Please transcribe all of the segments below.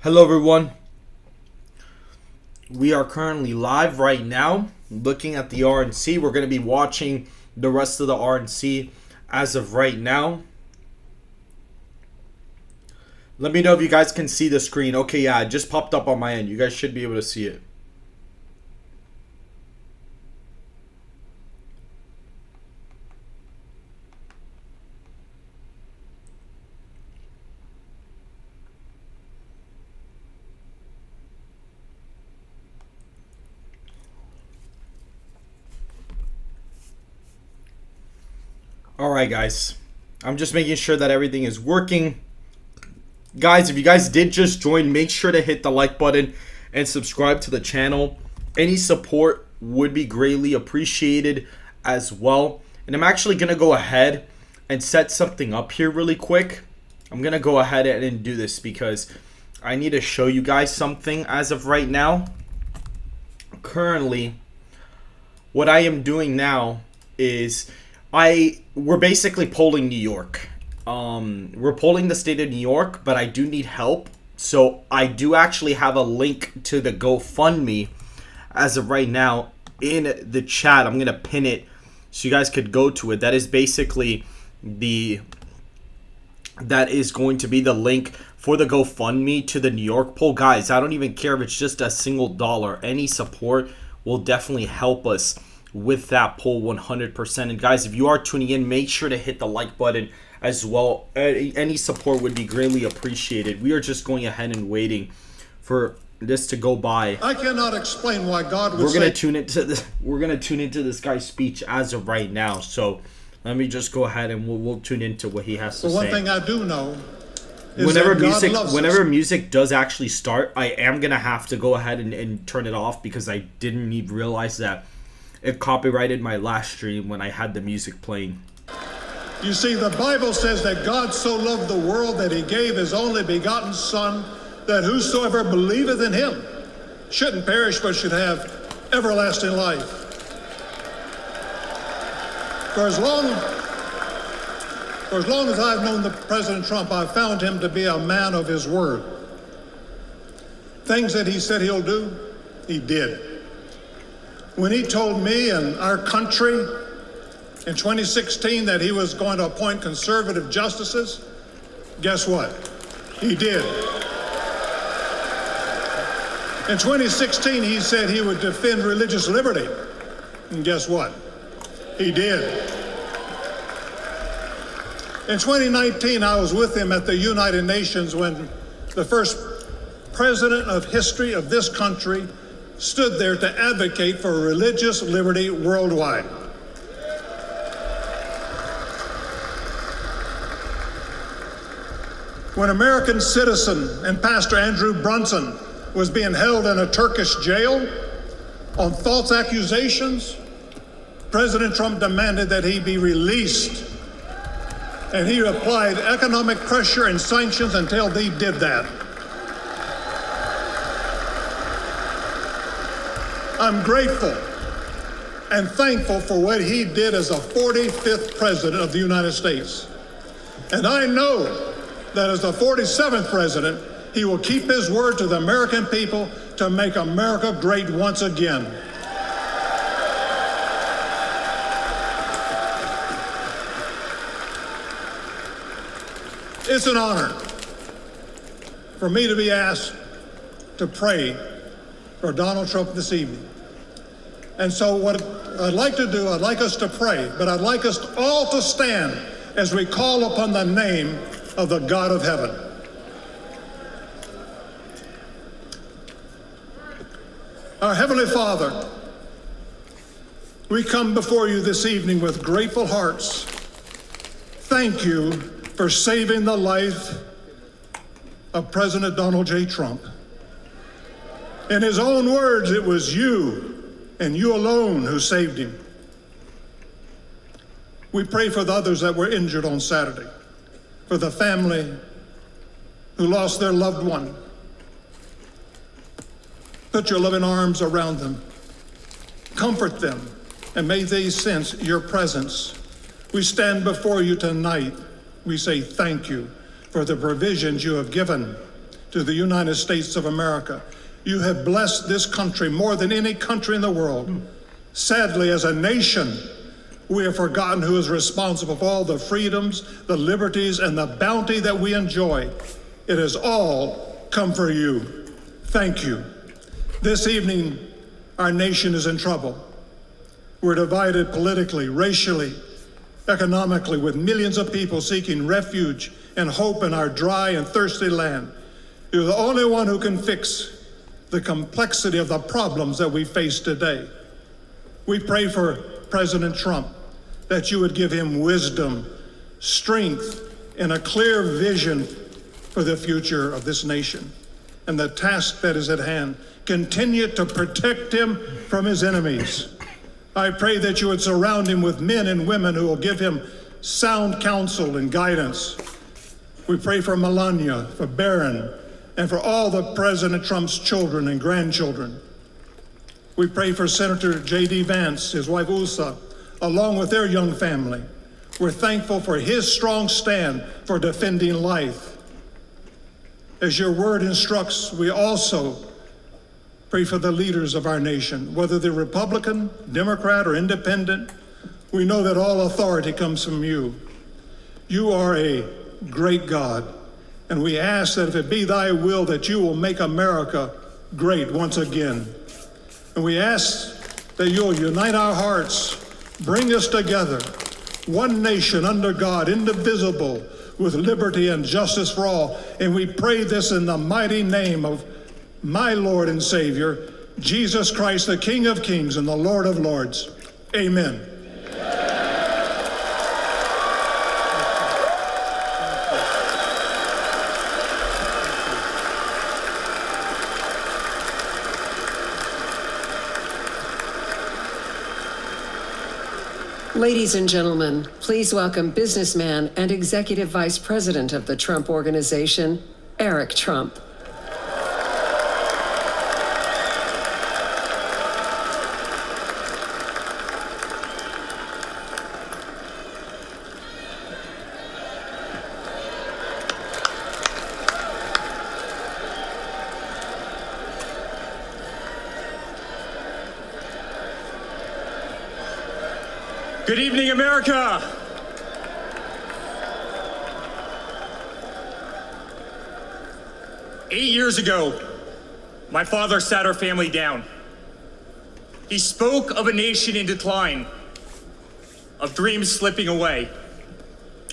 Hello everyone. We are currently live right now looking at the RNC. We're going to be watching the rest of the RNC as of right now. Let me know if you guys can see the screen. Okay, yeah, it just popped up on my end. You guys should be able to see it. Alright guys, I'm just making sure that everything is working. Guys, if you guys did just join, make sure to hit the like button and subscribe to the channel. Any support would be greatly appreciated as well. And I'm actually going to go ahead and set something up here really quick. I'm going to go ahead and do this because I need to show you guys something as of right now. Currently, what I am doing now is we're basically polling New York. We're polling the state of New York, but I do need help. So I do actually have a link to the GoFundMe as of right now in the chat. I'm going to pin it so you guys could go to it. That is basically that is going to be the link for the GoFundMe to the New York poll. Guys, I don't even care if it's just a single dollar. Any support will definitely help us with that poll 100%. And guys, if you are tuning in, make sure to hit the like button as well. Any support would be greatly appreciated. We are just going ahead and waiting for this to go by. I cannot explain why God would we're gonna tune into this guy's speech as of right now. So let me just go ahead and we'll tune into what he has to say. One thing I do know is whenever music does actually start, I am gonna have to go ahead and turn it off because I didn't even realize that it copyrighted my last stream when I had the music playing. You see, the Bible says that God so loved the world that he gave his only begotten Son, that whosoever believeth in him shouldn't perish but should have everlasting life. For as long as I've known the President Trump, I've found him to be a man of his word. Things that he said he'll do, he did. When he told me and our country in 2016 that he was going to appoint conservative justices, guess what? He did. In 2016, he said he would defend religious liberty, and guess what? He did. In 2019, I was with him at the United Nations when the first president of history of this country stood there to advocate for religious liberty worldwide. When American citizen and Pastor Andrew Brunson was being held in a Turkish jail on false accusations, President Trump demanded that he be released. And he applied economic pressure and sanctions until they did that. I'm grateful and thankful for what he did as the 45th president of the United States. And I know that as the 47th president, he will keep his word to the American people to make America great once again. It's an honor for me to be asked to pray for Donald Trump this evening. And so what I'd like to do, I'd like us to pray, but I'd like us all to stand as we call upon the name of the God of heaven. Our Heavenly Father, we come before you this evening with grateful hearts. Thank you for saving the life of President Donald J. Trump. In his own words, it was you and you alone who saved him. We pray for the others that were injured on Saturday, for the family who lost their loved one. Put your loving arms around them. Comfort them, and may they sense your presence. We stand before you tonight. We say thank you for the provisions you have given to the United States of America. You have blessed this country more than any country in the world. Sadly, as a nation, we have forgotten who is responsible for all the freedoms, the liberties, and the bounty that we enjoy. It has all come for you. Thank you. This evening, our nation is in trouble. We're divided politically, racially, economically, with millions of people seeking refuge and hope in our dry and thirsty land. You're the only one who can fix the complexity of the problems that we face today. We pray for President Trump, that you would give him wisdom, strength, and a clear vision for the future of this nation and the task that is at hand. Continue to protect him from his enemies. I pray that you would surround him with men and women who will give him sound counsel and guidance. We pray for Melania, for Barron, and for all the President Trump's children and grandchildren. We pray for Senator J.D. Vance, his wife Ulsa, along with their young family. We're thankful for his strong stand for defending life. As your word instructs, we also pray for the leaders of our nation, whether they're Republican, Democrat, or Independent. We know that all authority comes from you. You are a great God, and we ask that if it be thy will that you will make America great once again. And we ask that you'll unite our hearts, bring us together, one nation under God, indivisible, with liberty and justice for all. And we pray this in the mighty name of my Lord and Savior, Jesus Christ, the King of Kings and the Lord of Lords. Amen. Ladies and gentlemen, please welcome businessman and executive vice president of the Trump Organization, Eric Trump. Good evening, America. Eight years ago, my father sat our family down. He spoke of a nation in decline, of dreams slipping away,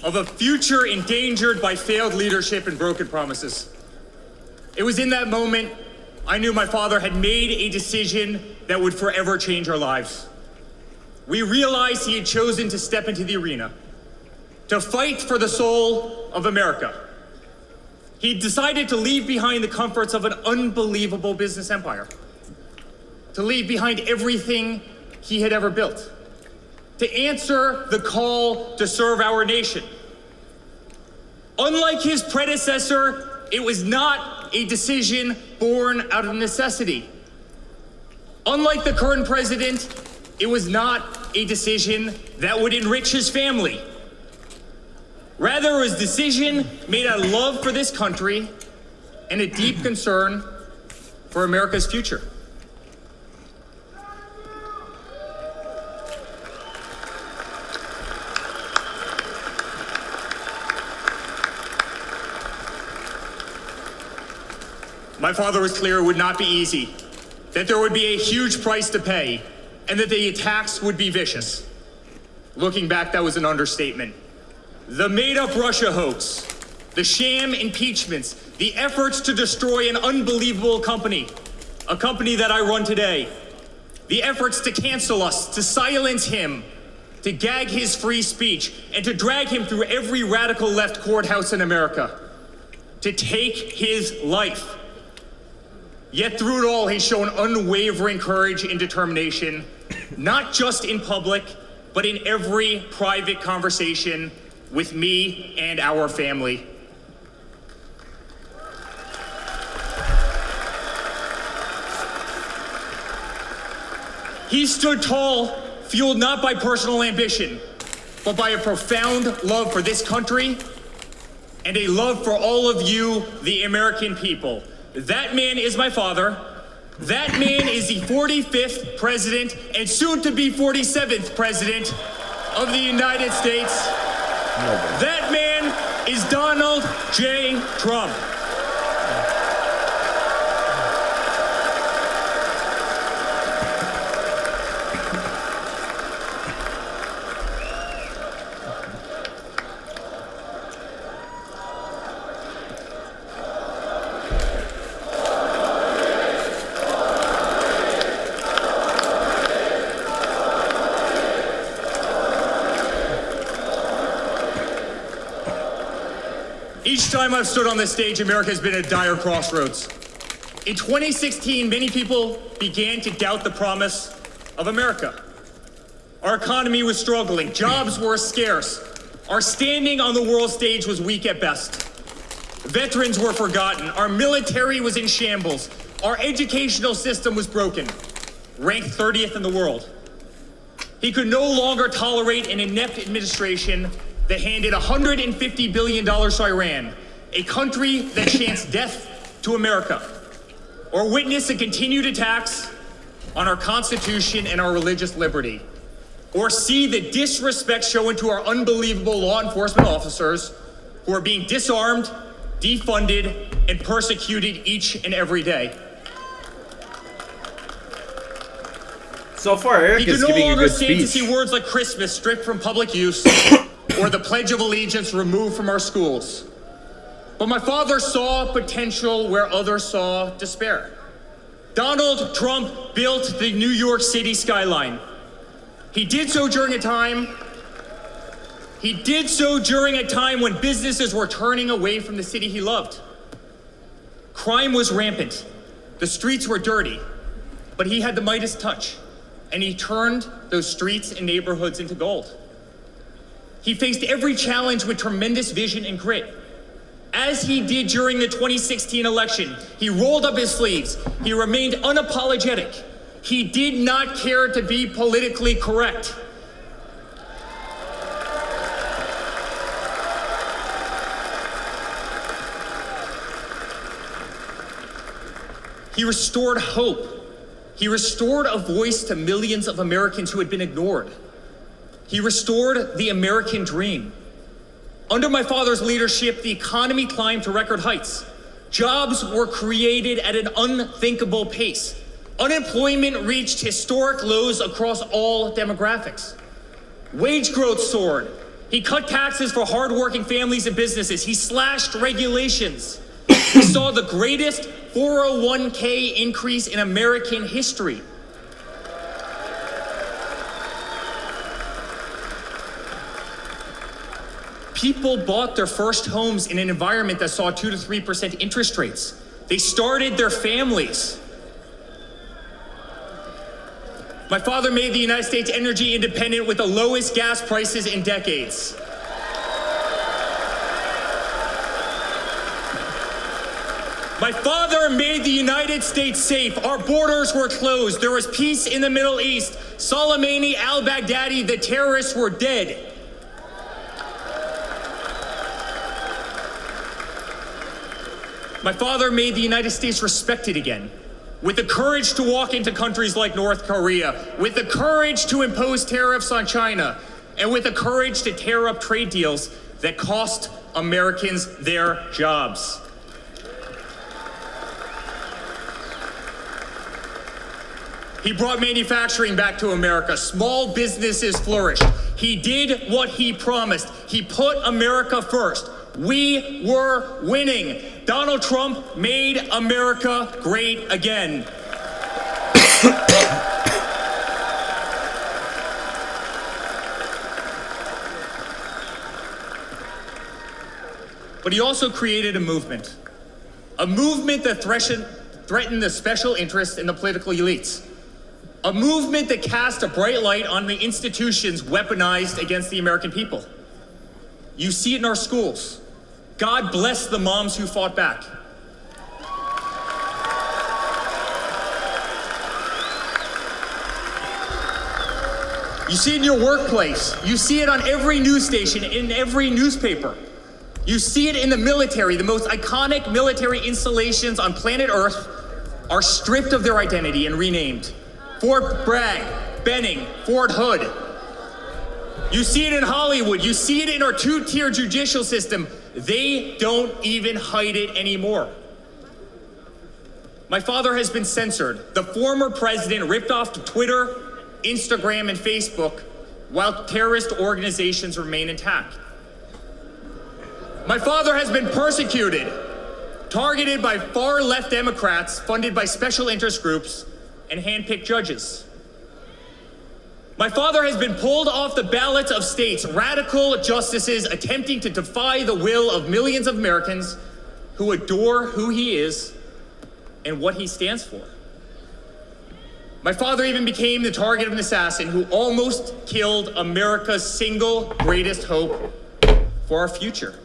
of a future endangered by failed leadership and broken promises. It was in that moment I knew my father had made a decision that would forever change our lives. We realized he had chosen to step into the arena, to fight for the soul of America. He decided to leave behind the comforts of an unbelievable business empire, to leave behind everything he had ever built, to answer the call to serve our nation. Unlike his predecessor, it was not a decision born out of necessity. Unlike the current president, it was not a decision that would enrich his family. Rather, it was a decision made out of love for this country and a deep concern for America's future. My father was clear it would not be easy, that there would be a huge price to pay, and that the attacks would be vicious. Looking back, that was an understatement. The made-up Russia hoax, the sham impeachments, the efforts to destroy an unbelievable company, a company that I run today, the efforts to cancel us, to silence him, to gag his free speech, and to drag him through every radical left courthouse in America, to take his life. Yet through it all, he's shown unwavering courage and determination, not just in public, but in every private conversation with me and our family. He stood tall, fueled not by personal ambition, but by a profound love for this country and a love for all of you, the American people. That man is my father. That man is the 45th president and soon to be 47th president of the United States. That man is Donald J. Trump. Each time I've stood on this stage, America has been at a dire crossroads. In 2016, many people began to doubt the promise of America. Our economy was struggling, jobs were scarce, our standing on the world stage was weak at best. Veterans were forgotten, our military was in shambles, our educational system was broken, ranked 30th in the world. He could no longer tolerate an inept administration that handed $150 billion to Iran, a country that chants death to America, or witness a continued attacks on our Constitution and our religious liberty, or see the disrespect shown to our unbelievable law enforcement officers who are being disarmed, defunded, and persecuted each and every day. So far, Eric is giving a good speech. He could no longer stand to see words like Christmas stripped from public use or the Pledge of Allegiance removed from our schools. But my father saw potential where others saw despair. Donald Trump built the New York City skyline. He did so during a time when businesses were turning away from the city he loved. Crime was rampant. The streets were dirty, but he had the Midas touch, and he turned those streets and neighborhoods into gold. He faced every challenge with tremendous vision and grit. As he did during the 2016 election, he rolled up his sleeves. He remained unapologetic. He did not care to be politically correct. He restored hope. He restored a voice to millions of Americans who had been ignored. He restored the American dream. Under my father's leadership, the economy climbed to record heights. Jobs were created at an unthinkable pace. Unemployment reached historic lows across all demographics. Wage growth soared. He cut taxes for hardworking families and businesses. He slashed regulations. He saw the greatest 401k increase in American history. People bought their first homes in an environment that saw 2 to 3% interest rates. They started their families. My father made the United States energy independent with the lowest gas prices in decades. My father made the United States safe. Our borders were closed. There was peace in the Middle East. Soleimani, al-Baghdadi, the terrorists were dead. My father made the United States respected again, with the courage to walk into countries like North Korea, with the courage to impose tariffs on China, and with the courage to tear up trade deals that cost Americans their jobs. He brought manufacturing back to America. Small businesses flourished. He did what he promised. He put America first. We were winning. Donald Trump made America great again. But he also created a movement that threatened the special interests in the political elites. A movement that cast a bright light on the institutions weaponized against the American people. You see it in our schools. God bless the moms who fought back. You see it in your workplace. You see it on every news station, in every newspaper. You see it in the military. The most iconic military installations on planet Earth are stripped of their identity and renamed. Fort Bragg, Benning, Fort Hood. You see it in Hollywood. You see it in our two-tier judicial system. They don't even hide it anymore. My father has been censored. The former president ripped off Twitter, Instagram, and Facebook while terrorist organizations remain intact. My father has been persecuted, targeted by far-left Democrats, funded by special interest groups, and hand-picked judges. My father has been pulled off the ballots of states, radical justices attempting to defy the will of millions of Americans who adore who he is and what he stands for. My father even became the target of an assassin who almost killed America's single greatest hope for our future.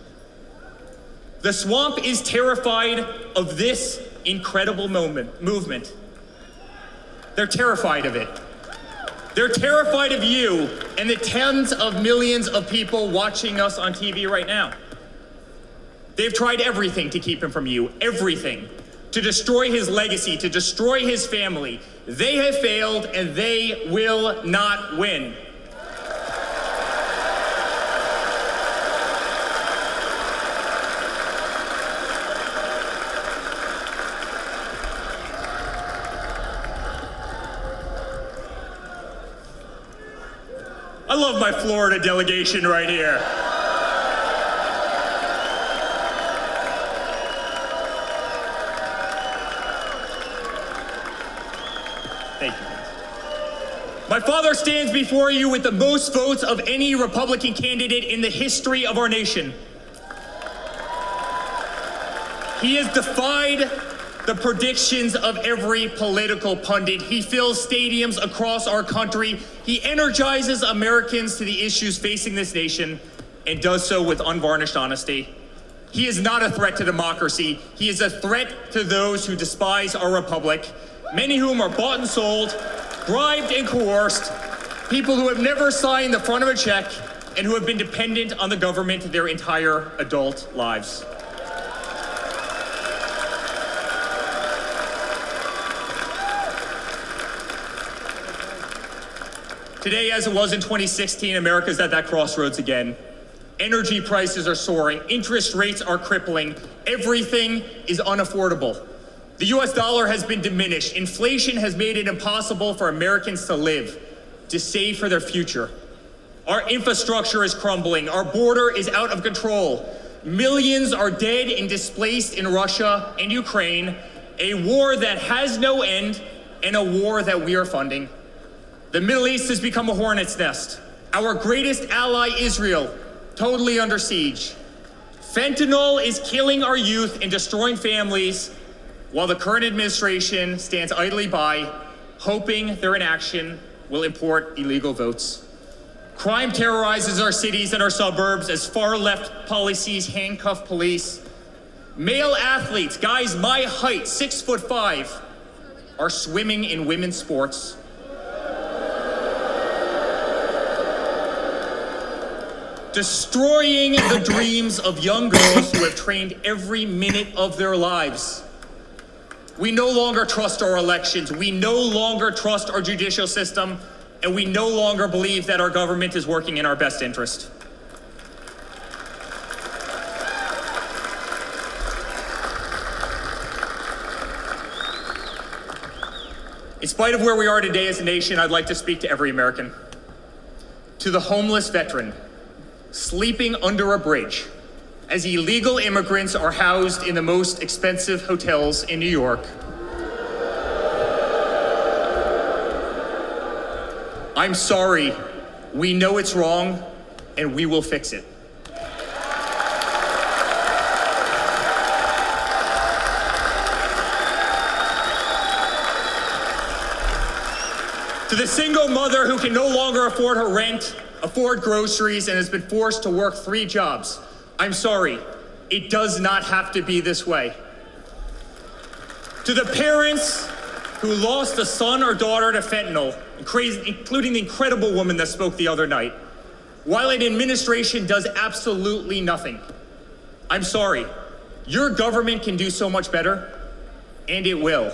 The swamp is terrified of this incredible movement. They're terrified of it. They're terrified of you and the tens of millions of people watching us on TV right now. They've tried everything to keep him from you, everything, to destroy his legacy, to destroy his family. They have failed and they will not win. I love my Florida delegation right here. Thank you. My father stands before you with the most votes of any Republican candidate in the history of our nation. He has defied the predictions of every political pundit. He fills stadiums across our country. He energizes Americans to the issues facing this nation and does so with unvarnished honesty. He is not a threat to democracy. He is a threat to those who despise our republic, many whom are bought and sold, bribed and coerced, people who have never signed the front of a check and who have been dependent on the government their entire adult lives. Today, as it was in 2016, America's at that crossroads again. Energy prices are soaring, interest rates are crippling, everything is unaffordable. The US dollar has been diminished, inflation has made it impossible for Americans to live, to save for their future. Our infrastructure is crumbling, our border is out of control. Millions are dead and displaced in Russia and Ukraine, a war that has no end and a war that we are funding. The Middle East has become a hornet's nest. Our greatest ally, Israel, totally under siege. Fentanyl is killing our youth and destroying families, while the current administration stands idly by, hoping their inaction will import illegal votes. Crime terrorizes our cities and our suburbs as far-left policies handcuff police. Male athletes, guys my height, 6'5", are swimming in women's sports. Destroying the dreams of young girls who have trained every minute of their lives. We no longer trust our elections, we no longer trust our judicial system, and we no longer believe that our government is working in our best interest. In spite of where we are today as a nation, I'd like to speak to every American. To the homeless veteran, sleeping under a bridge as illegal immigrants are housed in the most expensive hotels in New York. I'm sorry, we know it's wrong, and we will fix it. To the single mother who can no longer afford her rent, afford groceries, and has been forced to work 3 jobs. I'm sorry, it does not have to be this way. To the parents who lost a son or daughter to fentanyl, including the incredible woman that spoke the other night, while an administration does absolutely nothing. I'm sorry. Your government can do so much better, and it will.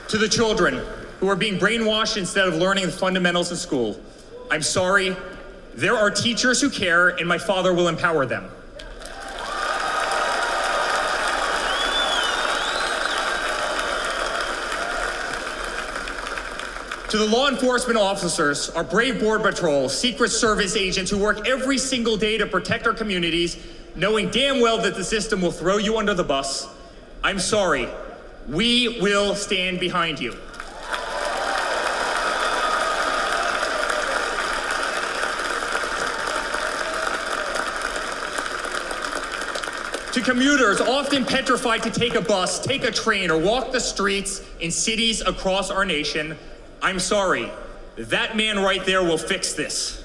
To the children who are being brainwashed instead of learning the fundamentals in school, I'm sorry. There are teachers who care, and my father will empower them. To the law enforcement officers, our brave Border Patrol, Secret Service agents who work every single day to protect our communities, knowing damn well that the system will throw you under the bus, I'm sorry. We will stand behind you. To commuters often petrified to take a bus, take a train, or walk the streets in cities across our nation, I'm sorry. That man right there will fix this.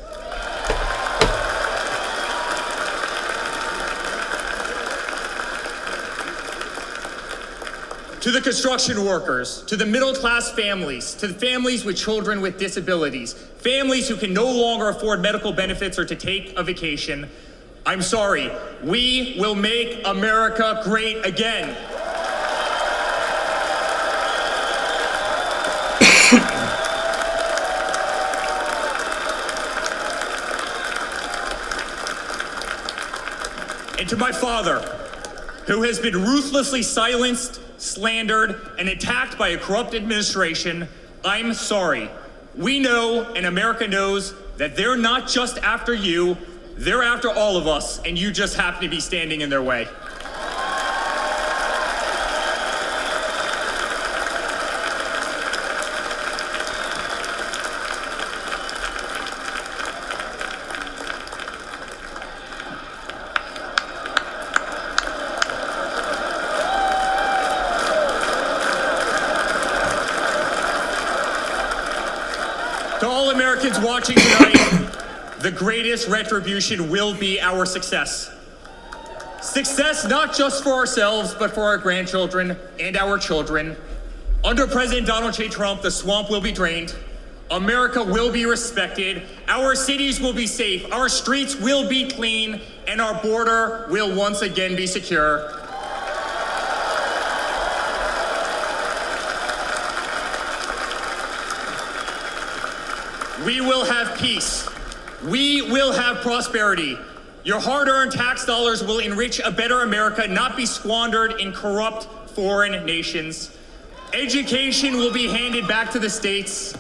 To the construction workers, to the middle-class families, to the families with children with disabilities, families who can no longer afford medical benefits or to take a vacation, I'm sorry. We will make America great again. And to my father, who has been ruthlessly silenced, slandered, and attacked by a corrupt administration, I'm sorry. We know, and America knows, that they're not just after you, they're after all of us, and you just happen to be standing in their way. To all Americans watching tonight, the greatest retribution will be our success. Success not just for ourselves, but for our grandchildren and our children. Under President Donald J. Trump, the swamp will be drained. America will be respected. Our cities will be safe. Our streets will be clean. And our border will once again be secure. We will have peace. We will have prosperity. Your hard-earned tax dollars will enrich a better America, not be squandered in corrupt foreign nations. Education will be handed back to the states.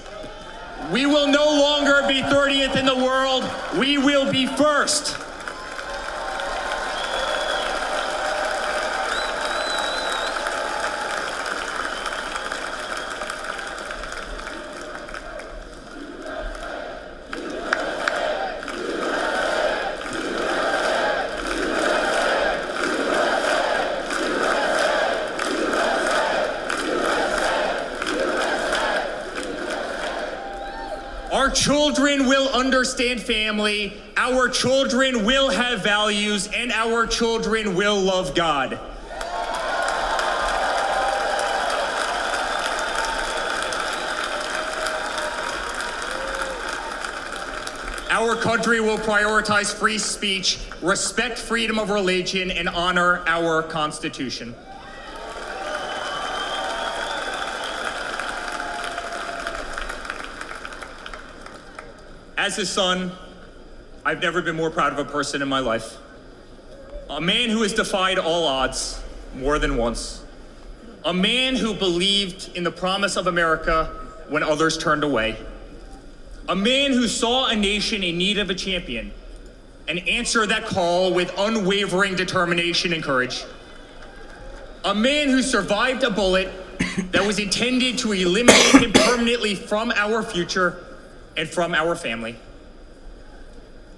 We will no longer be 30th in the world. We will be first. Our children will understand family, our children will have values, and our children will love God. Our country will prioritize free speech, respect freedom of religion, and honor our Constitution. As his son, I've never been more proud of a person in my life. A man who has defied all odds more than once. A man who believed in the promise of America when others turned away. A man who saw a nation in need of a champion and answered that call with unwavering determination and courage. A man who survived a bullet that was intended to eliminate him permanently from our future and from our family.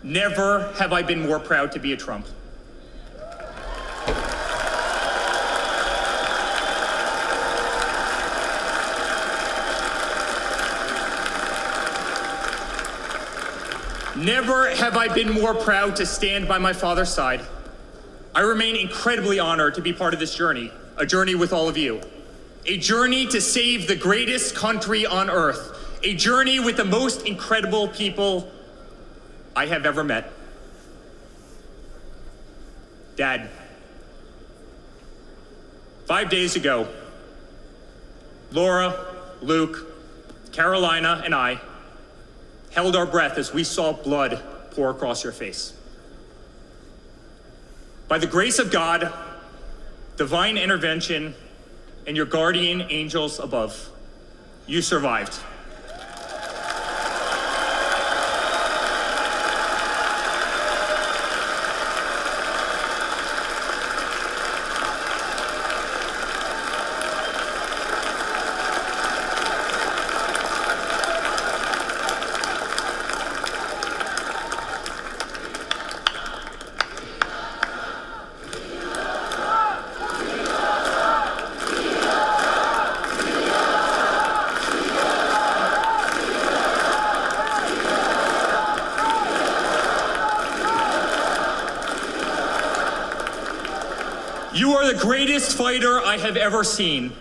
Never have I been more proud to be a Trump. Never have I been more proud to stand by my father's side. I remain incredibly honored to be part of this journey, a journey with all of you. a journey to save the greatest country on earth, a journey with the most incredible people I have ever met. Dad, 5 days ago, Laura, Luke, Carolina, and I held our breath as we saw blood pour across your face. By the grace of God, divine intervention, and your guardian angels above, you survived. You are the greatest fighter I have ever seen.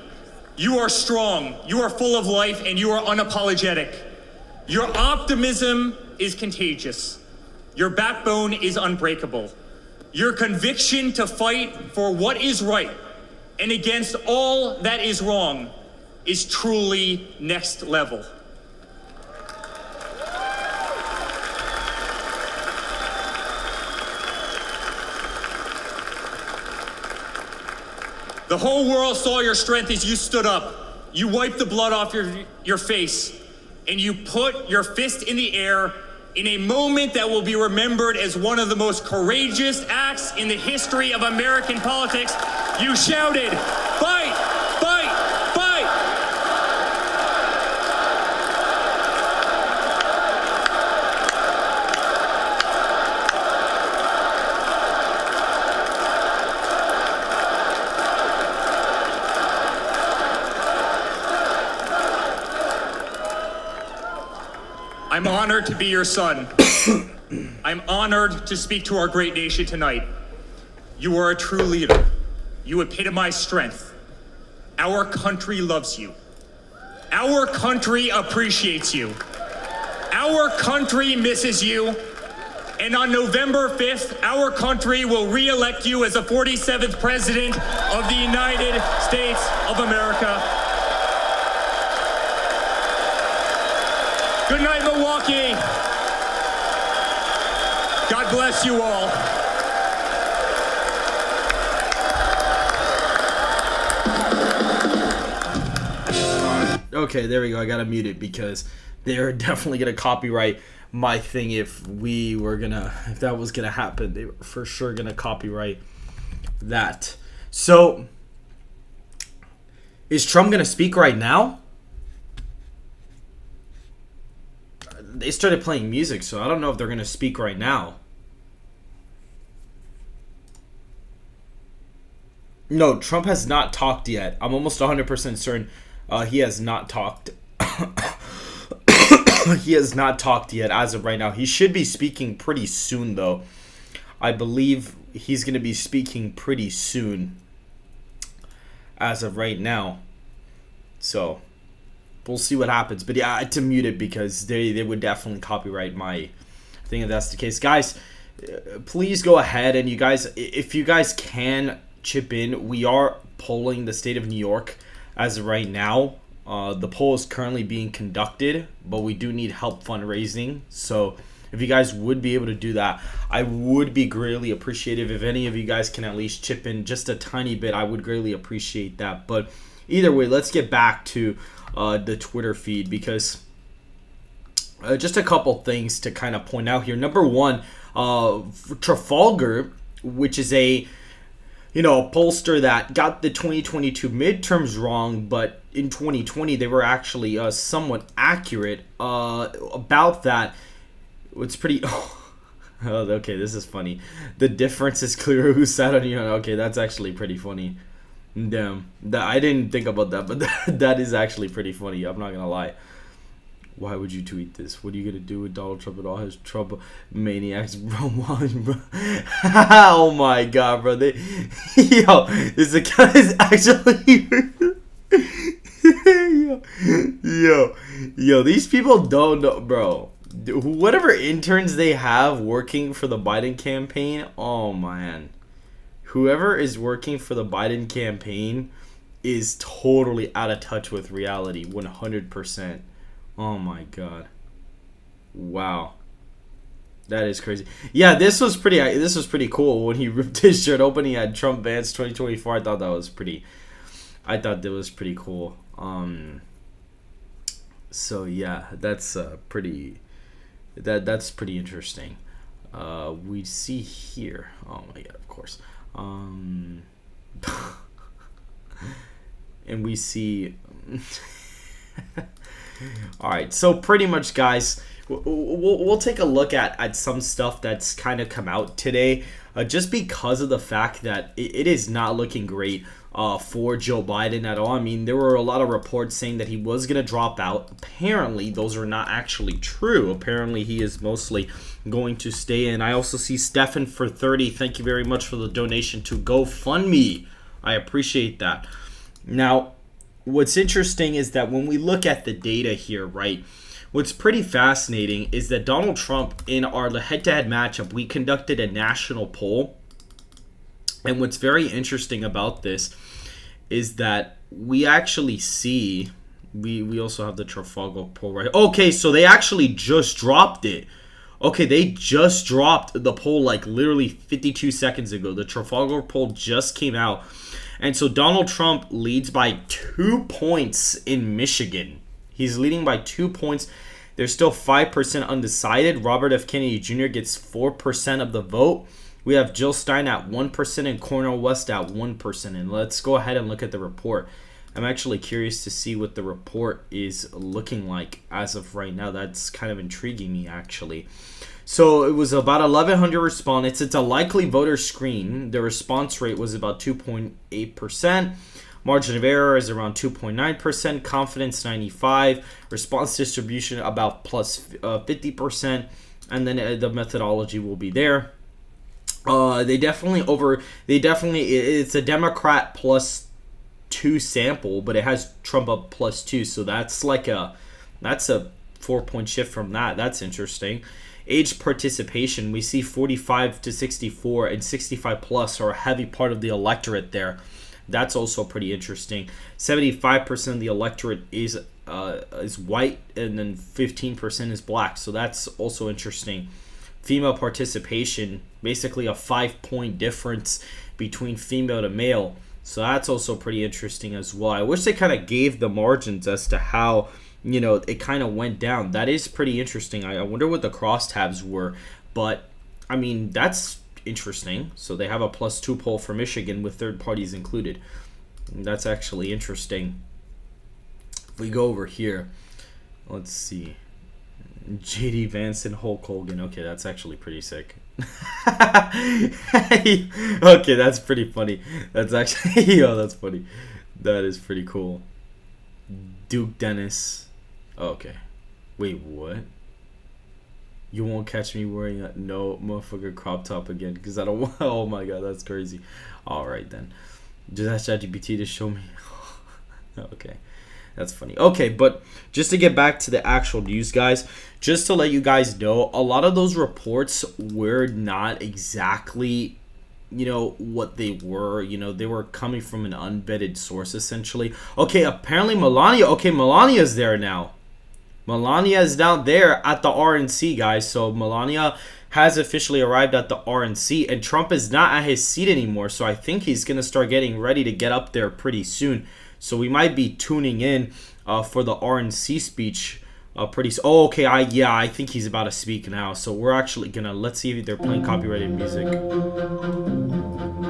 You are strong, you are full of life, and you are unapologetic. Your optimism is contagious. Your backbone is unbreakable. Your conviction to fight for what is right and against all that is wrong is truly next level. The whole world saw your strength as you stood up. You wiped the blood off your face, and you put your fist in the air in a moment that will be remembered as one of the most courageous acts in the history of American politics. You shouted, "Fight, fight, fight!" I'm honored to be your son. I'm honored to speak to our great nation tonight. You are a true leader. You epitomize strength. Our country loves you. Our country appreciates you. Our country misses you. And on November 5th, our country will re-elect you as the 47th President of the United States of America. Good night, Milwaukee. God bless you all. Okay, there we go. I gotta mute it because they're definitely gonna copyright my thing if that was gonna happen. They were for sure gonna copyright that. So, is Trump gonna speak right now? They started playing music, so I don't know if they're going to speak right now. No, Trump has not talked yet. I'm almost 100% certain he has not talked. He has not talked yet as of right now. He should be speaking pretty soon, though. I believe he's going to be speaking pretty soon as of right now. So we'll see what happens. But yeah, I had to mute it because they would definitely copyright my thing if that's the case. Guys, please go ahead and you guys, if you guys can chip in, we are polling the state of New York as of right now. The poll is currently being conducted, but we do need help fundraising. So if you guys would be able to do that, I would be greatly appreciative. If any of you guys can at least chip in just a tiny bit, I would greatly appreciate that. But either way, let's get back to the Twitter feed because just a couple things to kind of point out here. Number one, Trafalgar, which is a pollster that got the 2022 midterms wrong, but in 2020 they were actually somewhat accurate about that. It's pretty. Oh, okay, this is funny. The difference is clear. Who sat on you? Okay, that's actually pretty funny. Damn, I didn't think about that, but that is actually pretty funny. I'm not gonna lie. Why would you tweet this? What are you gonna do with Donald Trump and all his Trump maniacs, bro? Oh my god, bro! This account is actually Yo, these people don't know, bro. Whatever interns they have working for the Biden campaign, oh man. Whoever is working for the Biden campaign is totally out of touch with reality, 100%. Oh my god. Wow. That is crazy. Yeah, this was pretty cool. When he ripped his shirt open, he had Trump Vance 2024. I thought that was pretty cool. So yeah, that's pretty interesting. We see here. Oh my god, of course. And we see. All right, so pretty much, guys, we'll take a look at some stuff that's kind of come out today, just because of the fact that it is not looking great for Joe Biden at all. I mean, there were a lot of reports saying that he was going to drop out. Apparently, those are not actually true. Apparently, he is mostly going to stay in. I also see Stefan for 30. Thank you very much for the donation to GoFundMe. I appreciate that. Now, what's interesting is that when we look at the data here, right, what's pretty fascinating is that Donald Trump, in our head-to-head matchup, we conducted a national poll. And what's very interesting about this is that we actually see, we also have the Trafalgar poll right. Okay, so they actually just dropped it. Okay, they just dropped the poll like literally 52 seconds ago. The Trafalgar poll just came out. And so Donald Trump leads by 2 points in Michigan. He's leading by 2 points. There's still 5% undecided. Robert F. Kennedy Jr. gets 4% of the vote. We have Jill Stein at 1% and Cornel West at 1%. And let's go ahead and look at the report. I'm actually curious to see what the report is looking like as of right now. That's kind of intriguing me, actually. So it was about 1,100 respondents. It's a likely voter screen. The response rate was about 2.8%. Margin of error is around 2.9%. Confidence 95%. Response distribution about plus 50%. And then the methodology will be there. It's a Democrat plus 2 sample, but it has Trump up plus 2. So that's a 4-point shift from that. That's interesting. Age participation, we see 45 to 64 and 65 plus are a heavy part of the electorate there. That's also pretty interesting. 75% of the electorate is white, and then 15% is black. So that's also interesting. Female participation, basically a 5-point difference between female to male. So that's also pretty interesting as well. I wish they kind of gave the margins as to how, it kind of went down. That is pretty interesting. I wonder what the crosstabs were. But, I mean, that's interesting. So they have a plus 2 poll for Michigan with third parties included. That's actually interesting. If we go over here, let's see. JD Vance and Hulk Hogan. Okay, that's actually pretty sick. Okay, that's pretty funny. That's actually, that's funny. That is pretty cool. Duke Dennis. Okay. Wait, what? You won't catch me wearing a no motherfucker crop top again because I don't want. Oh my god, that's crazy. All right then. Just ask ChatGPT to show me. Okay. That's funny. Okay, but just to get back to the actual news, guys, just to let you guys know, a lot of those reports were not exactly, what they were. They were coming from an unvetted source, essentially. Okay, apparently Melania. Okay, Melania's there now. Melania is down there at the RNC, guys. So Melania has officially arrived at the RNC, and Trump is not at his seat anymore. So I think he's going to start getting ready to get up there pretty soon. So we might be tuning in for the RNC speech pretty soon. Oh, okay. I think he's about to speak now. So we're actually going to, let's see if they're playing copyrighted music.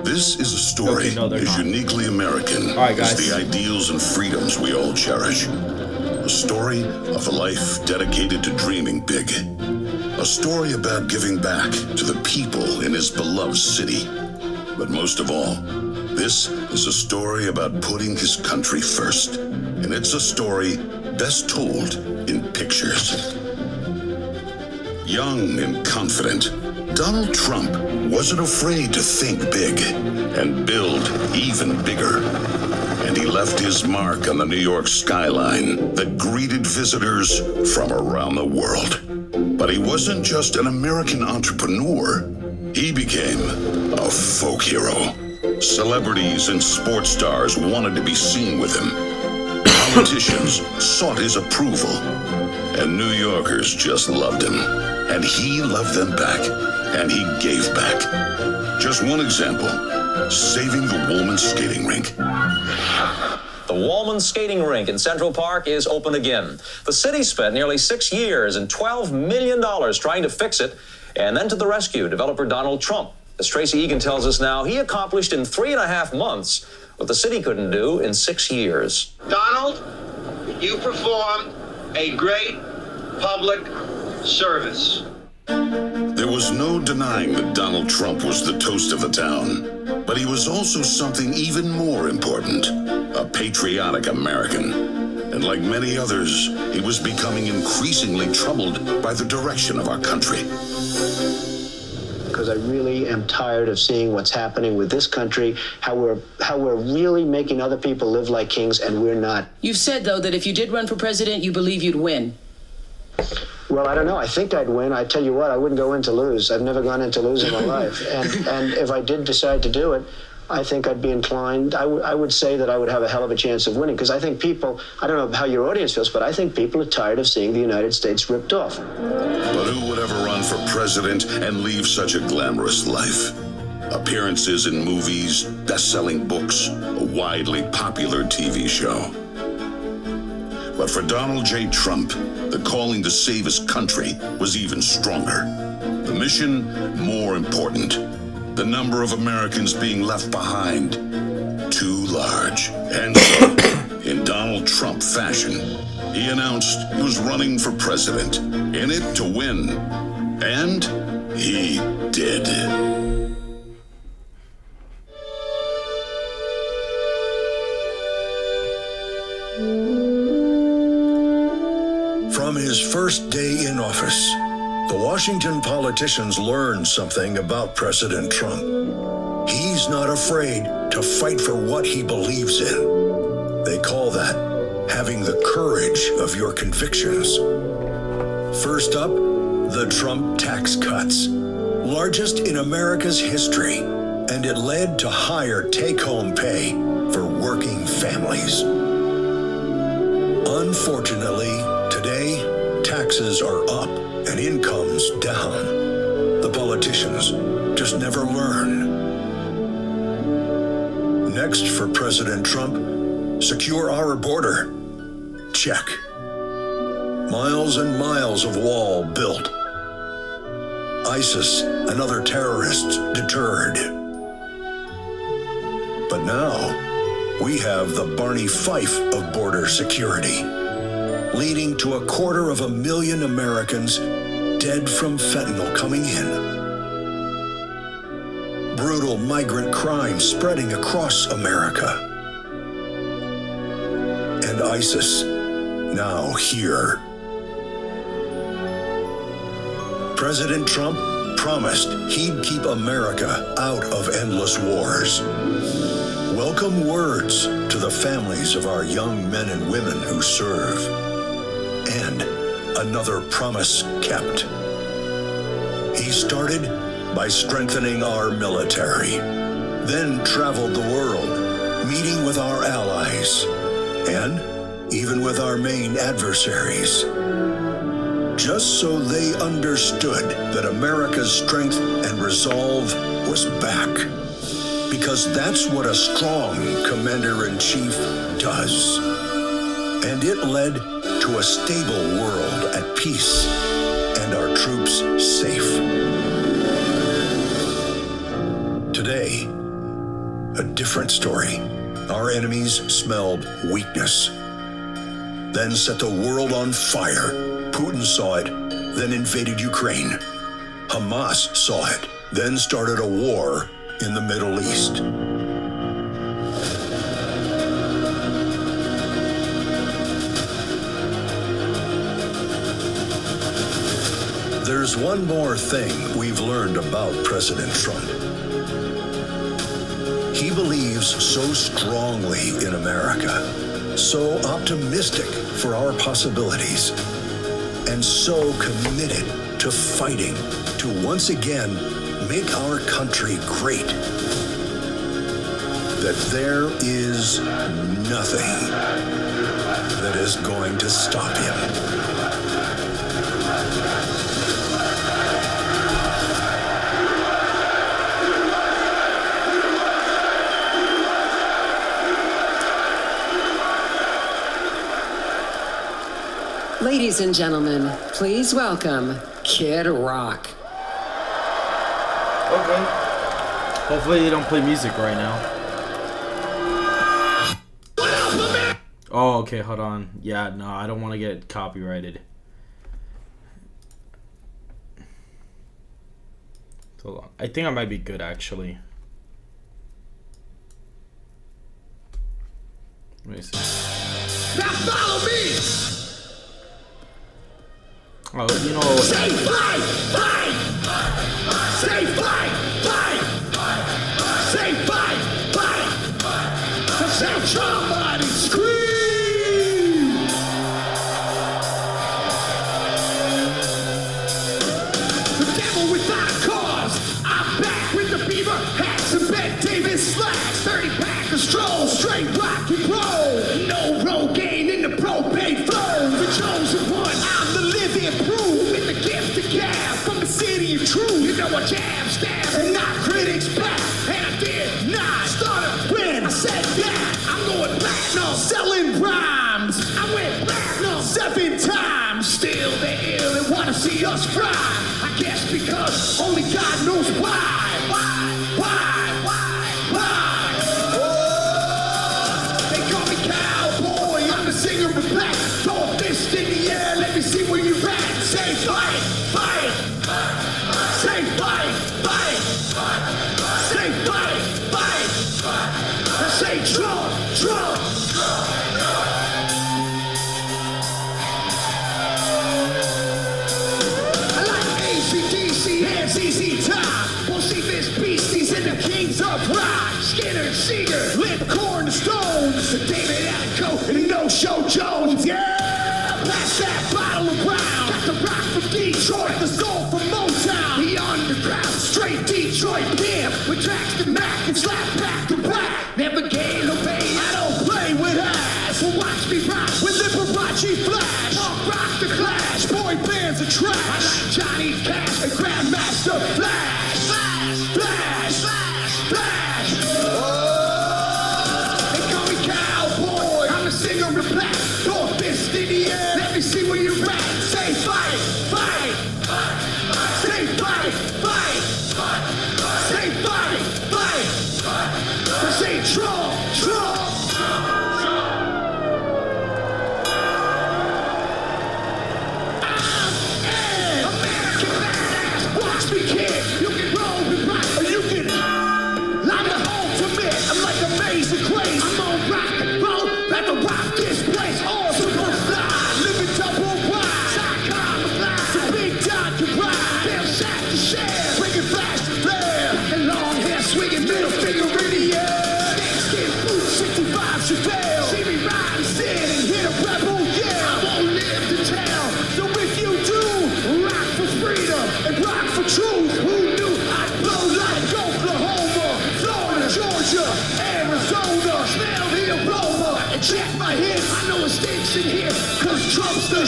This is a story as uniquely American as the ideals and freedoms we all cherish. A story of a life dedicated to dreaming big. A story about giving back to the people in his beloved city. But most of all, this is a story about putting his country first. And it's a story best told in pictures. Young and confident, Donald Trump wasn't afraid to think big and build even bigger. And he left his mark on the New York skyline that greeted visitors from around the world. But he wasn't just an American entrepreneur. He became a folk hero. Celebrities and sports stars wanted to be seen with him. Politicians sought his approval. And New Yorkers just loved him. And he loved them back. And he gave back. Just one example. Saving the Woolman skating rink. The Woolman skating rink in Central Park is open again. The city spent nearly 6 years and $12 million trying to fix it. And then to the rescue, developer Donald Trump. As Tracy Egan tells us now, he accomplished in 3.5 months what the city couldn't do in 6 years. Donald, you performed a great public service. There was no denying that Donald Trump was the toast of the town. But he was also something even more important, a patriotic American. And like many others, he was becoming increasingly troubled by the direction of our country. Because I really am tired of seeing what's happening with this country, how we're really making other people live like kings, and we're not. You've said, though, that if you did run for president, you believe you'd win. Well, I don't know. I think I'd win. I tell you what, I wouldn't go in to lose. I've never gone in to lose in my life. And if I did decide to do it, I think I'd be inclined. I would say that I would have a hell of a chance of winning, because I think people, I don't know how your audience feels, but I think people are tired of seeing the United States ripped off. But who would ever run for president and leave such a glamorous life? Appearances in movies, best-selling books, a widely popular TV show. But for Donald J. Trump, the calling to save his country was even stronger. The mission, more important. The number of Americans being left behind, too large. And so, in Donald Trump fashion, he announced he was running for president, in it to win. And he did. From his first day in office, the Washington politicians learned something about President Trump. He's not afraid to fight for what he believes in. They call that having the courage of your convictions. First up, the Trump tax cuts, largest in America's history, and it led to higher take-home pay for working families. Unfortunately, today, taxes are up and incomes down. The politicians just never learn. Next for President Trump, secure our border. Check. Miles and miles of wall built. ISIS and other terrorists deterred. But now, we have the Barney Fife of border security, leading to 250,000 Americans dead from fentanyl coming in. Brutal migrant crime spreading across America. And ISIS now here. President Trump promised he'd keep America out of endless wars. Welcome words to the families of our young men and women who serve. And another promise kept. He started by strengthening our military, then traveled the world, meeting with our allies, and even with our main adversaries, just so they understood that America's strength and resolve was back. Because that's what a strong commander-in-chief does. And it led to a stable world at peace and our troops safe. Today, a different story. Our enemies smelled weakness, then set the world on fire. Putin saw it, then invaded Ukraine. Hamas saw it, then started a war in the Middle East. There's one more thing we've learned about President Trump. He believes so strongly in America, so optimistic for our possibilities, and so committed to fighting to once again make our country great, that there is nothing that is going to stop him. Ladies and gentlemen, please welcome Kid Rock. Okay. Hopefully they don't play music right now. Oh, okay, hold on. Yeah, no, I don't want to get copyrighted. Hold on. I think I might be good, actually. Let me see. Now follow me! Oh, you know what? Say fight! Fight! Say fight! Fight! Say fight! Fight! Say somebody scream! The devil without a cause. I'm back with the beaver hats and Ben Davis slacks. 30-pack of stroll, straight rock and roll. No Rogaine in the propane flow. The chosen one, I'm the living proof. With the gift of gab from the city of truth. You know I jab, stab, and knock critics back. And I did not start a win. I said that I'm going platinum, selling rhymes. I went platinum 7 times. Still they ill and wanna see us fry. I guess because only God knows why. They call me cowboy. I'm the singer of black. Throw a fist in the air. Let me see where you're at. Say fight, fight. Say fight, fight. Say fight, fight. I say Trump, Trump. I like ACDC and ZZ Top. We'll see this beasties and the kings of rock. Skinner, Seeger, Lip, Corn, the Stones. David Attenco and No-Show Jones. Yeah! Pass that bottle around. Got the rock from Detroit, the soul from Motown. The underground, straight Detroit pimp. With tracks to Mac and slap back to back. Never gain no pain, I don't play with ass. Well, watch me rock with Liberace Flash. Punk rock the Clash, boy bands are trash. I like Johnny Cash and Grandmaster Flash. Flash, Flash, Flash, Flash. Oh, they call me cowboy. I'm the singer of black. Throw a fist in the air. Let me see where you're at. Say fight, fight. Say fight, fight. Say fight, fight. Say Trump, Trump. I'm an American badass. Watch me, kid. You can roll and rock, or you can line the ultimate. I'm like amazing grace. I'm on rock and roll. About to rock this place. All super fly. Living double wide. Psychon the fly. So big John can ride. They'll shack to share. Bringing flash to flare. And long hair swinging middle finger in the air. Snakeskin boots, 65 Chevelle. See me ride and sit and hit a rebel. Yeah, I won't live to tell. So if you do, rock for freedom and rock for truth. Who knew I'd blow like Oklahoma, Florida, Georgia, Arizona? Smell the aroma and check my hits. I know it stinks in here, cause Trump's the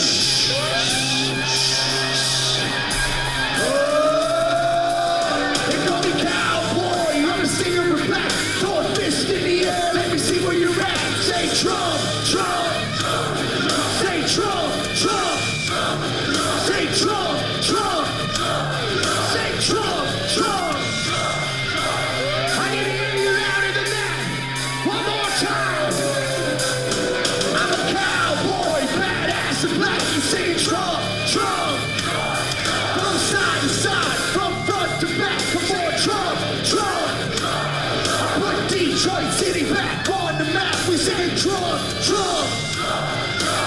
They call me cowboy, I'm a singer of black. Throw a fist in the air, let me see where you're at. Say Trump, Trump. Say Trump, Trump. Say Trump, Trump. Say Trump, Trump. I can hear you louder than that. One more time. I'm a cowboy, badass and black. You singing Trump, Trump. From side to side, from front to back. Come on, Trump, Trump. I put Detroit City back on the map. We singing Trump, Trump.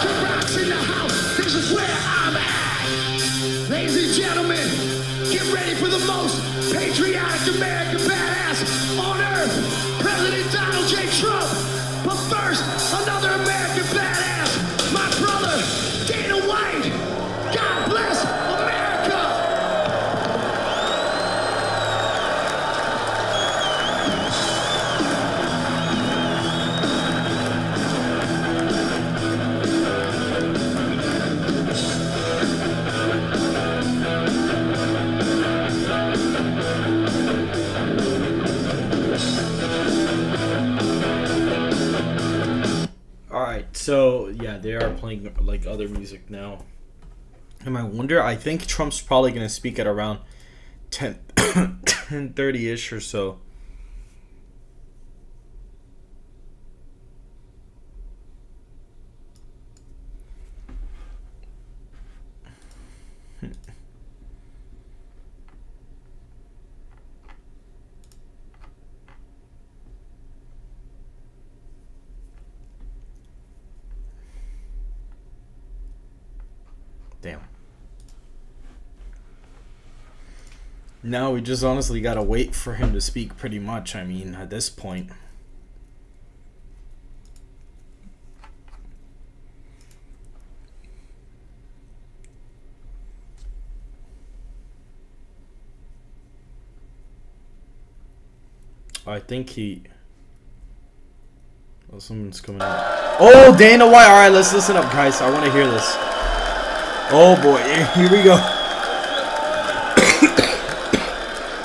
Kid Rock's in the house. This is where I'm at. Ladies and gentlemen, get ready for the most patriotic American badass on earth, President Alright, so yeah, they are playing like other music now. And I think Trump's probably going to speak at around 10:30-ish or so. Damn. Now we just honestly gotta wait for him to speak pretty much. I mean, at this point. I think he... Oh, someone's coming out. Oh, Dana White. Alright, let's listen up, guys. I want to hear this. Oh boy, here we go.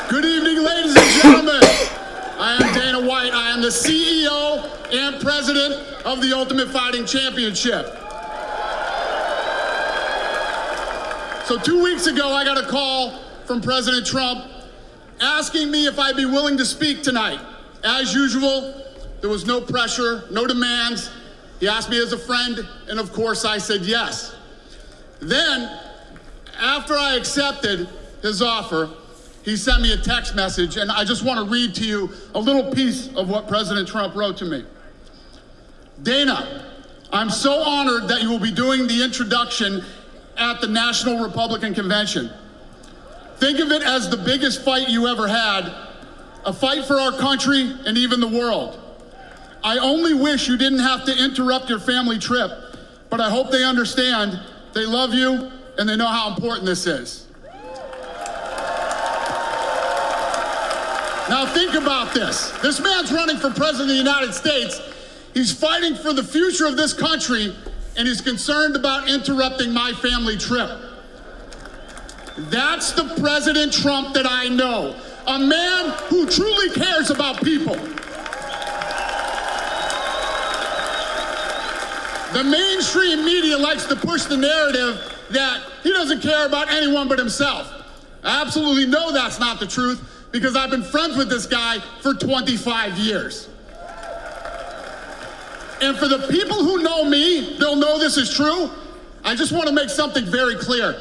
Good evening, ladies and gentlemen. I am Dana White. I am the CEO and president of the Ultimate Fighting Championship. So 2 weeks ago, I got a call from President Trump asking me if I'd be willing to speak tonight. As usual, there was no pressure, no demands. He asked me as a friend, and of course I said yes. Then, after I accepted his offer, he sent me a text message, and I just want to read to you a little piece of what President Trump wrote to me. Dana, I'm so honored that you will be doing the introduction at the National Republican Convention. Think of it as the biggest fight you ever had, a fight for our country and even the world. I only wish you didn't have to interrupt your family trip, but I hope they understand. They love you, and they know how important this is. Now think about this. This man's running for president of the United States. He's fighting for the future of this country, and he's concerned about interrupting my family trip. That's the President Trump that I know. A man who truly cares about people. The mainstream media likes to push the narrative that he doesn't care about anyone but himself. I absolutely know that's not the truth because I've been friends with this guy for 25 years. And for the people who know me, they'll know this is true. I just want to make something very clear.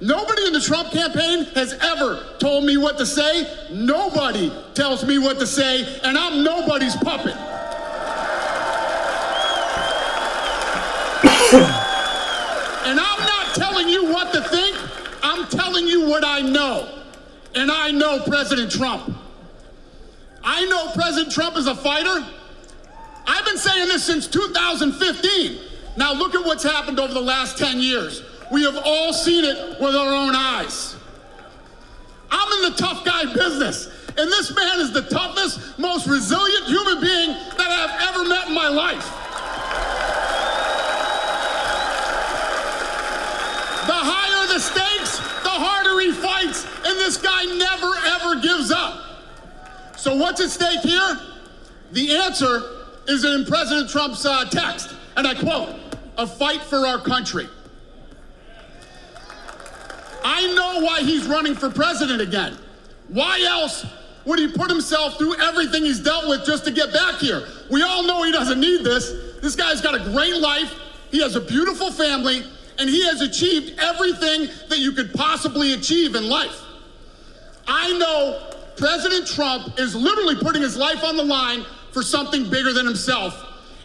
Nobody in the Trump campaign has ever told me what to say. Nobody tells me what to say, and I'm nobody's puppet. And I'm not telling you what to think, I'm telling you what I know. And I know President Trump. I know President Trump is a fighter. I've been saying this since 2015. Now look at what's happened over the last 10 years. We have all seen it with our own eyes. I'm in the tough guy business, and this man is the toughest, most resilient human being that I've ever met in my life. The higher the stakes, the harder he fights, and this guy never, ever gives up. So what's at stake here? The answer is in President Trump's text, and I quote, "A fight for our country." I know why he's running for president again. Why else would he put himself through everything he's dealt with just to get back here? We all know he doesn't need this. This guy's got a great life. He has a beautiful family, and he has achieved everything that you could possibly achieve in life. I know President Trump is literally putting his life on the line for something bigger than himself,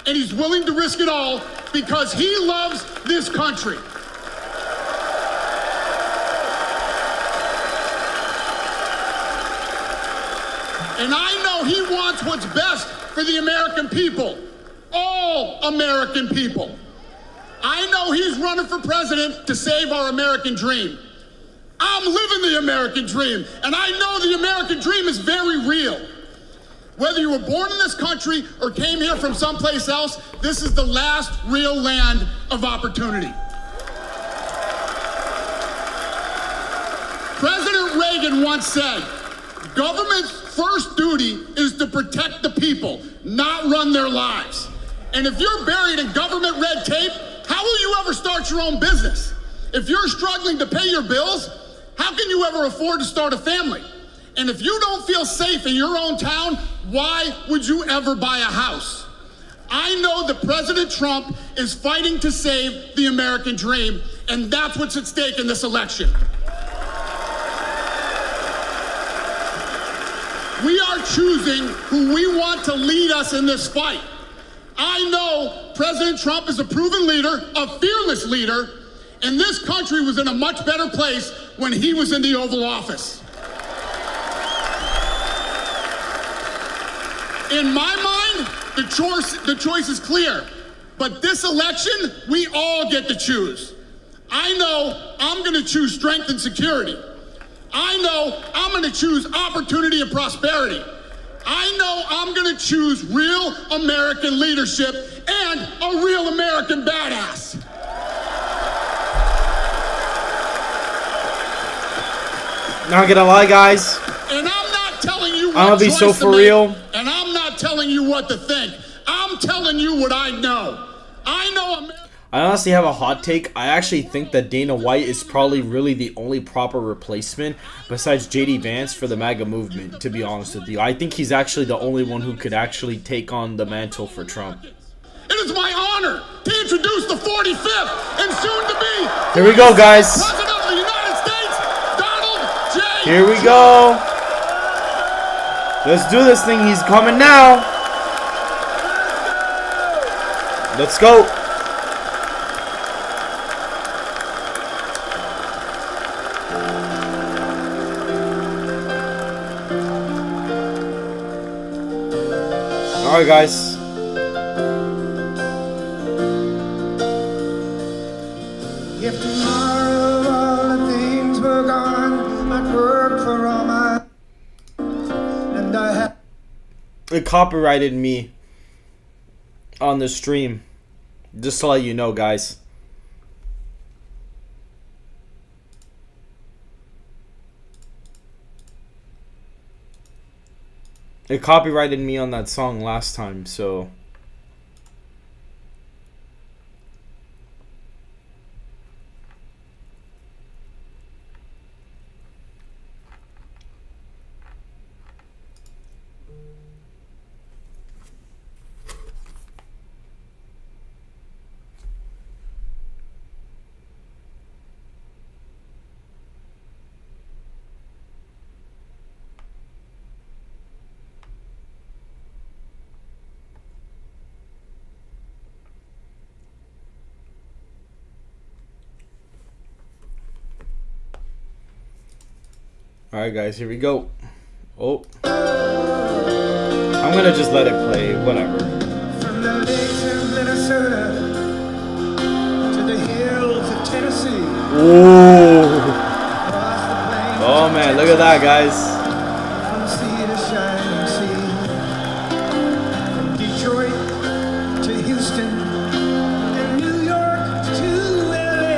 and he's willing to risk it all because he loves this country. And I know he wants what's best for the American people, all American people. I know he's running for president to save our American dream. I'm living the American dream, and I know the American dream is very real. Whether you were born in this country or came here from someplace else, this is the last real land of opportunity. President Reagan once said, "Government's first duty is to protect the people, not run their lives." And if you're buried in government red tape, how will you ever start your own business? If you're struggling to pay your bills, how can you ever afford to start a family? And if you don't feel safe in your own town, why would you ever buy a house? I know that President Trump is fighting to save the American dream, and that's what's at stake in this election. We are choosing who we want to lead us in this fight. I know President Trump is a proven leader, a fearless leader, and this country was in a much better place when he was in the Oval Office. In my mind, the choice is clear. But this election, we all get to choose. I know I'm going to choose strength and security. I know I'm going to choose opportunity and prosperity. I know I'm going to choose real American leadership and a real American badass. Not gonna lie, guys. And I'm not telling you what I'm gonna be so for real. And I'm not telling you what to think. I'm telling you what I know. I know America. I honestly have a hot take. I actually think that Dana White is probably really the only proper replacement besides JD Vance for the MAGA movement, to be honest with you. I think he's actually the only one who could actually take on the mantle for Trump. It is my honor to introduce the 45th and soon to be Here we go, guys. President of the United States, Donald J. Here we go. Let's do this thing. He's coming now. Let's go. Alright, guys. If tomorrow all the things were gone, I'd work for all my and I have. It copyrighted me on the stream. Just to let you know, guys. It copyrighted me on that song last time, so. Alright, guys, here we go. Oh. I'm gonna just let it play, whatever. From the lakes of Minnesota to the hills of Tennessee. Ooh. Oh man, look at that, guys. From sea to shining sea. From Detroit to Houston and New York to LA.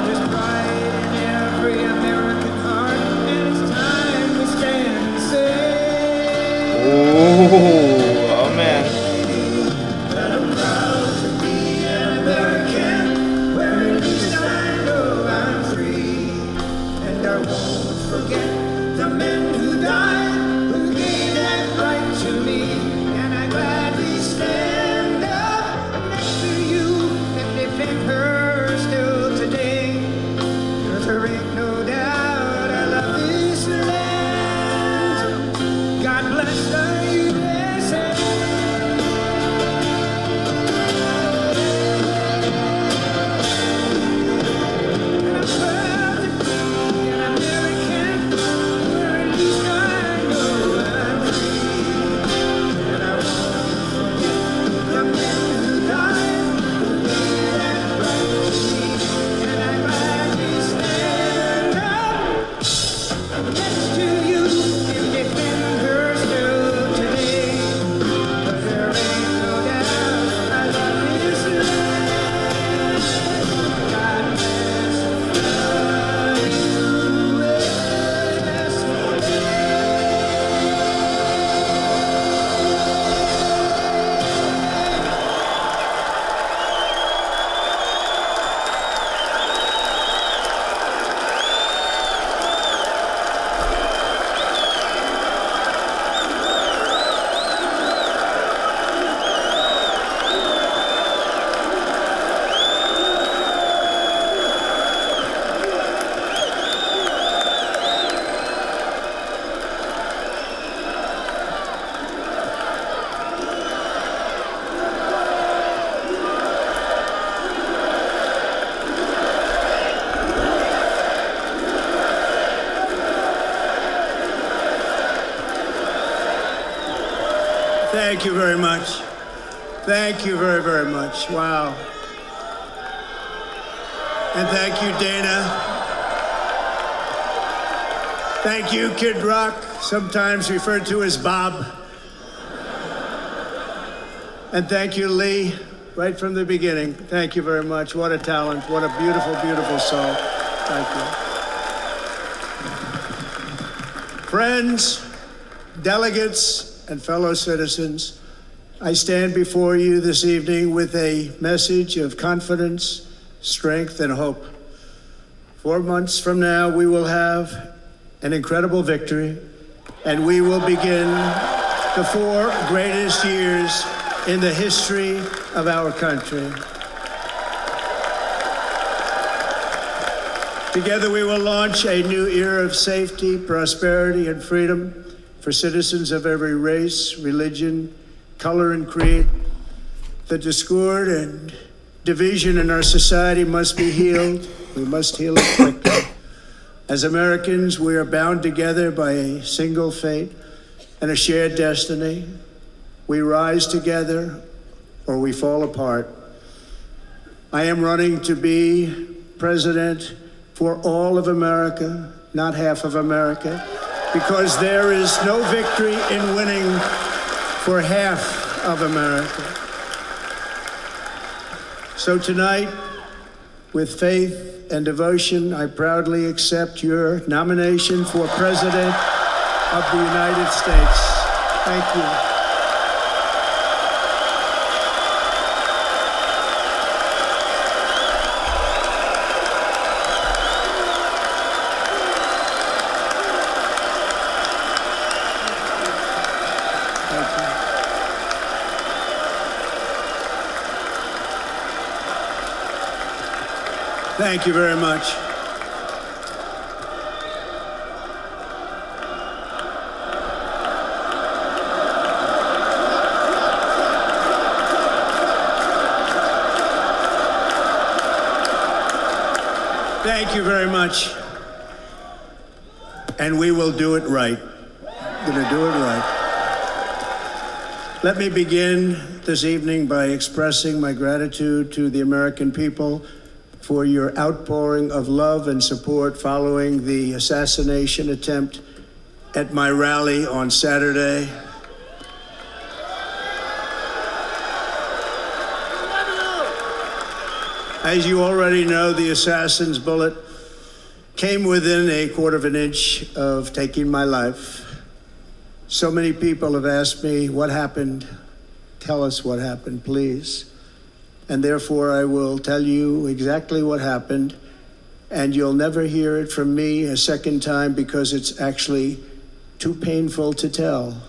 There's pride in every American heart, and it's time we stand and say. Ooh, oh man. That I'm proud to be an American, where at least I know I'm free, and I won't forget Thank you very much. Thank you very, very much. Wow. And thank you, Dana. Thank you, Kid Rock, sometimes referred to as Bob. And thank you, Lee, right from the beginning. Thank you very much. What a talent. What a beautiful, beautiful soul. Thank you. Friends, delegates, and fellow citizens, I stand before you this evening with a message of confidence, strength, and hope. 4 months from now, we will have an incredible victory, and we will begin the 4 greatest years in the history of our country. Together, we will launch a new era of safety, prosperity, and freedom for citizens of every race, religion, color, and creed. The discord and division in our society must be healed. We must heal it quickly. As Americans, we are bound together by a single fate and a shared destiny. We rise together or we fall apart. I am running to be president for all of America, not half of America, because there is no victory in winning for half of America. So tonight, with faith and devotion, I proudly accept your nomination for President of the United States. Thank you. Thank you very much. Thank you very much. And we will do it right. We're going to do it right. Let me begin this evening by expressing my gratitude to the American people for your outpouring of love and support following the assassination attempt at my rally on Saturday. As you already know, the assassin's bullet came within a quarter of an inch of taking my life. So many people have asked me, what happened? Tell us what happened, please. And therefore, I will tell you exactly what happened, and you'll never hear it from me a second time because it's actually too painful to tell.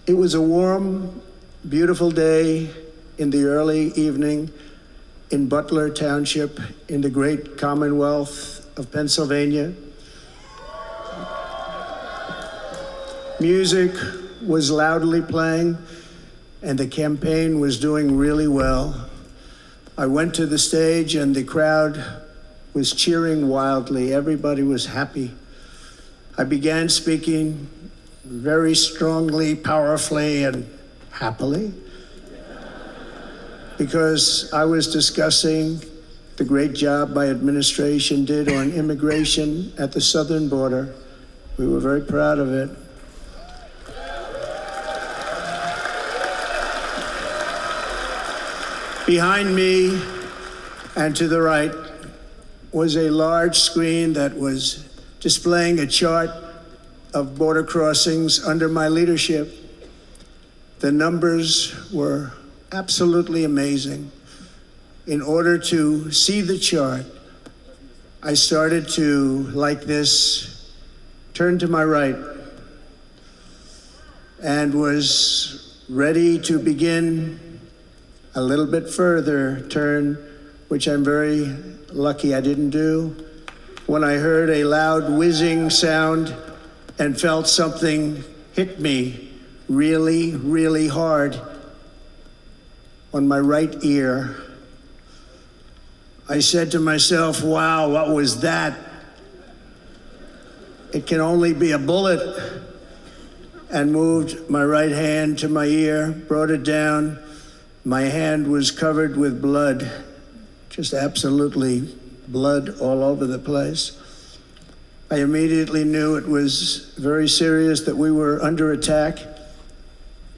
It was a warm, beautiful day in the early evening in Butler Township in the great Commonwealth of Pennsylvania. Music was loudly playing, and the campaign was doing really well. I went to the stage and the crowd was cheering wildly. Everybody was happy. I began speaking very strongly, powerfully, and happily because I was discussing the great job my administration did on immigration at the southern border. We were very proud of it. Behind me and to the right was a large screen that was displaying a chart of border crossings under my leadership. The numbers were absolutely amazing. In order to see the chart, I started to, like this, turn to my right and was ready to begin a little bit further turn, which I'm very lucky I didn't do, when I heard a loud whizzing sound and felt something hit me really, really hard on my right ear. I said to myself, wow, what was that? It can only be a bullet. and moved my right hand to my ear, brought it down. My hand was covered with blood, just absolutely blood all over the place. I immediately knew it was very serious, that we were under attack,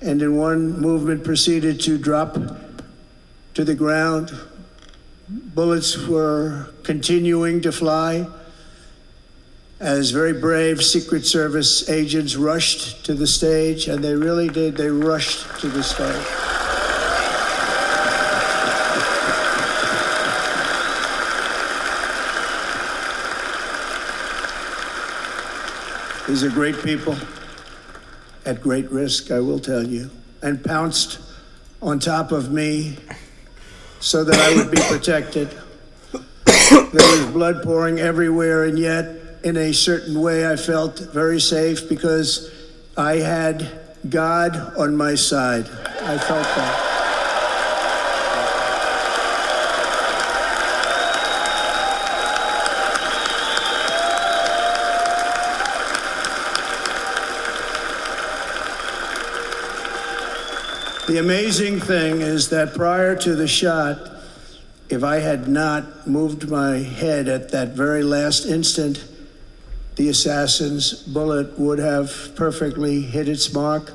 and in one movement proceeded to drop to the ground. Bullets were continuing to fly as very brave Secret Service agents rushed to the stage, and they really did. They rushed to the stage. These are great people at great risk, I will tell you, and pounced on top of me so that I would be protected. There was blood pouring everywhere, and yet, in a certain way, I felt very safe because I had God on my side. I felt that. The amazing thing is that prior to the shot, if I had not moved my head at that very last instant, the assassin's bullet would have perfectly hit its mark,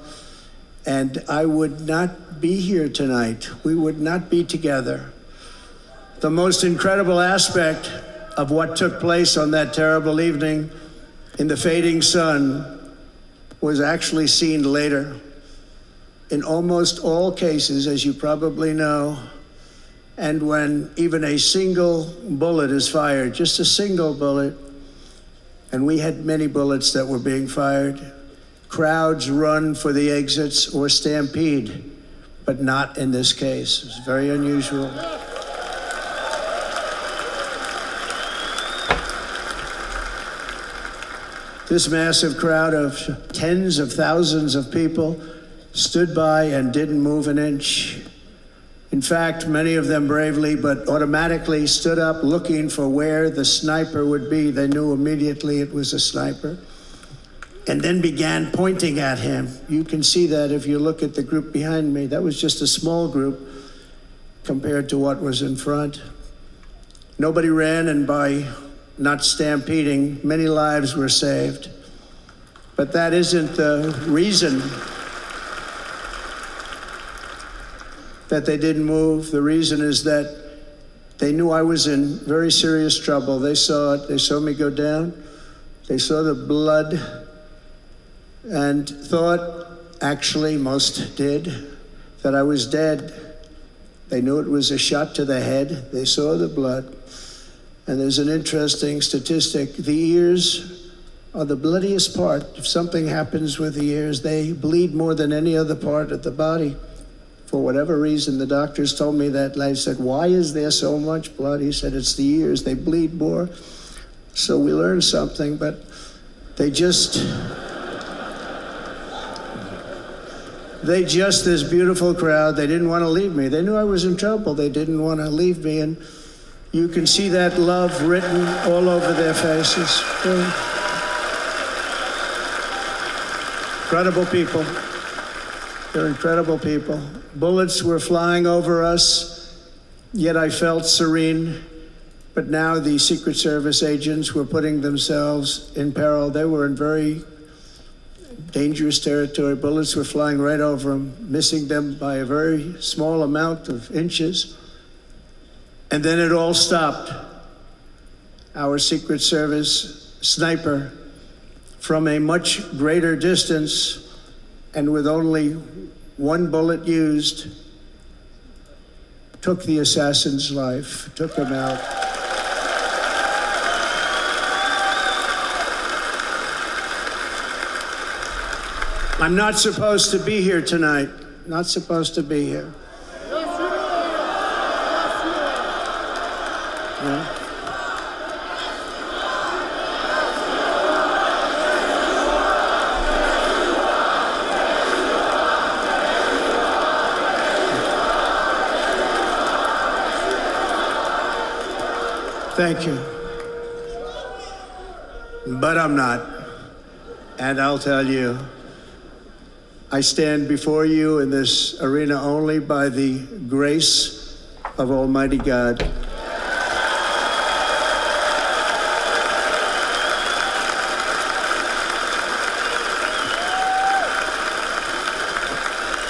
and I would not be here tonight. We would not be together. The most incredible aspect of what took place on that terrible evening in the fading sun was actually seen later. In almost all cases, as you probably know, and when even a single bullet is fired, just a single bullet, and we had many bullets that were being fired, crowds run for the exits or stampede, but not in this case. It's very unusual. This massive crowd of tens of thousands of people stood by and didn't move an inch. In fact, many of them bravely, but automatically stood up looking for where the sniper would be. They knew immediately it was a sniper, and then began pointing at him. You can see that if you look at the group behind me. That was just a small group compared to what was in front. Nobody ran, and by not stampeding, many lives were saved. But that isn't the reason that they didn't move. The reason is that they knew I was in very serious trouble. They saw it. They saw me go down. They saw the blood and thought, actually most did, that I was dead. They knew it was a shot to the head. They saw the blood. And there's an interesting statistic. The ears are the bloodiest part. If something happens with the ears, they bleed more than any other part of the body. For whatever reason, the doctors told me that. I said, why is there so much blood? He said, it's the ears. They bleed more. So we learned something, but they just, this beautiful crowd, they didn't want to leave me. They knew I was in trouble. They didn't want to leave me. And you can see that love written all over their faces. Incredible people. They're incredible people. Bullets were flying over us, yet I felt serene. But now the Secret Service agents were putting themselves in peril. They were in very dangerous territory. Bullets were flying right over them, missing them by a very small amount of inches. And then it all stopped. Our Secret Service sniper, from a much greater distance, and with only one bullet used, took the assassin's life, took him out. I'm not supposed to be here tonight. Not supposed to be here. Yeah. Thank you. But I'm not. And I'll tell you, I stand before you in this arena only by the grace of Almighty God.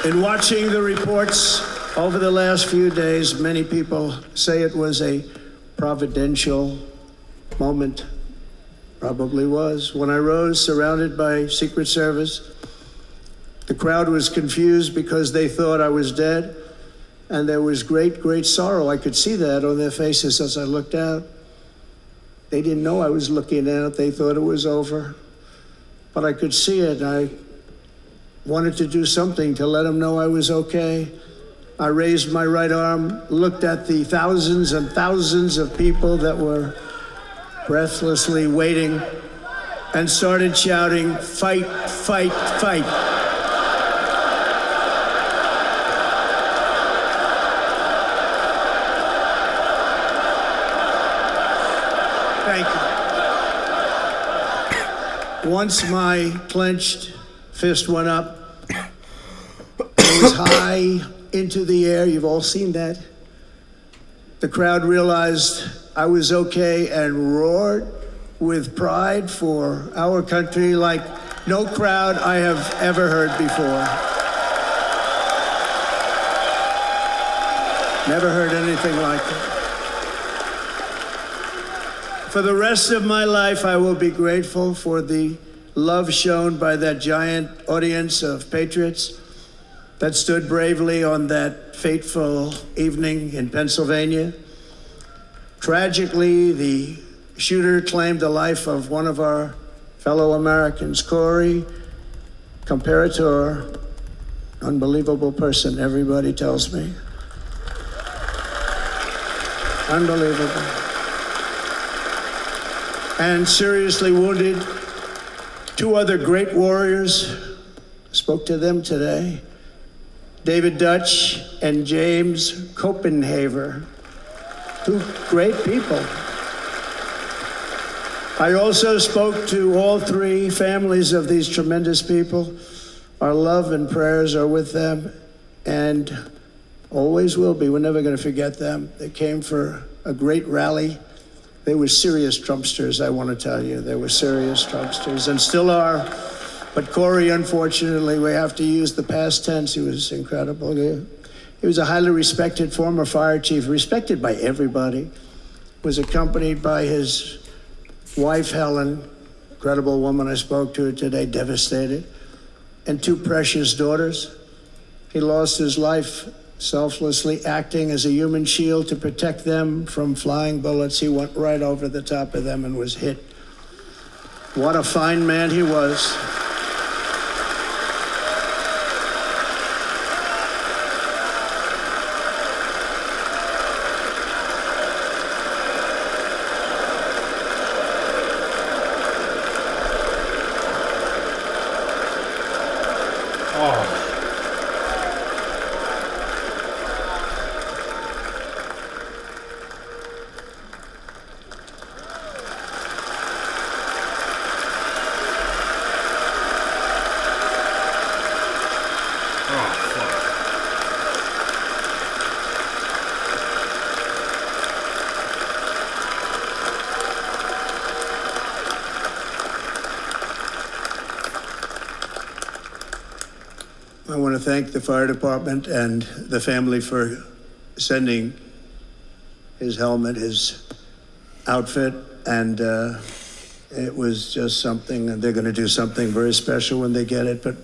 In watching the reports over the last few days, many people say it was a providential moment. Probably was. When I rose surrounded by Secret Service, the crowd was confused because they thought I was dead, and there was great, great sorrow. I could see that on their faces as I looked out. They didn't know I was looking out. They thought it was over, but I could see it. I wanted to do something to let them know I was okay. I raised my right arm, looked at the thousands and thousands of people that were breathlessly waiting, and started shouting, "Fight, fight, fight." Thank you. Once my clenched fist went up, it was high into the air. You've all seen that. The crowd realized I was okay and roared with pride for our country like no crowd I have ever heard before. Never heard anything like it. For the rest of my life, I will be grateful for the love shown by that giant audience of patriots that stood bravely on that fateful evening in Pennsylvania. Tragically, the shooter claimed the life of one of our fellow Americans, Corey, comparator, unbelievable person, everybody tells me. Unbelievable. And seriously wounded, two other great warriors, spoke to them today, David Dutch and James Copenhaver, two great people. I also spoke to all three families of these tremendous people. Our love and prayers are with them and always will be. We're never going to forget them. They came for a great rally. They were serious Trumpsters, I want to tell you. They were serious Trumpsters and still are. But Corey, unfortunately, we have to use the past tense. He was incredible. He was a highly respected former fire chief, respected by everybody. Was accompanied by his wife, Helen, incredible woman. I spoke to her today, devastated, and two precious daughters. He lost his life selflessly acting as a human shield to protect them from flying bullets. He went right over the top of them and was hit. What a fine man he was. I want to thank the fire department and the family for sending his helmet, his outfit, and it was just something, and they're going to do something very special when they get it, but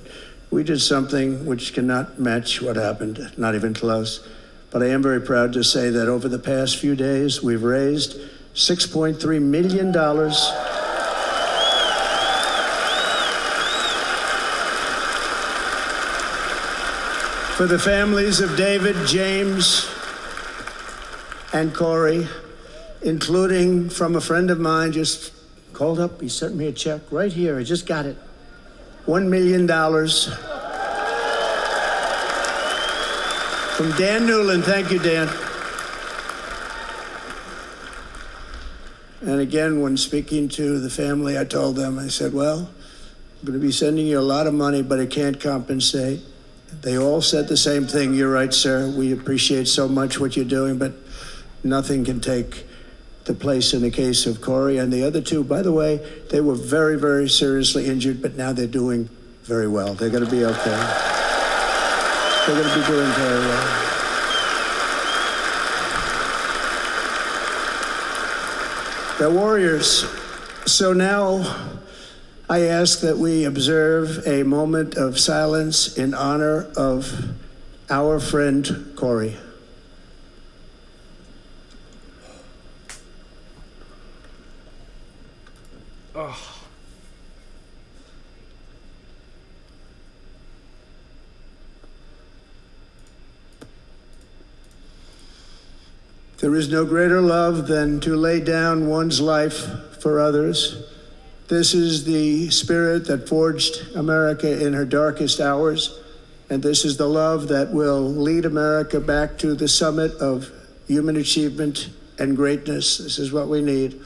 we did something which cannot match what happened, not even close. But I am very proud to say that over the past few days, we've raised $6.3 million for the families of David, James, and Corey, including from a friend of mine just called up. He sent me a check right here. I just got it. $1 million from Dan Newland. Thank you, Dan. And again, when speaking to the family, I told them, I said, well, I'm going to be sending you a lot of money, but it can't compensate. They all said the same thing. You're right, sir. We appreciate so much what you're doing, but nothing can take the place in the case of Corey and the other two. By the way, they were very, very seriously injured, but now they're doing very well. They're going to be okay. They're going to be doing very well. They're warriors. So now I ask that we observe a moment of silence in honor of our friend Corey. Oh. There is no greater love than to lay down one's life for others. This is the spirit that forged America in her darkest hours, and this is the love that will lead America back to the summit of human achievement and greatness. This is what we need.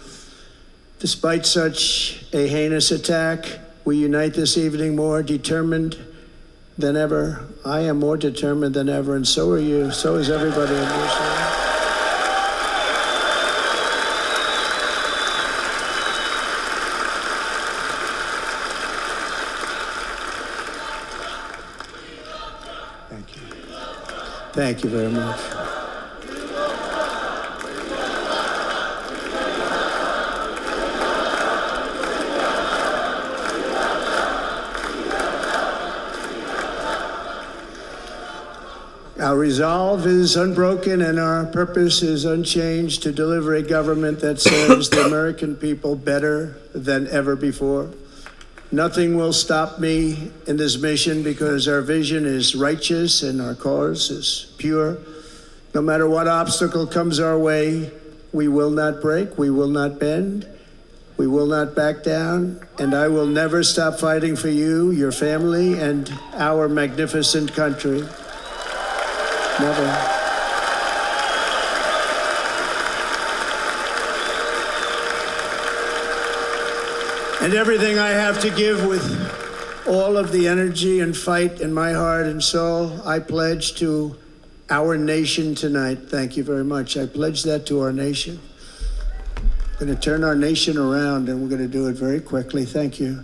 Despite such a heinous attack, we unite this evening more determined than ever. I am more determined than ever, and so are you. So is everybody in this room. Thank you very much. Our resolve is unbroken and our purpose is unchanged to deliver a government that serves the American people better than ever before. Nothing will stop me in this mission because our vision is righteous and our cause is pure. No matter what obstacle comes our way, we will not break, we will not bend, we will not back down, and I will never stop fighting for you, your family, and our magnificent country. Never. And everything I have to give with all of the energy and fight in my heart and soul, I pledge to our nation tonight. Thank you very much. I pledge that to our nation. We're going to turn our nation around, and we're going to do it very quickly. Thank you.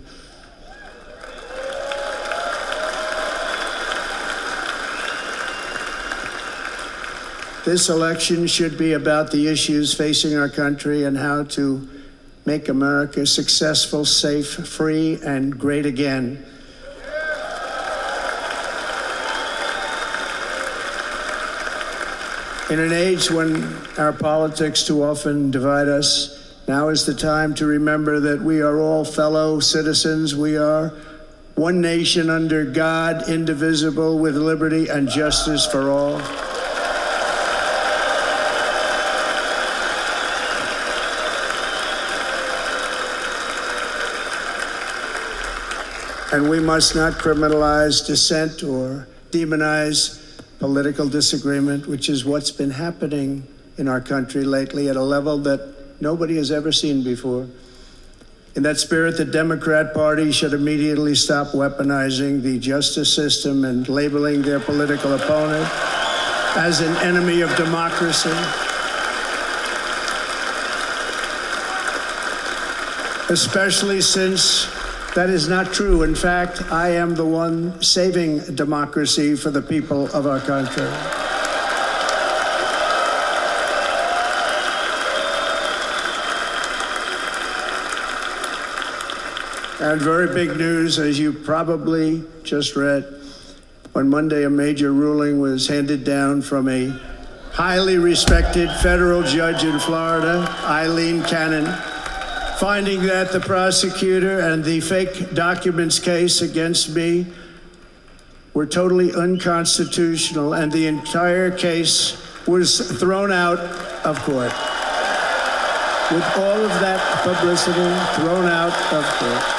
This election should be about the issues facing our country and how to make America successful, safe, free, and great again. In an age when our politics too often divide us, now is the time to remember that we are all fellow citizens. We are one nation under God, indivisible, with liberty and justice for all. And we must not criminalize dissent or demonize political disagreement, which is what's been happening in our country lately at a level that nobody has ever seen before. In that spirit, the Democrat Party should immediately stop weaponizing the justice system and labeling their political opponent as an enemy of democracy. Especially since that is not true. In fact, I am the one saving democracy for the people of our country. And very big news, as you probably just read, on Monday a major ruling was handed down from a highly respected federal judge in Florida, Eileen Cannon, finding that the prosecutor and the fake documents case against me were totally unconstitutional, and the entire case was thrown out of court. With all of that publicity, thrown out of court.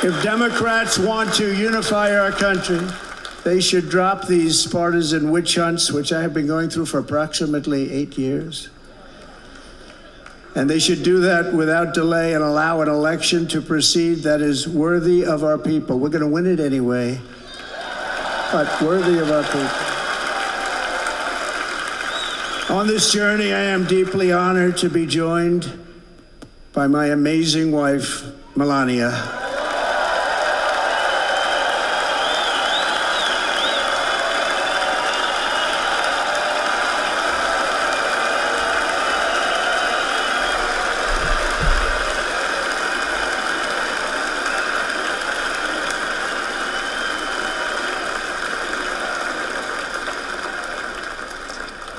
If Democrats want to unify our country, they should drop these partisan witch hunts, which I have been going through for approximately 8 years. And they should do that without delay and allow an election to proceed that is worthy of our people. We're going to win it anyway, but worthy of our people. On this journey, I am deeply honored to be joined by my amazing wife, Melania.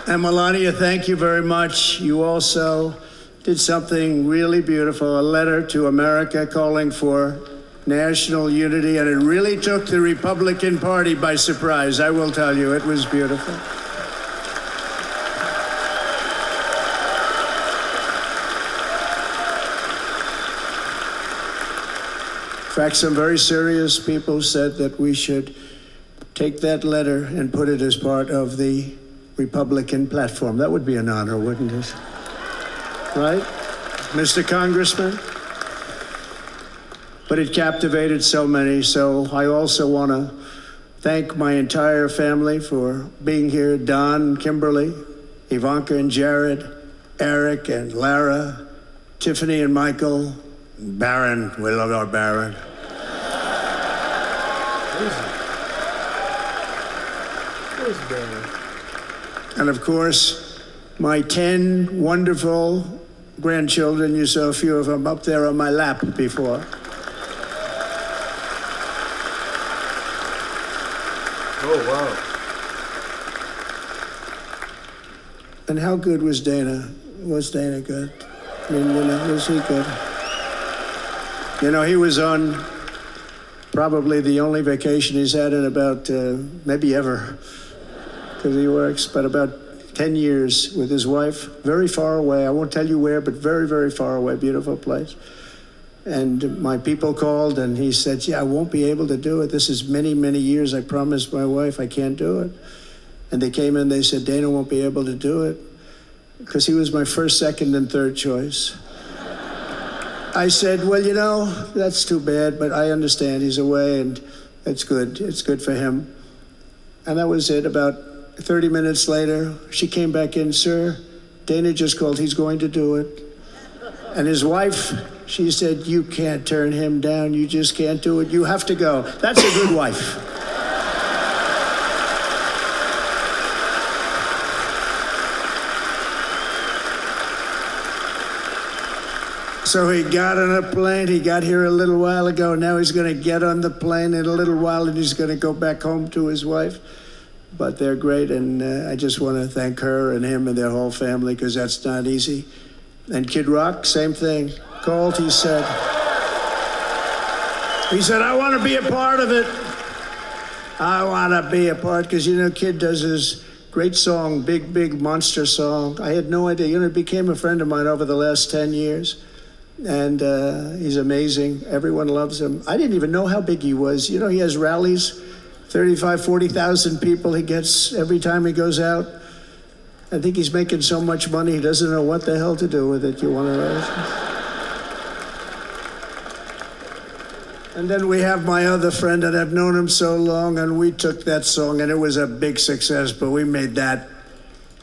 And Melania, thank you very much. You also did something really beautiful, a letter to America calling for national unity, and it really took the Republican Party by surprise. I will tell you, it was beautiful. In fact, some very serious people said that we should take that letter and put it as part of the Republican platform. That would be an honor, wouldn't it? Right, Mr. Congressman? But it captivated so many, so I also want to thank my entire family for being here. Don, Kimberly, Ivanka and Jared, Eric and Lara, Tiffany and Michael, Barron. We love our Barron. Where's Barron? And of course, my 10 wonderful grandchildren. You saw a few of them up there on my lap before. Oh, wow. And how good was Dana? Was Dana good? I mean, was he good? He was on probably the only vacation he's had in about, maybe ever, because he works, but about 10 years with his wife, very far away. I won't tell you where, but very, very far away, beautiful place. And my people called and he said, I won't be able to do it. This is many, many years. I promised my wife I can't do it. And they came in, they said, Dana won't be able to do it because he was my first, second, and third choice. I said, well, that's too bad, but I understand he's away and it's good. It's good for him. And that was it. About 30 minutes later, she came back in, sir, Dana just called, he's going to do it. And his wife, she said, you can't turn him down, you just can't do it, you have to go. That's a good wife. So he got on a plane, he got here a little while ago, now he's gonna get on the plane in a little while and he's gonna go back home to his wife. But they're great, and I just want to thank her and him and their whole family, because that's not easy. And Kid Rock, same thing. Called, he said, I want to be a part of it. I want to be a part, because, Kid does his great song, Big, Big Monster song. I had no idea. He became a friend of mine over the last 10 years. And he's amazing. Everyone loves him. I didn't even know how big he was. He has rallies. 35, 40,000 people he gets every time he goes out. I think he's making so much money, he doesn't know what the hell to do with it. You want to know? And then we have my other friend, and I've known him so long, and we took that song, and it was a big success, but we made that.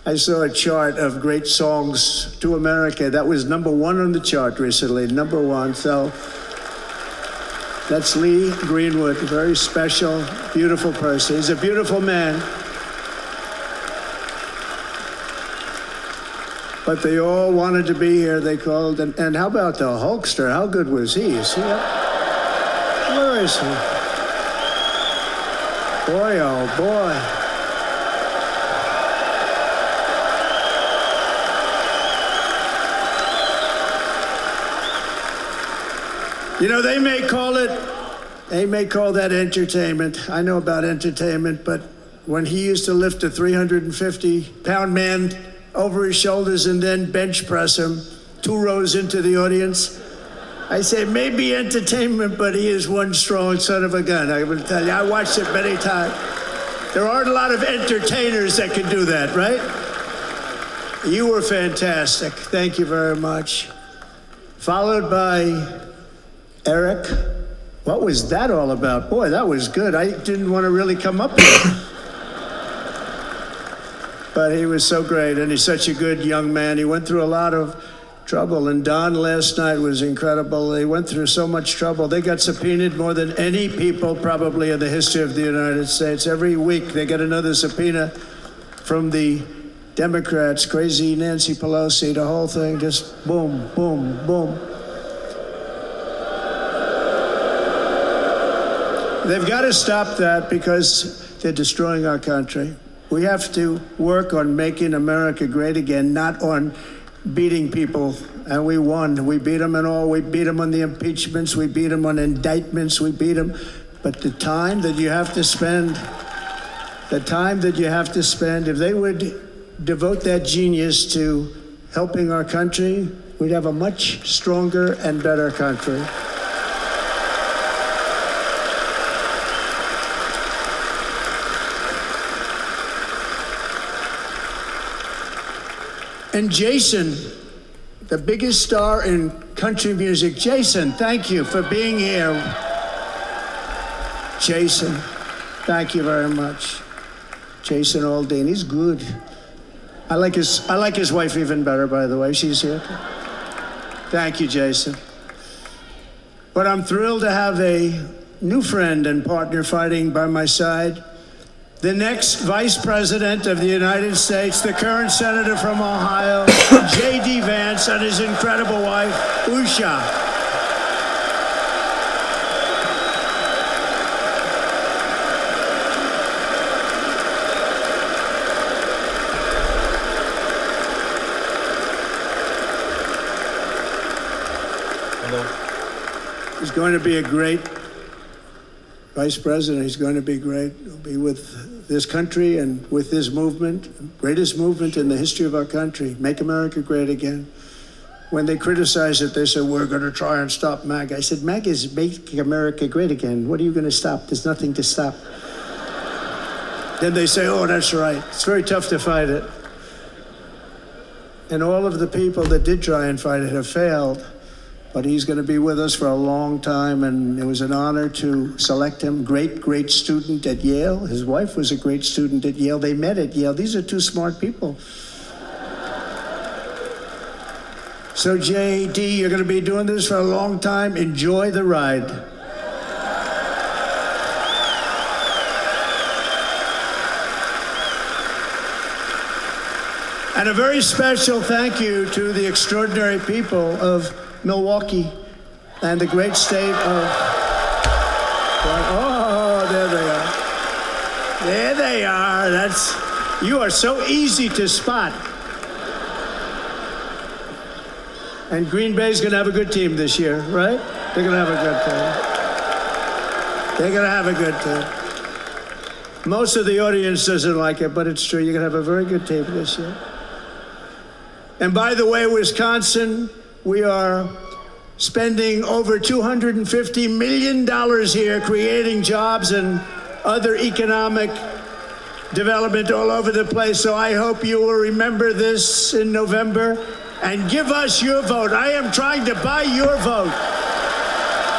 I saw a chart of great songs to America. That was #1 on the chart recently, #1, so... That's Lee Greenwood, a very special, beautiful person. He's a beautiful man. But they all wanted to be here. They called, and how about the Hulkster? How good was he? Is he up? Where is he? Boy, oh boy. They may call that entertainment. I know about entertainment, but when he used to lift a 350-pound man over his shoulders and then bench press him 2 rows into the audience, I say maybe entertainment, but he is one strong son of a gun. I will tell you, I watched it many times. There aren't a lot of entertainers that can do that, right? You were fantastic. Thank you very much. Followed by Eric. What was that all about? Boy, that was good. I didn't want to really come up here. But he was so great, and he's such a good young man. He went through a lot of trouble, and Don last night was incredible. They went through so much trouble. They got subpoenaed more than any people probably in the history of the United States. Every week they get another subpoena from the Democrats, crazy Nancy Pelosi, the whole thing, just boom, boom, boom. They've got to stop that because they're destroying our country. We have to work on making America great again, not on beating people. And we won. We beat them and all. We beat them on the impeachments. We beat them on indictments. We beat them. But the time that you have to spend, if they would devote that genius to helping our country, we'd have a much stronger and better country. And Jason, the biggest star in country music. Jason, thank you for being here. Jason, thank you very much. Jason Aldean, he's good. I like his wife even better, by the way. She's here. Thank you, Jason. But I'm thrilled to have a new friend and partner fighting by my side. The next Vice President of the United States, the current Senator from Ohio, J.D. Vance, and his incredible wife, Usha. Hello. He's going to be a great Vice President. He's going to be great. He'll be with this country and with this movement, greatest movement in the history of our country, Make America Great Again. When they criticize it, they say, we're going to try and stop MAGA. I said, MAGA is Make America Great Again. What are you going to stop? There's nothing to stop. Then they say, oh, that's right. It's very tough to fight it. And all of the people that did try and fight it have failed. But he's going to be with us for a long time, and it was an honor to select him. Great student at Yale. His wife was a great student at Yale. They met at Yale. These are two smart people. So, J.D., you're going to be doing this for a long time. Enjoy the ride. And a very special thank you to the extraordinary people of Milwaukee and the great state of... Oh, there they are. There they are. You are so easy to spot. And Green Bay's going to have a good team this year, right? They're going to have a good team. They're going to have a good team. Most of the audience doesn't like it, but it's true. You're going to have a very good team this year. And by the way, Wisconsin, we are spending over $250 million here, creating jobs and other economic development all over the place. So I hope you will remember this in November and give us your vote. I am trying to buy your vote.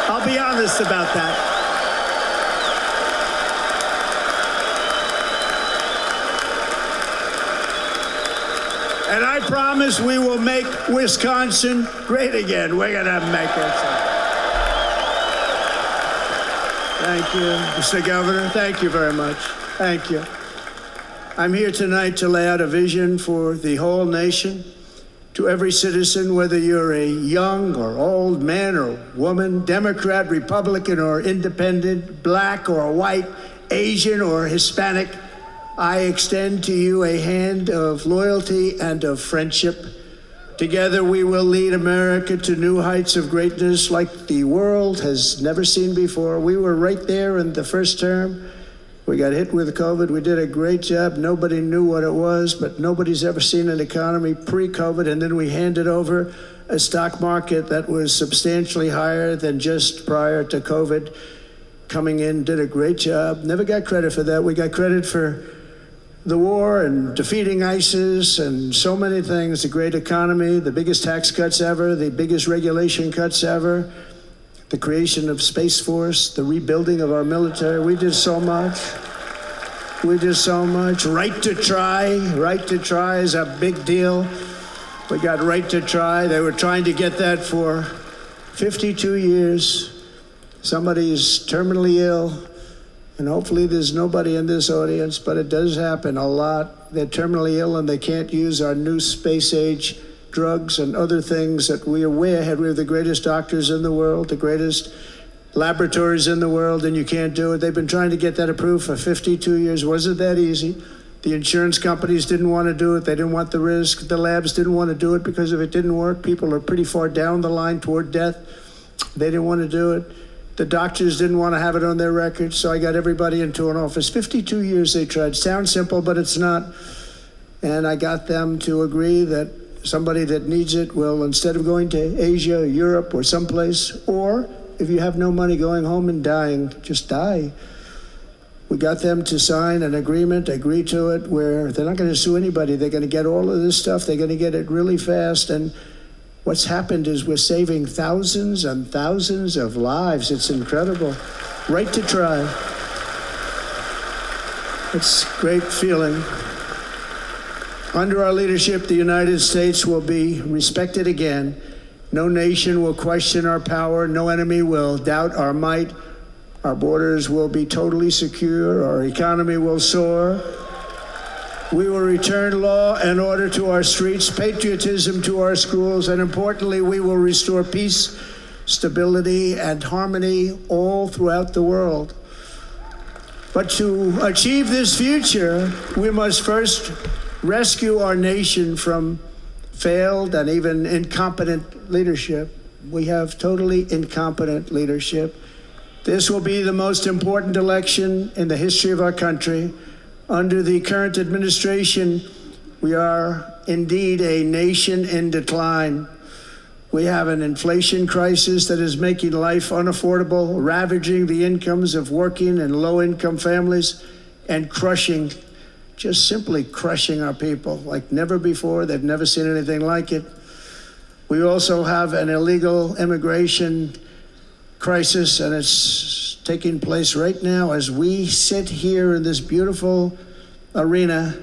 I'll be honest about that. And I promise we will make Wisconsin great again. We're going to make it. Thank you, Mr. Governor. Thank you very much. Thank you. I'm here tonight to lay out a vision for the whole nation, to every citizen, whether you're a young or old man or woman, Democrat, Republican, or independent, black or white, Asian or Hispanic. I extend to you a hand of loyalty and of friendship. Together we will lead America to new heights of greatness like the world has never seen before. We were right there in the first term. We got hit with COVID. We did a great job. Nobody knew what it was, but nobody's ever seen an economy pre-COVID. And then we handed over a stock market that was substantially higher than just prior to COVID. Coming in, did a great job. Never got credit for that. We got credit for the war and defeating ISIS and so many things, the great economy, the biggest tax cuts ever, the biggest regulation cuts ever, the creation of Space Force, the rebuilding of our military. We did so much. We did so much. Right to try. Right to try is a big deal. We got right to try. They were trying to get that for 52 years. Somebody's terminally ill, and hopefully there's nobody in this audience, but it does happen a lot. They're terminally ill and they can't use our new space age drugs and other things that we are way ahead. We have the greatest doctors in the world, the greatest laboratories in the world, and you can't do it. They've been trying to get that approved for 52 years. Wasn't that easy? The insurance companies didn't want to do it. They didn't want the risk. The labs didn't want to do it because if it didn't work, people are pretty far down the line toward death. They didn't want to do it. The doctors didn't want to have it on their records, so I got everybody into an office. 52 years they tried. Sounds simple, but it's not. And I got them to agree that somebody that needs it will, instead of going to Asia, Europe, or someplace, or if you have no money going home and dying, just die. We got them to sign an agreement, agree to it, where they're not going to sue anybody. They're going to get all of this stuff. They're going to get it really fast. And what's happened is we're saving thousands and thousands of lives. It's incredible. Right to try. It's a great feeling. Under our leadership, the United States will be respected again. No nation will question our power. No enemy will doubt our might. Our borders will be totally secure. Our economy will soar. We will return law and order to our streets, patriotism to our schools, and importantly, we will restore peace, stability, and harmony all throughout the world. But to achieve this future, we must first rescue our nation from failed and even incompetent leadership. We have totally incompetent leadership. This will be the most important election in the history of our country. Under the current administration, we are indeed a nation in decline. We have an inflation crisis that is making life unaffordable, ravaging the incomes of working and low-income families, and crushing, just simply crushing our people like never before. They've never seen anything like it. We also have an illegal immigration crisis, and it's taking place right now as we sit here in this beautiful arena.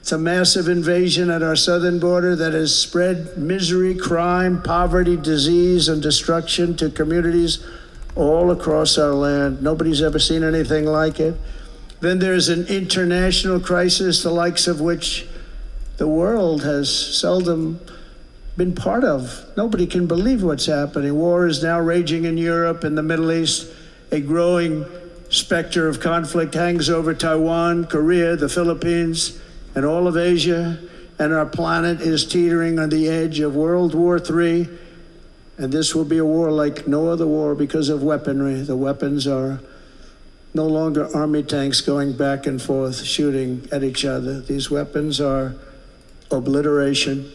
It's a massive invasion at our southern border that has spread misery, crime, poverty, disease, and destruction to communities all across our land. Nobody's ever seen anything like it. Then there's an international crisis, the likes of which the world has seldom been part of. Nobody can believe what's happening. War is now raging in Europe and the Middle East. A growing specter of conflict hangs over Taiwan, Korea, the Philippines, and all of Asia. And our planet is teetering on the edge of World War III. And this will be a war like no other war because of weaponry. The weapons are no longer army tanks going back and forth shooting at each other. These weapons are obliteration.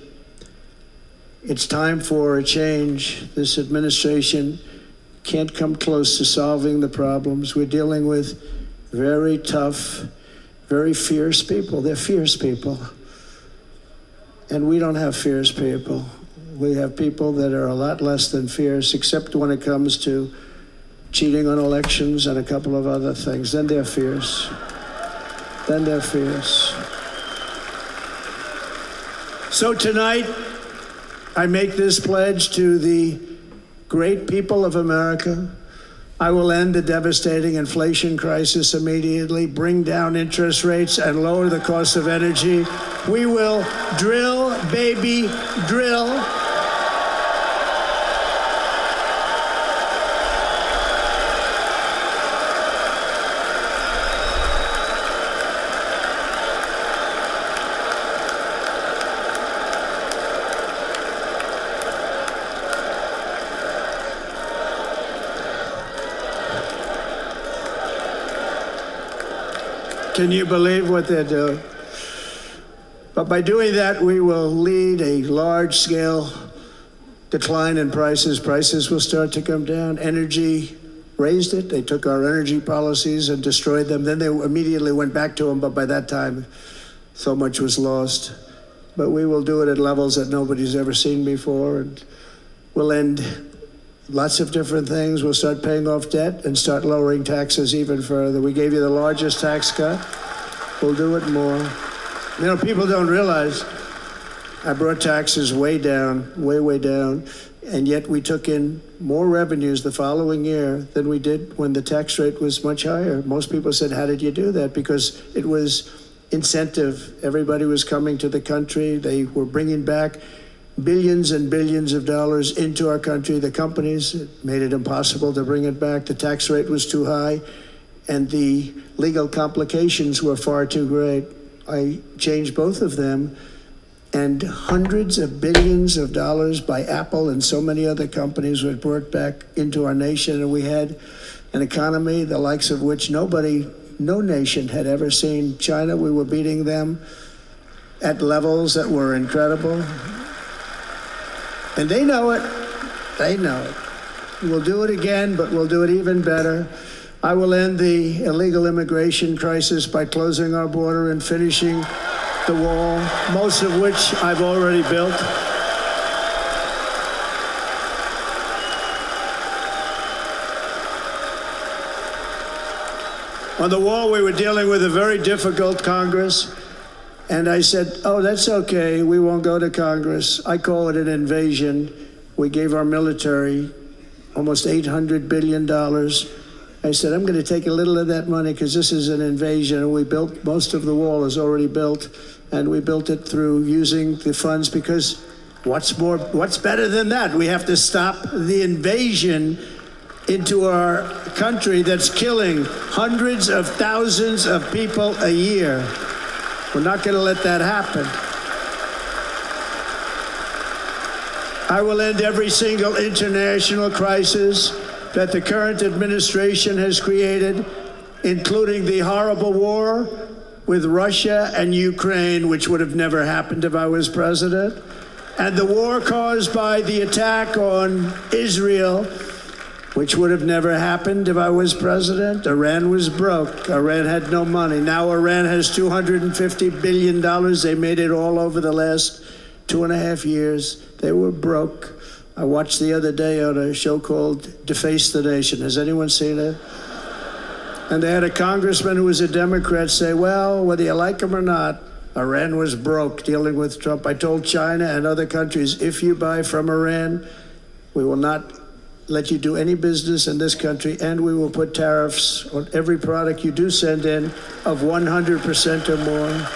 It's time for a change. This administration can't come close to solving the problems. We're dealing with very tough, very fierce people. They're fierce people. And we don't have fierce people. We have people that are a lot less than fierce, except when it comes to cheating on elections and a couple of other things. Then they're fierce. Then they're fierce. So tonight, I make this pledge to the great people of America. I will end the devastating inflation crisis immediately, bring down interest rates, and lower the cost of energy. We will drill, baby, drill. Can you believe what they're doing? But by doing that, we will lead a large-scale decline in prices. Prices will start to come down. Energy raised it. They took our energy policies and destroyed them. Then they immediately went back to them, but by that time, So much was lost. But we will do it at levels that nobody's ever seen before. And we'll end lots of different things. We'll start paying off debt and start lowering taxes even further. We gave you the largest tax cut. We'll do it more. You know, people don't realize I brought taxes way down, way down, and yet we took in more revenues the following year than we did when the tax rate was much higher. Most people said, how did you do that? Because it was incentive. Everybody was coming to the country. They were bringing back billions and billions of dollars into our country. The companies made it impossible to bring it back. The tax rate was too high, and the legal complications were far too great. I changed both of them, and hundreds of billions of dollars by Apple and so many other companies were brought back into our nation, and we had an economy the likes of which no nation had ever seen. China, we were beating them at levels that were incredible. And they know it. They know it. We'll do it again, but we'll do it even better. I will end the illegal immigration crisis by closing our border and finishing the wall, most of which I've already built. On the wall, we were dealing with a very difficult Congress, and I said, oh, that's okay, we won't go to Congress. I call it an invasion. We gave our military almost $800 billion. I said, I'm going to take a little of that money because this is an invasion, and we built, most of the wall is already built, and we built it through using the funds because what's better than that? We have to stop the invasion into our country that's killing hundreds of thousands of people a year. We're not going to let that happen. I will end every single international crisis that the current administration has created, including the horrible war with Russia and Ukraine, which would have never happened if I was president, and the war caused by the attack on Israel, which would have never happened if I was president. Iran was broke. Iran had no money. Now Iran has $250 billion. They made it all over the last 2.5 years. They were broke. I watched the other day on a show called Deface the Nation. Has anyone seen it? And they had a congressman who was a Democrat say, well, whether you like him or not, Iran was broke dealing with Trump. I told China and other countries, if you buy from Iran, we will not let you do any business in this country, and we will put tariffs on every product you do send in of 100% or more.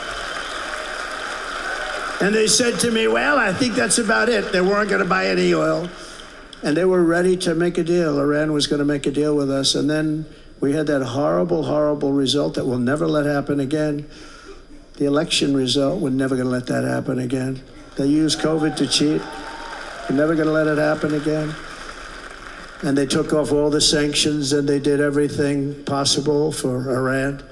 And they said to me, well, I think that's about it. They weren't going to buy any oil. And they were ready to make a deal. Iran was going to make a deal with us. And then we had that horrible, horrible result that we'll never let happen again. The election result, we're never going to let that happen again. They used COVID to cheat. We're never going to let it happen again. And they took off all the sanctions and they did everything possible for Iran.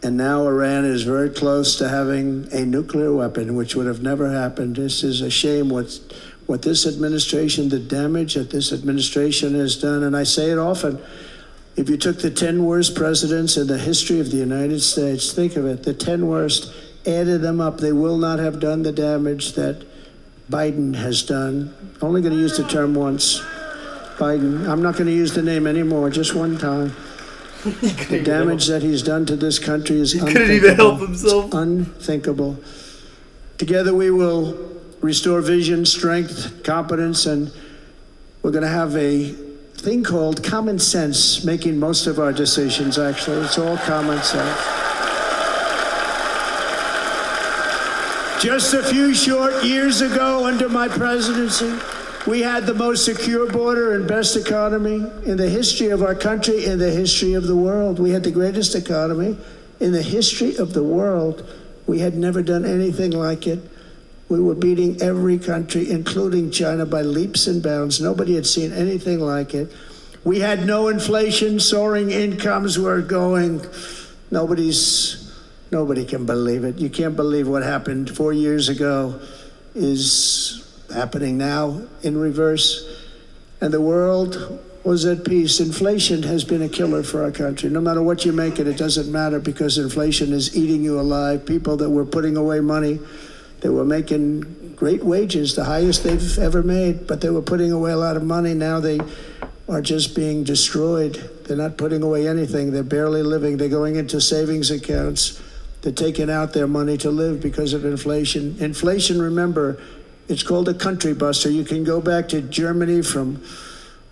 And now Iran is very close to having a nuclear weapon, which would have never happened. This is a shame what this administration, the damage that this administration has done. And I say it often, if you took the 10 worst presidents in the history of the United States, think of it, the 10 worst, added them up, they will not have done the damage that Biden has done. Only going to use the term once. Biden, I'm not going to use the name anymore, just one time. The damage that he's done to this country is unthinkable. He couldn't even help himself. It's unthinkable. Together we will restore vision, strength, competence, and we're going to have a thing called common sense making most of our decisions, actually. It's all common sense. Just a few short years ago under my presidency, we had the most secure border and best economy in the history of our country, in the history of the world. We had the greatest economy in the history of the world. We had never done anything like it. We were beating every country, including China, by leaps and bounds. Nobody had seen anything like it. We had no inflation, soaring incomes were going. Nobody can believe it. You can't believe what happened 4 years ago is happening now in reverse. And the world was at peace. Inflation has been a killer for our country. No matter what you make it, it doesn't matter because inflation is eating you alive. People that were putting away money, they were making great wages, the highest they've ever made, but they were putting away a lot of money. Now they are just being destroyed. They're not putting away anything. They're barely living. They're going into savings accounts. They're taking out their money to live because of inflation. Inflation, remember, it's called a country buster. You can go back to Germany from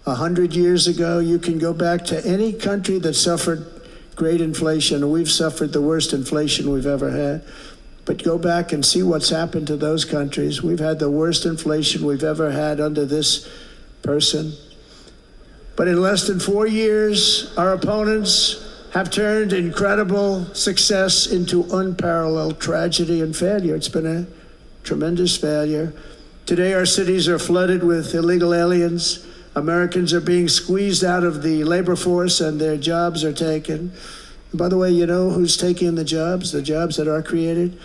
100 years ago. You can go back to any country that suffered great inflation. We've suffered the worst inflation we've ever had. But go back and see what's happened to those countries. We've had the worst inflation we've ever had under this person. But in less than 4 years, our opponents have turned incredible success into unparalleled tragedy and failure. It's been a tremendous failure. Today, our cities are flooded with illegal aliens. Americans are being squeezed out of the labor force and their jobs are taken. And by the way, you know who's taking the jobs that are created?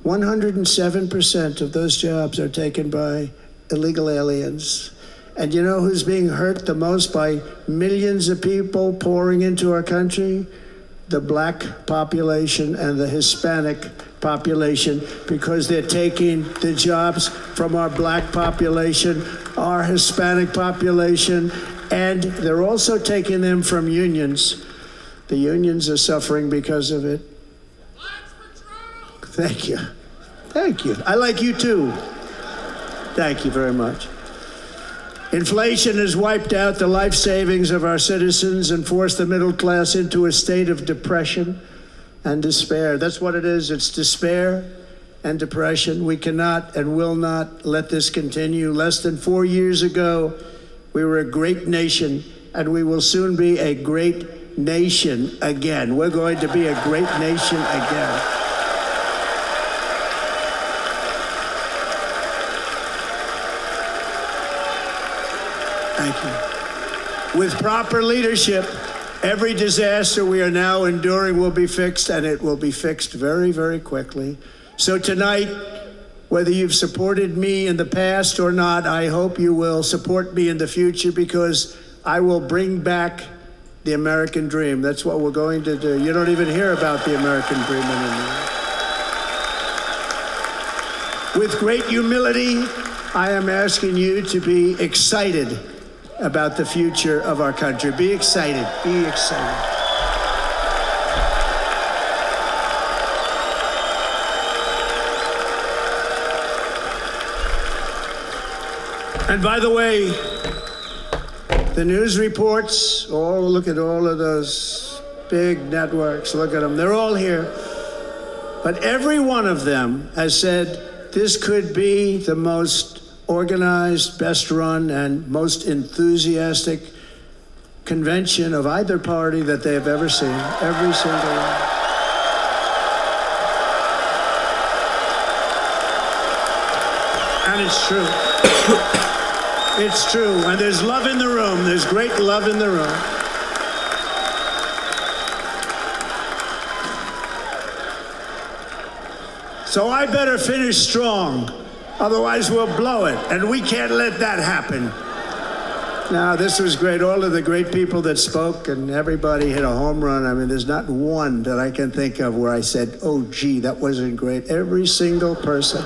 107% of those jobs are taken by illegal aliens. And you know who's being hurt the most by millions of people pouring into our country? The black population and the Hispanic population, because they're taking the jobs from our black population, our Hispanic population, and they're also taking them from unions. The unions are suffering because of it. Thank you. Thank you. I like you too. Thank you very much. Inflation has wiped out the life savings of our citizens and forced the middle class into a state of depression and despair. That's what it is. It's despair and depression. We cannot and will not let this continue. Less than 4 years ago, we were a great nation, and we will soon be a great nation again. We're going to be a great nation again. Thank you. With proper leadership, every disaster we are now enduring will be fixed, and it will be fixed very, very quickly. So tonight, whether you've supported me in the past or not, I hope you will support me in the future, because I will bring back the American dream. That's what we're going to do. You don't even hear about the American dream anymore. With great humility, I am asking you to be excited about the future of our country. Be excited. Be excited. And by the way, the news reports, look at all of those big networks. Look at them. They're all here. But every one of them has said this could be the most organized, best run, and most enthusiastic convention of either party that they have ever seen. Every single one. And it's true. It's true. And there's love in the room. There's great love in the room. So I better finish strong. Otherwise, we'll blow it, and we can't let that happen. Now, this was great. All of the great people that spoke, and everybody hit a home run. I mean, there's not one that I can think of where I said, oh, gee, that wasn't great. Every single person.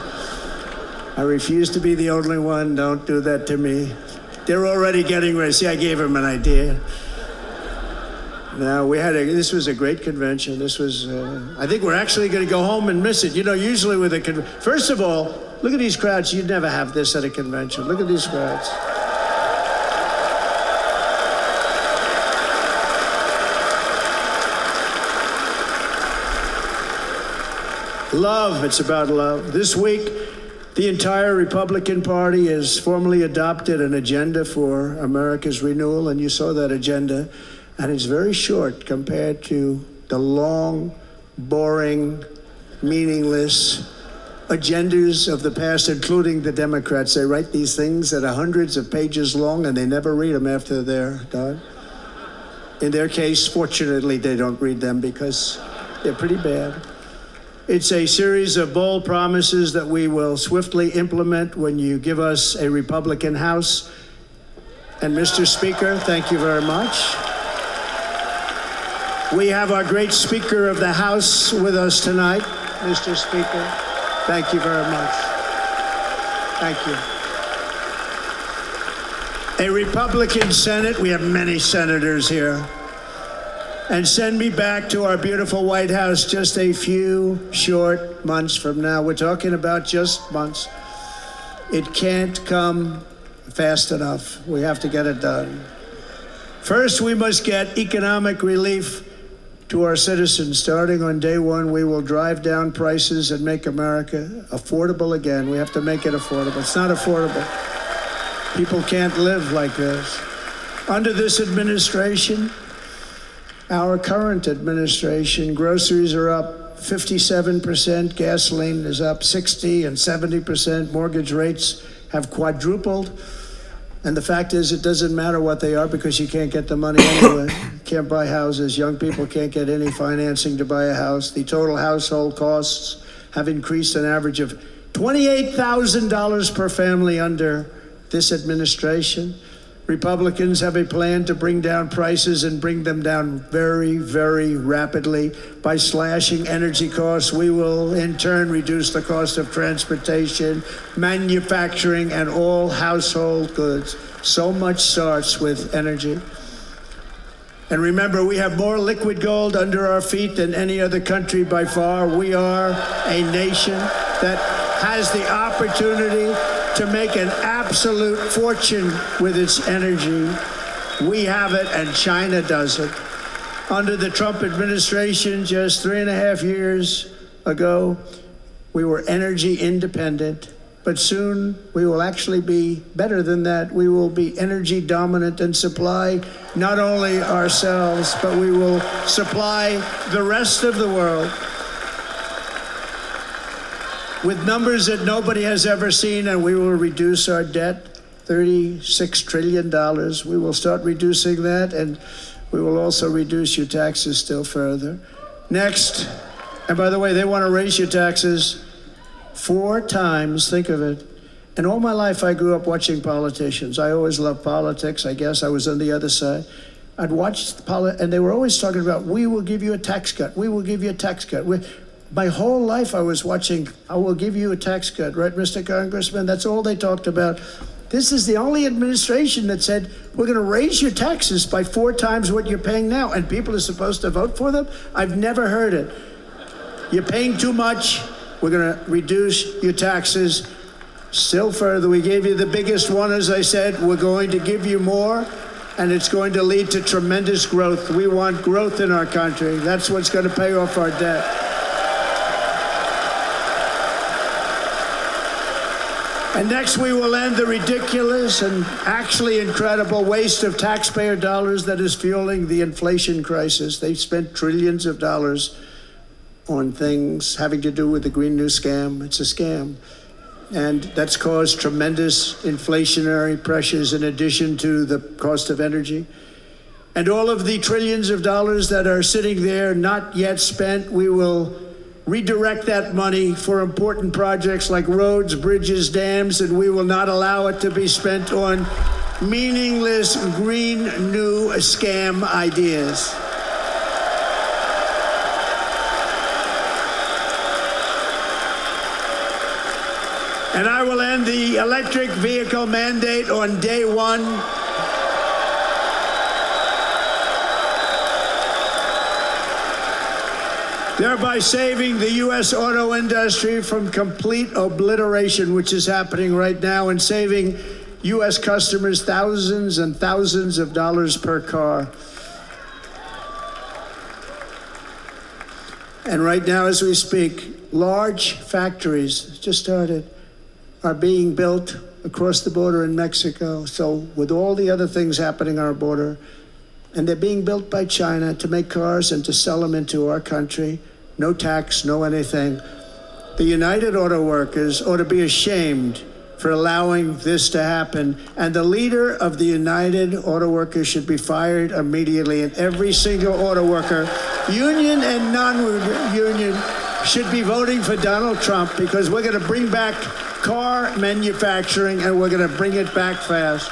I refuse to be the only one. Don't do that to me. They're already getting ready. See, I gave them an idea. Now, this was a great convention. This was, I think we're actually going to go home and miss it. You know, usually with a first of all, look at these crowds. You'd never have this at a convention. Look at these crowds. Love, it's about love. This week, the entire Republican Party has formally adopted an agenda for America's renewal, and you saw that agenda. And it's very short compared to the long, boring, meaningless agendas of the past, including the Democrats. They write these things that are hundreds of pages long, and they never read them after they're done. In their case, fortunately, they don't read them because they're pretty bad. It's a series of bold promises that we will swiftly implement when you give us a Republican House And Mr. Speaker, thank you very much. We have our great Speaker of the House with us tonight. Mr. Speaker, thank you very much. Thank you. A Republican Senate, we have many senators here, and send me back to our beautiful White House just a few short months from now. We're talking about just months. It can't come fast enough. We have to get it done. First, we must get economic relief to our citizens. Starting on day one, we will drive down prices and make America affordable again. We have to make it affordable. It's not affordable. People can't live like this. Under this administration, our current administration, groceries are up 57%, gasoline is up 60 and 70%, mortgage rates have quadrupled. And the fact is, it doesn't matter what they are because you can't get the money anyway. You can't buy houses. Young people can't get any financing to buy a house. The total household costs have increased an average of $28,000 per family under this administration. Republicans have a plan to bring down prices and bring them down very, very rapidly. By slashing energy costs, we will in turn reduce the cost of transportation, manufacturing, and all household goods. So much starts with energy. And remember, we have more liquid gold under our feet than any other country by far. We are a nation that has the opportunity to make an absolute fortune with its energy. We have it, and China doesn't. Under the Trump administration, just 3.5 years ago, we were energy independent, but soon we will actually be better than that. We will be energy dominant and supply not only ourselves, but we will supply the rest of the world with numbers that nobody has ever seen, and we will reduce our debt, $36 trillion. We will start reducing that, and we will also reduce your taxes still further. Next, and by the way, they want to raise your taxes 4 times, think of it. And all my life I grew up watching politicians. I always loved politics, I guess. I was on the other side. I'd watch and they were always talking about, we will give you a tax cut. We will give you a tax cut. My whole life I was watching, I will give you a tax cut, right, Mr. Congressman? That's all they talked about. This is the only administration that said, we're going to raise your taxes by 4 times what you're paying now, and people are supposed to vote for them? I've never heard it. You're paying too much, we're going to reduce your taxes still further. We gave you the biggest one, as I said. We're going to give you more, and it's going to lead to tremendous growth. We want growth in our country. That's what's going to pay off our debt. And next, we will end the ridiculous and actually incredible waste of taxpayer dollars that is fueling the inflation crisis. They've spent trillions of dollars on things having to do with the Green New Scam. It's a scam. And that's caused tremendous inflationary pressures in addition to the cost of energy. And all of the trillions of dollars that are sitting there not yet spent, we will redirect that money for important projects like roads, bridges, dams, and we will not allow it to be spent on meaningless green new scam ideas. And I will end the electric vehicle mandate on day one. Thereby saving the U.S. auto industry from complete obliteration, which is happening right now, and saving U.S. customers thousands and thousands of dollars per car. And right now, as we speak, large factories just started are being built across the border in Mexico. So with all the other things happening on our border, and they're being built by China to make cars and to sell them into our country. No tax, no anything. The United Auto Workers ought to be ashamed for allowing this to happen. And the leader of the United Auto Workers should be fired immediately. And every single auto worker, union and non-union, should be voting for Donald Trump, because we're going to bring back car manufacturing and we're going to bring it back fast.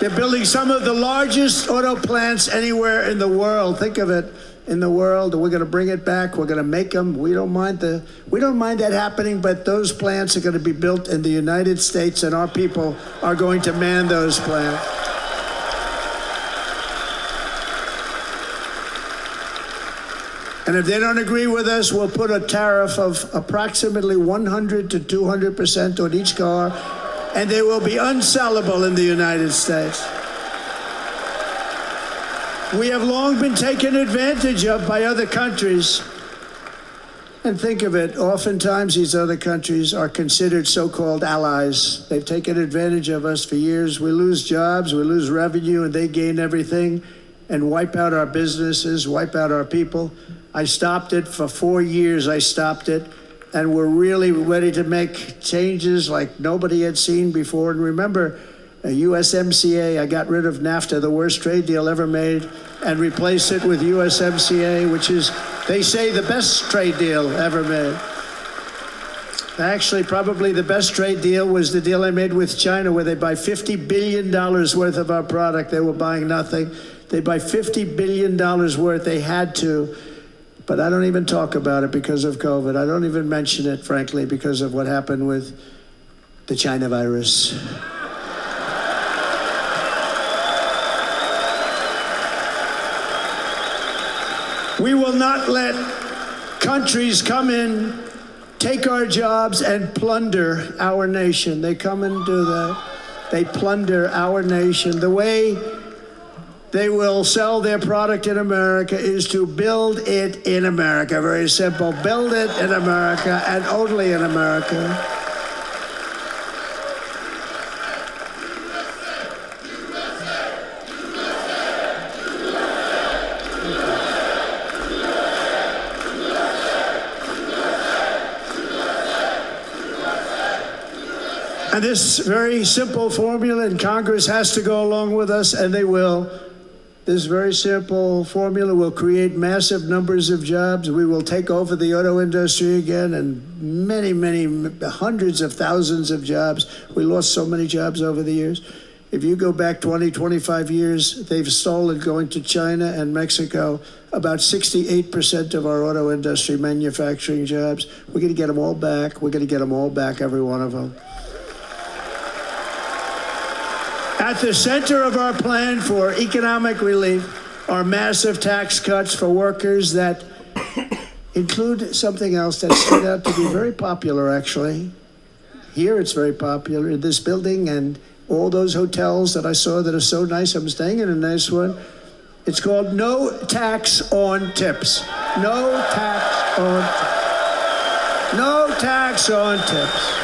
They're building some of the largest auto plants anywhere in the world. Think of it, in the world. We're going to bring it back. We're going to make them. We don't mind that happening, but those plants are going to be built in the United States, and our people are going to man those plants. And if they don't agree with us, we'll put a tariff of approximately 100 to 200% on each car, and they will be unsellable in the United States. We have long been taken advantage of by other countries. And think of it, oftentimes these other countries are considered so-called allies. They've taken advantage of us for years. We lose jobs, we lose revenue, and they gain everything and wipe out our businesses, wipe out our people. I stopped it for 4 years. I stopped it, and we're really ready to make changes like nobody had seen before. And remember, USMCA, I got rid of NAFTA, the worst trade deal ever made, and replaced it with USMCA, which is, they say, the best trade deal ever made. Actually, probably the best trade deal was the deal I made with China, where they buy $50 billion worth of our product. They were buying nothing. They buy $50 billion worth. They had to. But I don't even talk about it because of COVID. I don't even mention it, frankly, because of what happened with the China virus. We will not let countries come in, take our jobs, and plunder our nation. They come and do that. They plunder our nation. The way they will sell their product in America is to build it in America. Very simple. Build it in America and only in America. And this very simple formula, and Congress has to go along with us, and they will. This very simple formula will create massive numbers of jobs. We will take over the auto industry again, and many, many, hundreds of thousands of jobs. We lost so many jobs over the years. If you go back 20, 25 years, they've stolen, going to China and Mexico, about 68% of our auto industry manufacturing jobs. We're going to get them all back. We're going to get them all back, every one of them. At the center of our plan for economic relief are massive tax cuts for workers that include something else that turned out to be very popular, actually. Here it's very popular in this building and all those hotels that I saw that are so nice. I'm staying in a nice one. It's called no tax on tips. No tax on tips. No tax on tips.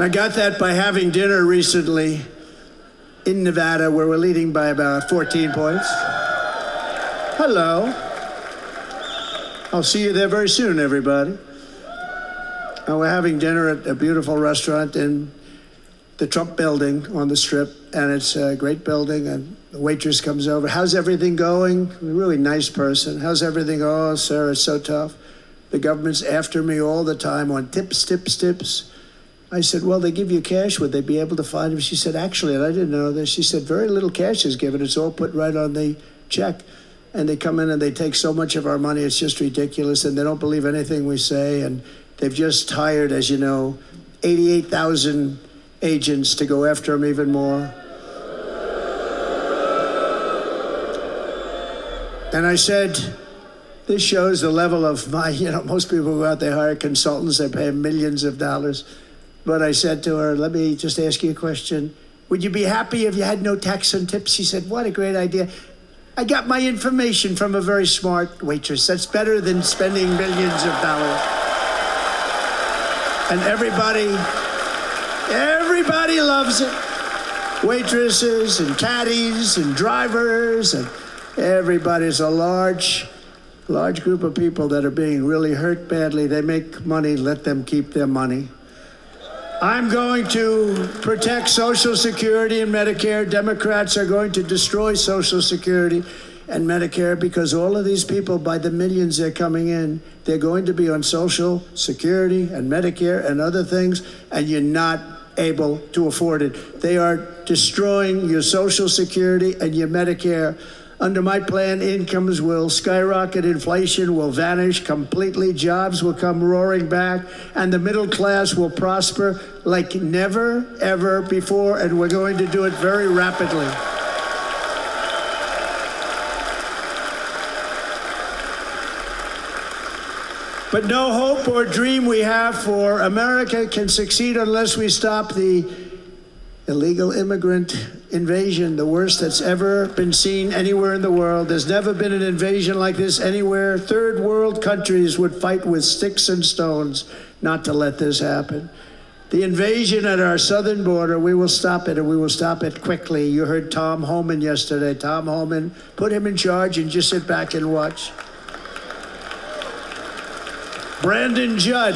I got that by having dinner recently in Nevada, where we're leading by about 14 points. Hello. I'll see you there very soon, everybody. We're having dinner at a beautiful restaurant in the Trump building on the Strip, and it's a great building, and the waitress comes over. How's everything going? A really nice person. How's everything? Oh, sir, it's so tough. The government's after me all the time on tips, tips, tips. I said, well, they give you cash. Would they be able to find him? She said, actually, and I didn't know this. She said, very little cash is given. It's all put right on the check. And they come in and they take so much of our money. It's just ridiculous. And they don't believe anything we say. And they've just hired, as you know, 88,000 agents to go after him even more. And I said, this shows the level of my, most people go out, they hire consultants, they pay them millions of dollars. But I said to her, let me just ask you a question. Would you be happy if you had no tax on tips? She said, what a great idea. I got my information from a very smart waitress. That's better than spending millions of dollars. And everybody loves it. Waitresses and caddies and drivers and everybody. It's a large group of people that are being really hurt badly. They make money, let them keep their money. I'm going to protect Social Security and Medicare. Democrats are going to destroy Social Security and Medicare because all of these people, by the millions they're coming in, they're going to be on Social Security and Medicare and other things, and you're not able to afford it. They are destroying your Social Security and your Medicare. Under my plan, incomes will skyrocket, inflation will vanish completely, jobs will come roaring back, and the middle class will prosper like never, ever before, and we're going to do it very rapidly. But no hope or dream we have for America can succeed unless we stop the illegal immigrant invasion, the worst that's ever been seen anywhere in the world. There's never been an invasion like this anywhere. Third world countries would fight with sticks and stones not to let this happen. The invasion at our southern border, we will stop it, and we will stop it quickly. You heard Tom Homan yesterday. Tom Homan, put him in charge and just sit back and watch. Brandon Judd,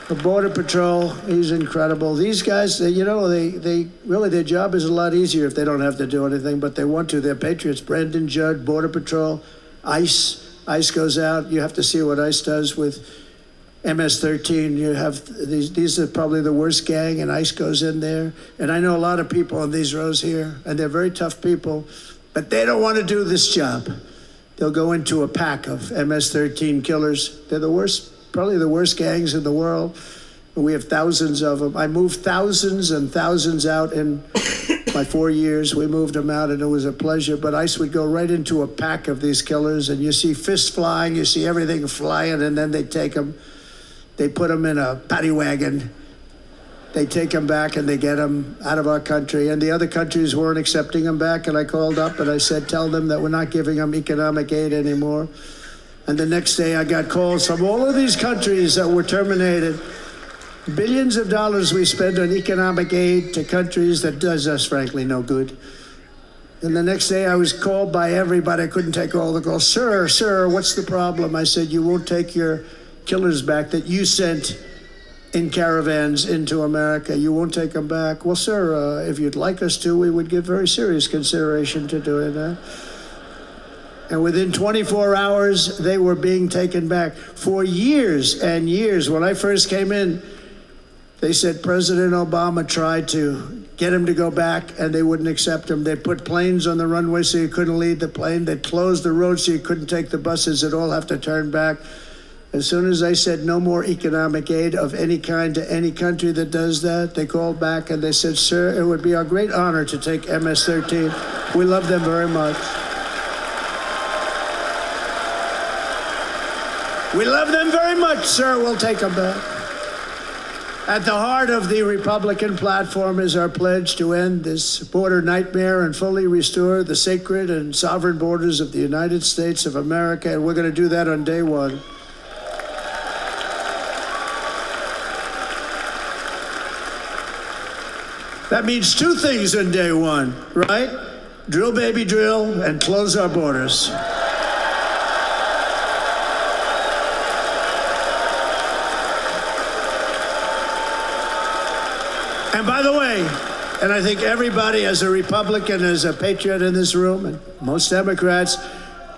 the Border Patrol, he's incredible. These guys, they really, their job is a lot easier if they don't have to do anything, but they want to. They're patriots. Brandon Judd, Border Patrol, ICE. ICE goes out. You have to see what ICE does with MS-13. You have these are probably the worst gang, and ICE goes in there. And I know a lot of people on these rows here, and they're very tough people, but they don't want to do this job. They'll go into a pack of MS-13 killers. They're the worst, probably the worst gangs in the world. And we have thousands of them. I moved thousands and thousands out in my 4 years. We moved them out, and it was a pleasure. But ICE would go right into a pack of these killers, and you see fists flying, you see everything flying, and then they take them. They put them in a paddy wagon. They take them back, and they get them out of our country. And the other countries weren't accepting them back. And I called up and I said, tell them that we're not giving them economic aid anymore. And the next day I got calls from all of these countries that were terminated. Billions of dollars we spend on economic aid to countries that does us, frankly, no good. And the next day I was called by everybody. I couldn't take all the calls. Sir, what's the problem? I said, you won't take your killers back that you sent in caravans into America. You won't take them back. Well, sir, if you'd like us to, we would give very serious consideration to doing that. And within 24 hours, they were being taken back. For years and years, when I first came in, they said President Obama tried to get him to go back, and they wouldn't accept him. They put planes on the runway so you couldn't leave the plane. They closed the road so you couldn't take the buses. They'd all have to turn back. As soon as I said no more economic aid of any kind to any country that does that, they called back and they said, sir, it would be our great honor to take MS-13. We love them very much. We love them very much, sir. We'll take them back. At the heart of the Republican platform is our pledge to end this border nightmare and fully restore the sacred and sovereign borders of the United States of America, and we're going to do that on day one. That means two things on day one, right? Drill, baby, drill, and close our borders. And by the way, and I think everybody as a Republican, as a patriot in this room, and most Democrats,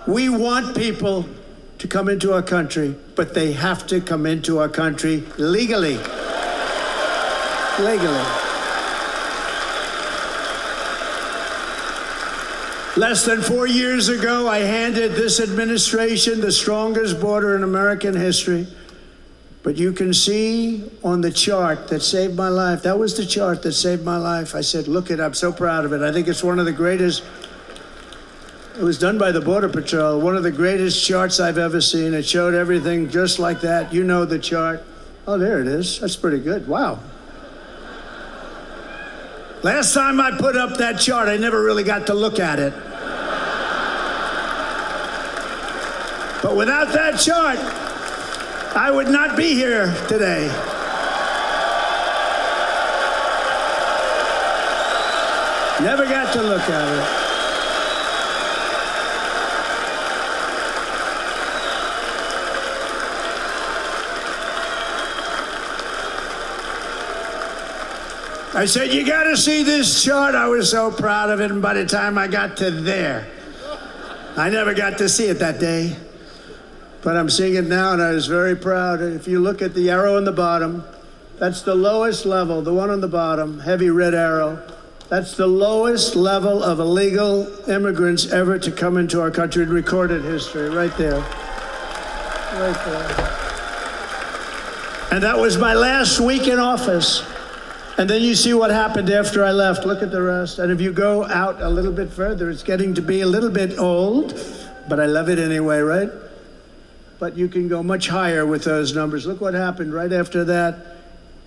we want people to come into our country, but they have to come into our country legally. Legally. Less than 4 years ago, I handed this administration the strongest border in American history. But you can see on the chart that saved my life, that was the chart that saved my life. I said, look it up, so proud of it. I think it's one of the greatest, it was done by the Border Patrol, one of the greatest charts I've ever seen. It showed everything just like that. You know the chart. Oh, there it is. That's pretty good. Wow. Last time I put up that chart, I never really got to look at it. But without that chart, I would not be here today. Never got to look at it. I said, you got to see this chart. I was so proud of it. And by the time I got to there, I never got to see it that day. But I'm seeing it now, and I was very proud. If you look at the arrow on the bottom, that's the lowest level, the one on the bottom, heavy red arrow. That's the lowest level of illegal immigrants ever to come into our country in recorded history, right there. Right there. And that was my last week in office. And then you see what happened after I left. Look at the rest. And if you go out a little bit further, it's getting to be a little bit old, but I love it anyway, right? But you can go much higher with those numbers. Look what happened right after that.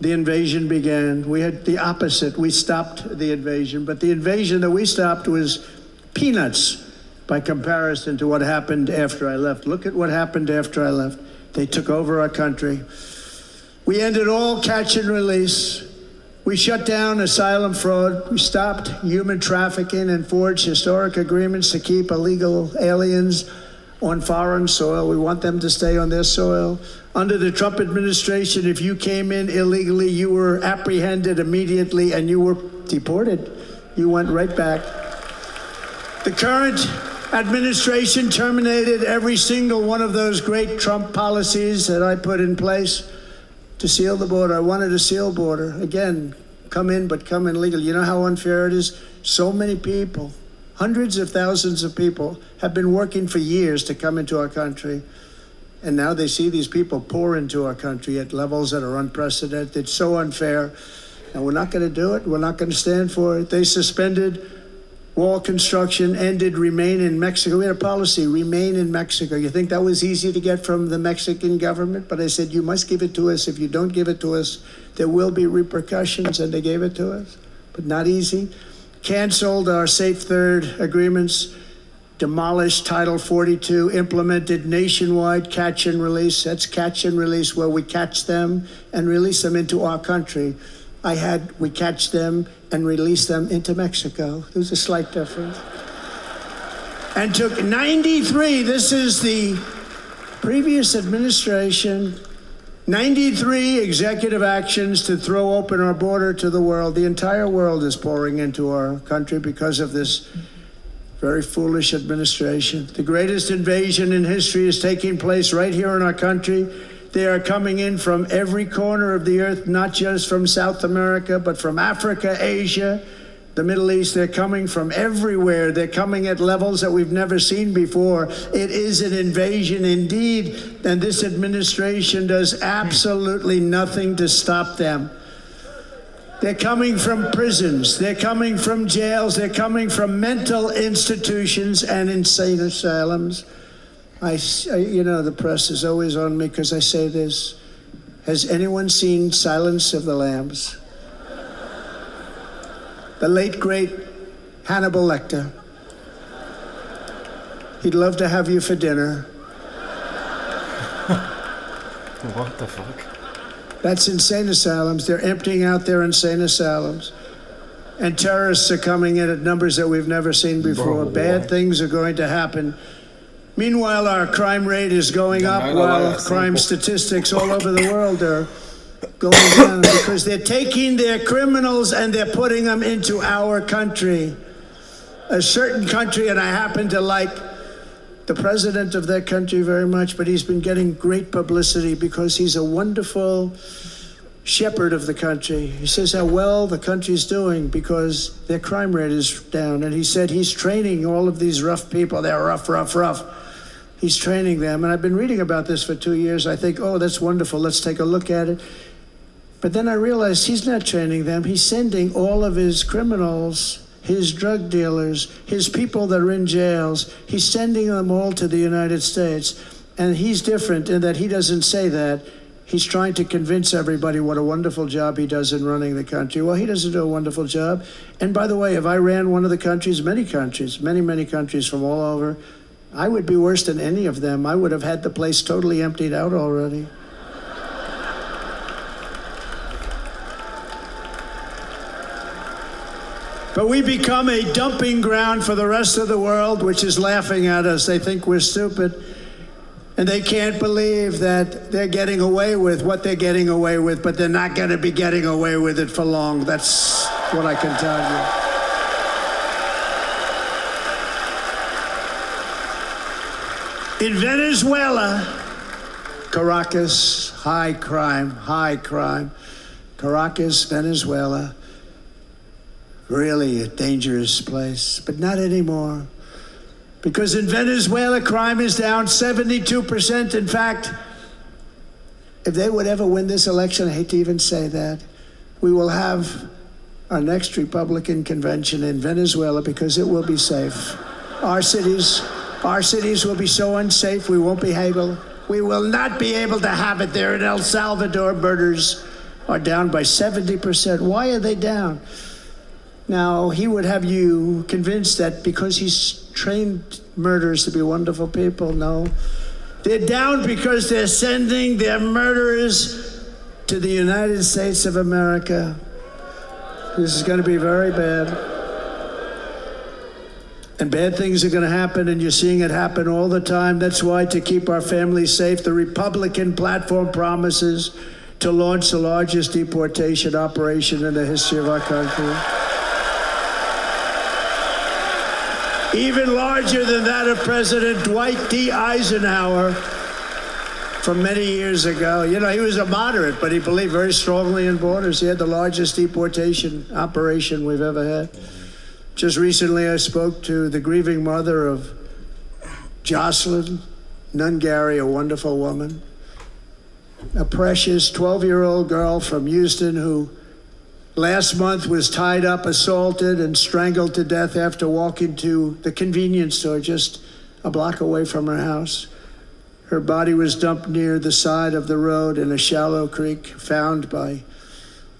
The invasion began. We had the opposite. We stopped the invasion, but the invasion that we stopped was peanuts by comparison to what happened after I left. Look at what happened after I left. They took over our country. We ended all catch and release. We shut down asylum fraud. We stopped human trafficking and forged historic agreements to keep illegal aliens on foreign soil. We want them to stay on their soil. Under the Trump administration, if you came in illegally, you were apprehended immediately and you were deported. You went right back. The current administration terminated every single one of those great Trump policies that I put in place to seal the border. I wanted a sealed border. Again, come in, but come in legal. You know how unfair it is? So many people, hundreds of thousands of people, have been working for years to come into our country. And now they see these people pour into our country at levels that are unprecedented. It's so unfair. And we're not going to do it. We're not going to stand for it. They suspended wall construction, ended remain in Mexico. We had a policy, remain in Mexico. You think that was easy to get from the Mexican government? But I said, you must give it to us. If you don't give it to us, there will be repercussions. And they gave it to us, but not easy. Canceled our Safe Third agreements, demolished Title 42, implemented nationwide catch and release. That's catch and release, where we catch them and release them into our country. We catch them and release them into Mexico. There's a slight difference. And took 93, this is the previous administration, 93 executive actions to throw open our border to the world. The entire world is pouring into our country because of this very foolish administration. The greatest invasion in history is taking place right here in our country. They are coming in from every corner of the earth, not just from South America, but from Africa, Asia, the Middle East. They're coming from everywhere. They're coming at levels that we've never seen before. It is an invasion indeed, and this administration does absolutely nothing to stop them. They're coming from prisons. They're coming from jails. They're coming from mental institutions and insane asylums. You know, the press is always on me because I say this. Has anyone seen Silence of the Lambs? The late, great Hannibal Lecter. He'd love to have you for dinner. What the fuck? That's insane asylums. They're emptying out their insane asylums. And terrorists are coming in at numbers that we've never seen before. Bad things are going to happen. Meanwhile, our crime rate is going up while crime statistics all over the world are going down because they're taking their criminals and they're putting them into our country. A certain country, and I happen to like the president of that country very much, but he's been getting great publicity because he's a wonderful shepherd of the country. He says how well the country's doing because their crime rate is down. And he said he's training all of these rough people. They're rough. He's training them. And I've been reading about this for 2 years. I think, oh, that's wonderful. Let's take a look at it. But then I realized he's not training them. He's sending all of his criminals, his drug dealers, his people that are in jails, he's sending them all to the United States. And he's different in that he doesn't say that. He's trying to convince everybody what a wonderful job he does in running the country. Well, he doesn't do a wonderful job. And by the way, if I ran one of the countries, many countries from all over, I would be worse than any of them. I would have had the place totally emptied out already. But we become a dumping ground for the rest of the world, which is laughing at us. They think we're stupid. And they can't believe that they're getting away with what they're getting away with, but they're not going to be getting away with it for long. That's what I can tell you. In Venezuela, Caracas, high crime. Caracas, Venezuela, really a dangerous place, but not anymore. Because in Venezuela, crime is down 72%. In fact, if they would ever win this election, I hate to even say that, we will have our next Republican convention in Venezuela because it will be safe. Our cities will be so unsafe, we will not be able to have it there. In El Salvador, murders are down by 70%. Why are they down? Now, he would have you convinced that because he's trained murderers to be wonderful people. No. They're down because they're sending their murderers to the United States of America. This is going to be very bad. And bad things are going to happen, and you're seeing it happen all the time. That's why, to keep our families safe, the Republican platform promises to launch the largest deportation operation in the history of our country. Even larger than that of President Dwight D. Eisenhower from many years ago. You know, he was a moderate, but he believed very strongly in borders. He had the largest deportation operation we've ever had. Just recently, I spoke to the grieving mother of Jocelyn Nungary, a wonderful woman, a precious 12-year-old girl from Houston who last month was tied up, assaulted, and strangled to death after walking to the convenience store just a block away from her house. Her body was dumped near the side of the road in a shallow creek, found by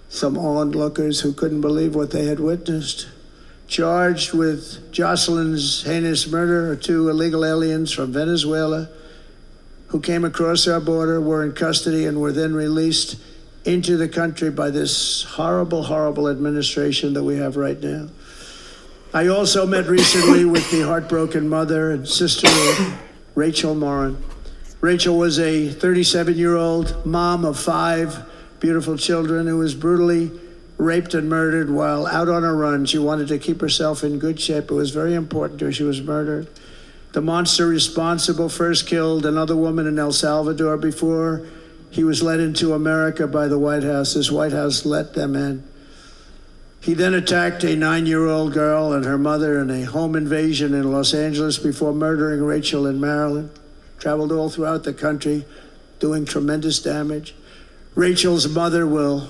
some onlookers who couldn't believe what they had witnessed. Charged with Jocelyn's heinous murder are 2 illegal aliens from Venezuela who came across our border, were in custody, and were then released into the country by this horrible, horrible administration that we have right now. I also met recently with the heartbroken mother and sister of Rachel Morin. Rachel was a 37-year-old mom of 5 beautiful children who was brutally raped and murdered while out on a run. She wanted to keep herself in good shape. It was very important to her. She was murdered. The monster responsible first killed another woman in El Salvador before he was led into America by the White House. This White House let them in. He then attacked a 9-year-old girl and her mother in a home invasion in Los Angeles before murdering Rachel in Maryland. Traveled all throughout the country, doing tremendous damage. Rachel's mother will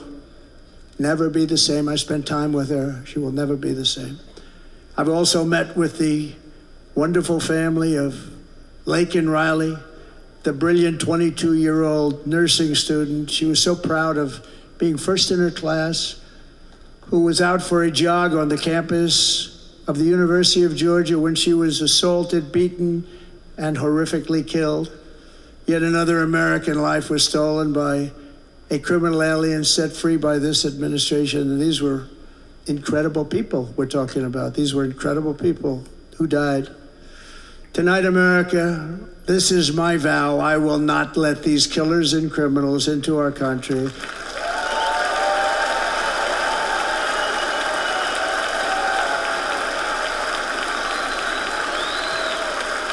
never be the same. I spent time with her. She will never be the same. I've also met with the wonderful family of Laken Riley, the brilliant 22-year-old nursing student. She was so proud of being first in her class, who was out for a jog on the campus of the University of Georgia when she was assaulted, beaten, and horrifically killed. Yet another American life was stolen by a criminal alien set free by this administration. And these were incredible people we're talking about. These were incredible people who died. Tonight, America, this is my vow. I will not let these killers and criminals into our country.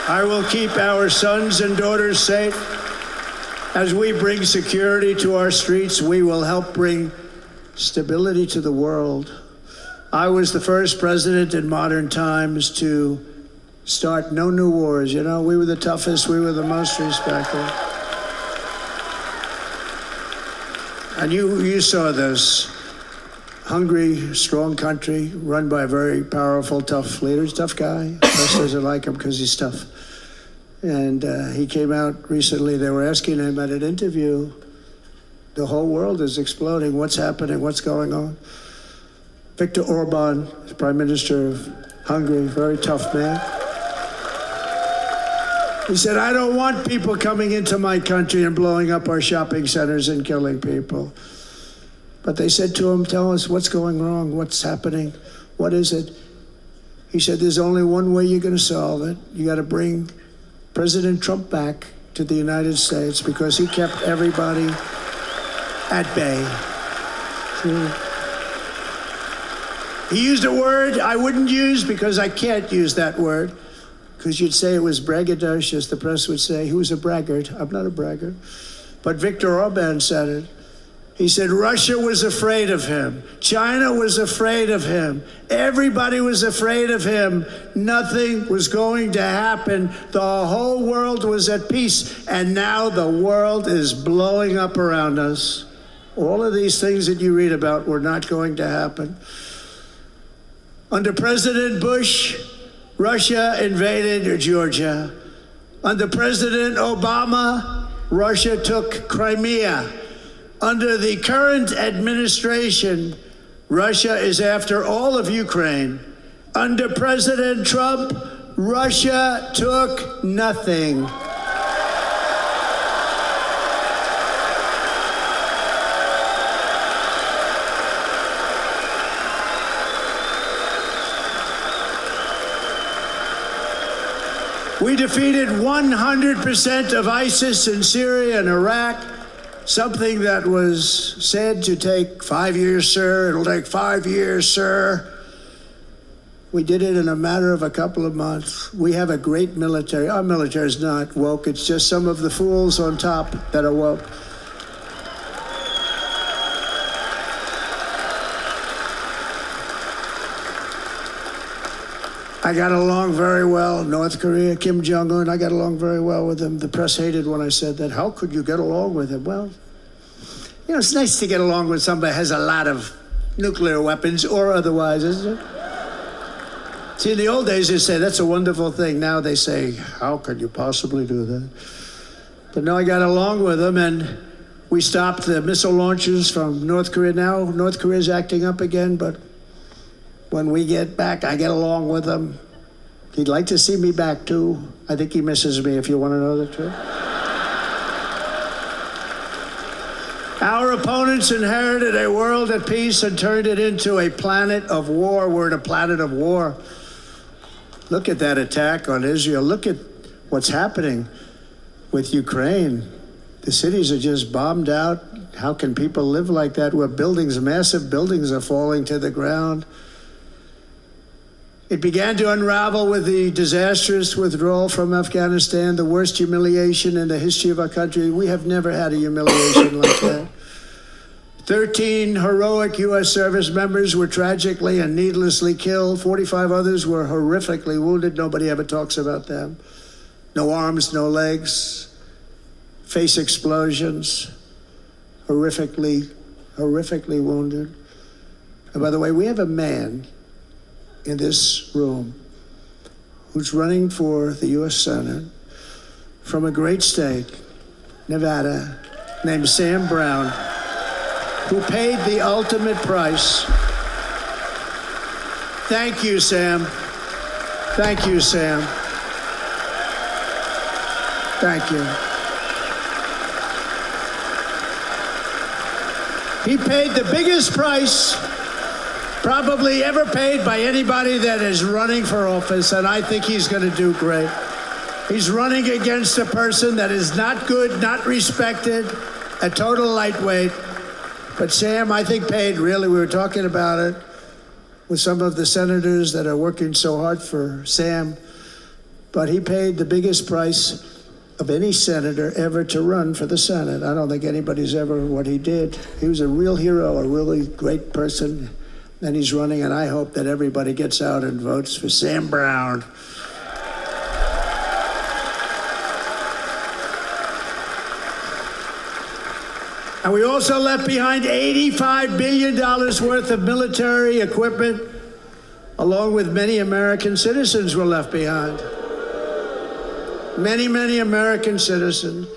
I will keep our sons and daughters safe. As we bring security to our streets, we will help bring stability to the world. I was the first president in modern times to start no new wars. You know, we were the toughest, we were the most respected. And you saw this. Hungry, strong country, run by a very powerful, tough leader. He's a tough guy. Press doesn't like him because he's tough. And he came out recently, they were asking him at an interview, the whole world is exploding. What's happening? What's going on? Viktor Orban, Prime Minister of Hungary, very tough man. He said, I don't want people coming into my country and blowing up our shopping centers and killing people. But they said to him, tell us what's going wrong, what's happening, what is it? He said, there's only one way you're going to solve it. You got to bring President Trump back to the United States because he kept everybody at bay. He used a word I wouldn't use because I can't use that word, because you'd say it was braggadocious. The press would say he was a braggart. I'm not a braggart. But Viktor Orban said it. He said Russia was afraid of him. China was afraid of him. Everybody was afraid of him. Nothing was going to happen. The whole world was at peace. And now the world is blowing up around us. All of these things that you read about were not going to happen. Under President Bush, Russia invaded Georgia. Under President Obama, Russia took Crimea. Under the current administration, Russia is after all of Ukraine. Under President Trump, Russia took nothing. We defeated 100% of ISIS in Syria and Iraq, something that was said to take 5 years, sir. It'll take 5 years, sir. We did it in a matter of a couple of months. We have a great military. Our military is not woke. It's just some of the fools on top that are woke. I got along very well. North Korea, Kim Jong-un, I got along very well with him. The press hated when I said that. How could you get along with him? Well, you know, it's nice to get along with somebody who has a lot of nuclear weapons or otherwise, isn't it? See, in the old days, they say, that's a wonderful thing. Now they say, how could you possibly do that? But no, I got along with him, and we stopped the missile launches from North Korea. Now North Korea's acting up again, but when we get back, I get along with him. He'd like to see me back, too. I think he misses me, if you want to know the truth. Our opponents inherited a world at peace and turned it into a planet of war. We're in a planet of war. Look at that attack on Israel. Look at what's happening with Ukraine. The cities are just bombed out. How can people live like that where buildings, massive buildings, are falling to the ground? It began to unravel with the disastrous withdrawal from Afghanistan, the worst humiliation in the history of our country. We have never had a humiliation like that. 13 heroic U.S. service members were tragically and needlessly killed. 45 others were horrifically wounded. Nobody ever talks about them. No arms, no legs, face explosions, horrifically wounded. And by the way, we have a man in this room who's running for the U.S. Senate from a great state, Nevada, named Sam Brown, who paid the ultimate price. Thank you, Sam. Thank you, Sam. Thank you. He paid the biggest price probably ever paid by anybody that is running for office, and I think he's going to do great. He's running against a person that is not good, not respected, a total lightweight. But Sam, I think, paid, really, we were talking about it with some of the senators that are working so hard for Sam, but he paid the biggest price of any senator ever to run for the Senate. I don't think anybody's ever what he did. He was a real hero, a really great person. And he's running, and I hope that everybody gets out and votes for Sam Brown. And we also left behind $85 billion worth of military equipment, along with many American citizens were left behind. Many, many American citizens,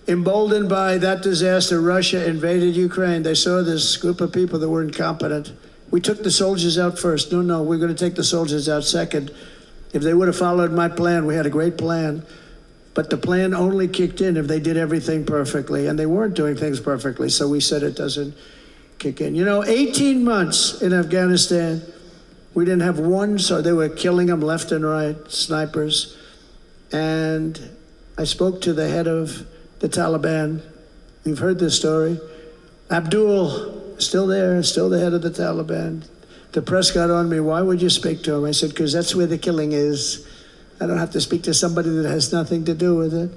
emboldened by that disaster. Russia invaded Ukraine. They saw this group of people that were incompetent. We took the soldiers out first. No, we're going to take the soldiers out second. If they would have followed my plan, we had a great plan. But the plan only kicked in if they did everything perfectly. And they weren't doing things perfectly, so we said it doesn't kick in. You know, 18 months in Afghanistan, we didn't have one, so they were killing them left and right, snipers. And I spoke to the head of the Taliban. You've heard this story. Abdul, still there, still the head of the Taliban. The press got on me. Why would you speak to him? I said, because that's where the killing is. I don't have to speak to somebody that has nothing to do with it.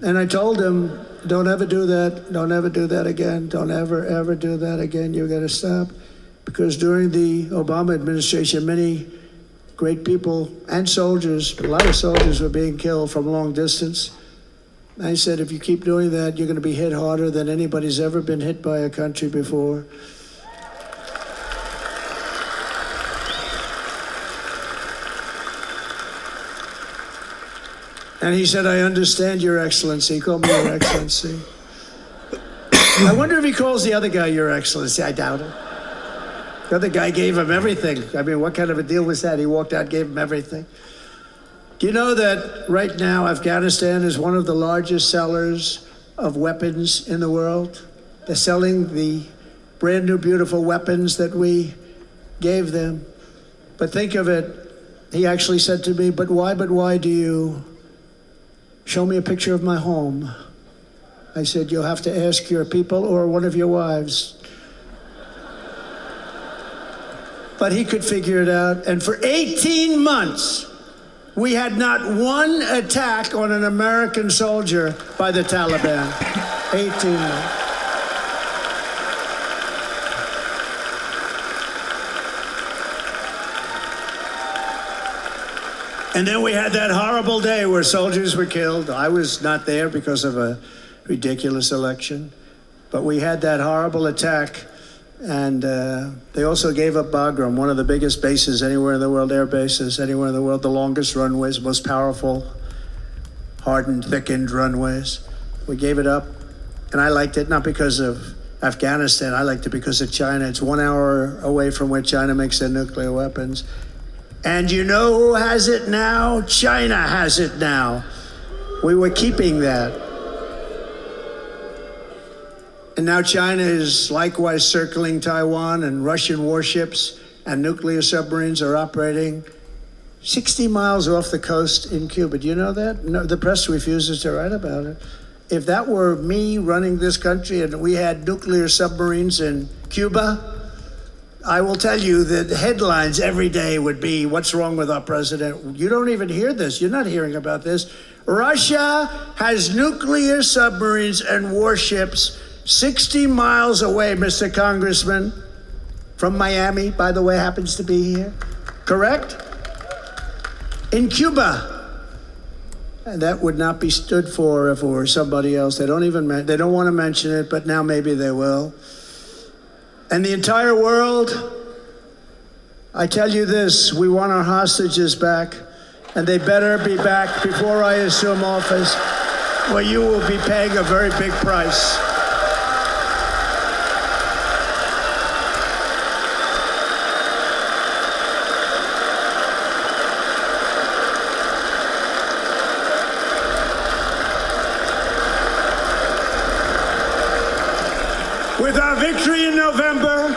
And I told him, don't ever do that. Don't ever do that again. Don't ever do that again. You've got to stop. Because during the Obama administration, many great people and soldiers, a lot of soldiers were being killed from long distance. I said, if you keep doing that, you're going to be hit harder than anybody's ever been hit by a country before. And he said, I understand, Your Excellency. He called me Your Excellency. I wonder if he calls the other guy Your Excellency. I doubt it. The other guy gave him everything. I mean, what kind of a deal was that? He walked out, gave him everything. Do you know that right now Afghanistan is one of the largest sellers of weapons in the world? They're selling the brand new, beautiful weapons that we gave them. But think of it, he actually said to me, but why do you show me a picture of my home? I said, you'll have to ask your people or one of your wives. But he could figure it out. And for 18 months, we had not one attack on an American soldier by the Taliban. 18 months. And then we had that horrible day where soldiers were killed. I was not there because of a ridiculous election. But we had that horrible attack. And they also gave up Bagram, one of the biggest bases anywhere in the world, air bases anywhere in the world, the longest runways, most powerful, hardened, thickened runways. We gave it up. And I liked it not because of Afghanistan. I liked it because of China. It's 1 hour away from where China makes their nuclear weapons. And you know who has it now? China has it now. We were keeping that. And now China is likewise circling Taiwan, and Russian warships and nuclear submarines are operating 60 miles off the coast in Cuba. Do you know that? No, the press refuses to write about it. If that were me running this country and we had nuclear submarines in Cuba, I will tell you that headlines every day would be, what's wrong with our president? You don't even hear this. You're not hearing about this. Russia has nuclear submarines and warships 60 miles away, Mr. Congressman, from Miami, by the way, happens to be here. Correct? In Cuba. And that would not be stood for if it were somebody else. They don't want to mention it, but now maybe they will. And the entire world, I tell you this, we want our hostages back, and they better be back before I assume office, or you will be paying a very big price. With our victory in November,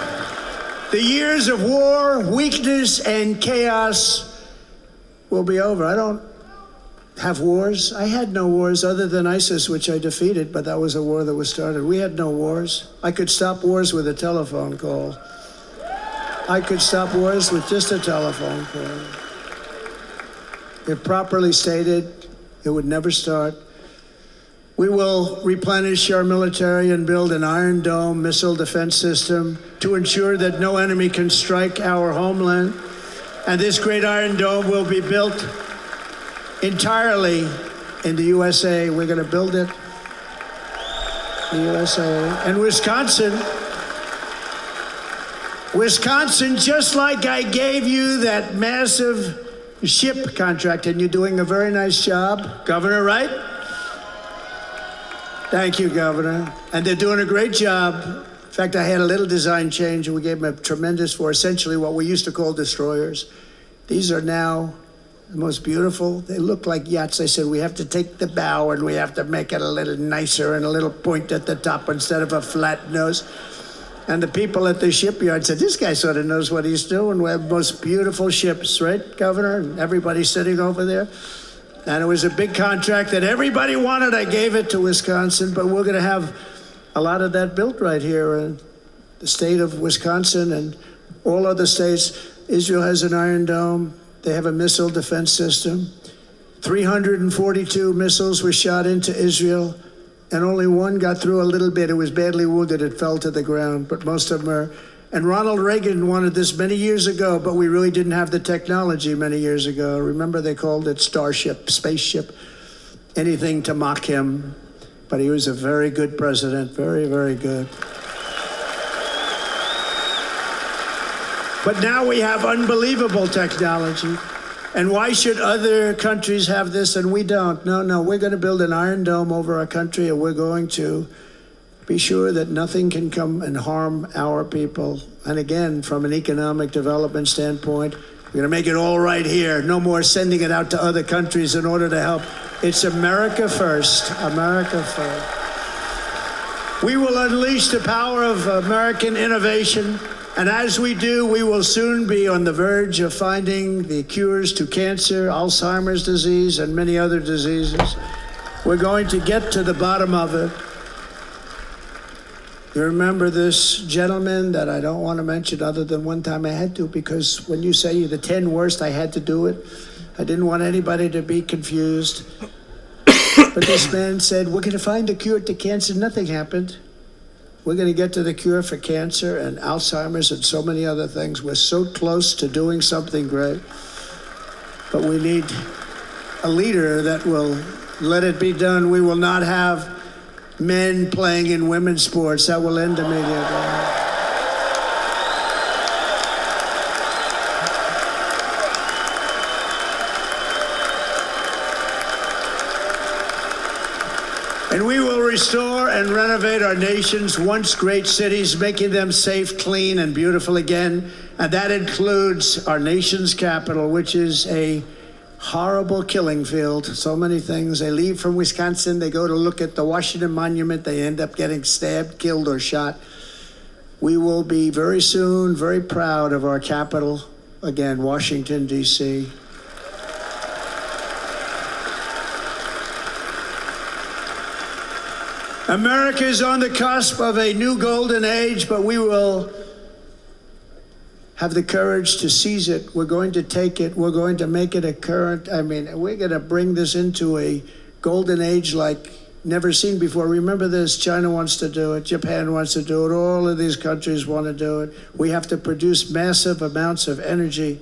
the years of war, weakness, and chaos will be over. I don't have wars. I had no wars other than ISIS, which I defeated, but that was a war that was started. We had no wars. I could stop wars with a telephone call. I could stop wars with just a telephone call. If properly stated, it would never start. We will replenish our military and build an Iron Dome missile defense system to ensure that no enemy can strike our homeland. And this great Iron Dome will be built entirely in the USA. We're going to build it in the USA. And Wisconsin, just like I gave you that massive ship contract, and you're doing a very nice job, Governor, right? Thank you, Governor. And they're doing a great job. In fact, I had a little design change, and we gave them a tremendous for essentially what we used to call destroyers. These are now the most beautiful. They look like yachts. I said, we have to take the bow, and we have to make it a little nicer and a little point at the top instead of a flat nose. And the people at the shipyard said, this guy sort of knows what he's doing. We have the most beautiful ships, right, Governor? And everybody sitting over there. And it was a big contract that everybody wanted. I gave it to Wisconsin, but we're going to have a lot of that built right here in the state of Wisconsin and all other states. Israel has an Iron Dome. They have a missile defense system. 342 missiles were shot into Israel, and only one got through a little bit. It was badly wounded. It fell to the ground, but most of them are. And Ronald Reagan wanted this many years ago, but we really didn't have the technology many years ago. Remember, they called it Starship, spaceship, anything to mock him. But he was a very good president, very, very good. But now we have unbelievable technology. And why should other countries have this and we don't? No, we're going to build an Iron Dome over our country, and we're going to be sure that nothing can come and harm our people. And again, from an economic development standpoint, we're going to make it all right here. No more sending it out to other countries in order to help. It's America first. America first. We will unleash the power of American innovation. And as we do, we will soon be on the verge of finding the cures to cancer, Alzheimer's disease, and many other diseases. We're going to get to the bottom of it. You remember this gentleman that I don't want to mention other than one time I had to, because when you say the 10 worst, I had to do it. I didn't want anybody to be confused. But this man said, we're going to find a cure to cancer. Nothing happened. We're going to get to the cure for cancer and Alzheimer's and so many other things. We're so close to doing something great. But we need a leader that will let it be done. We will not have men playing in women's sports. That will end immediately. And we will restore and renovate our nation's once great cities, making them safe, clean, and beautiful again. And that includes our nation's capital, which is a horrible killing field. So many things. They leave from Wisconsin, they go to look at the Washington Monument, they end up getting stabbed, killed, or shot. We will be very soon very proud of our capital, again, Washington, D.C. America is on the cusp of a new golden age, but we will have the courage to seize it. We're going to take it. We're going to make it a current. We're going to bring this into a golden age like never seen before. Remember this, China wants to do it. Japan wants to do it. All of these countries want to do it. We have to produce massive amounts of energy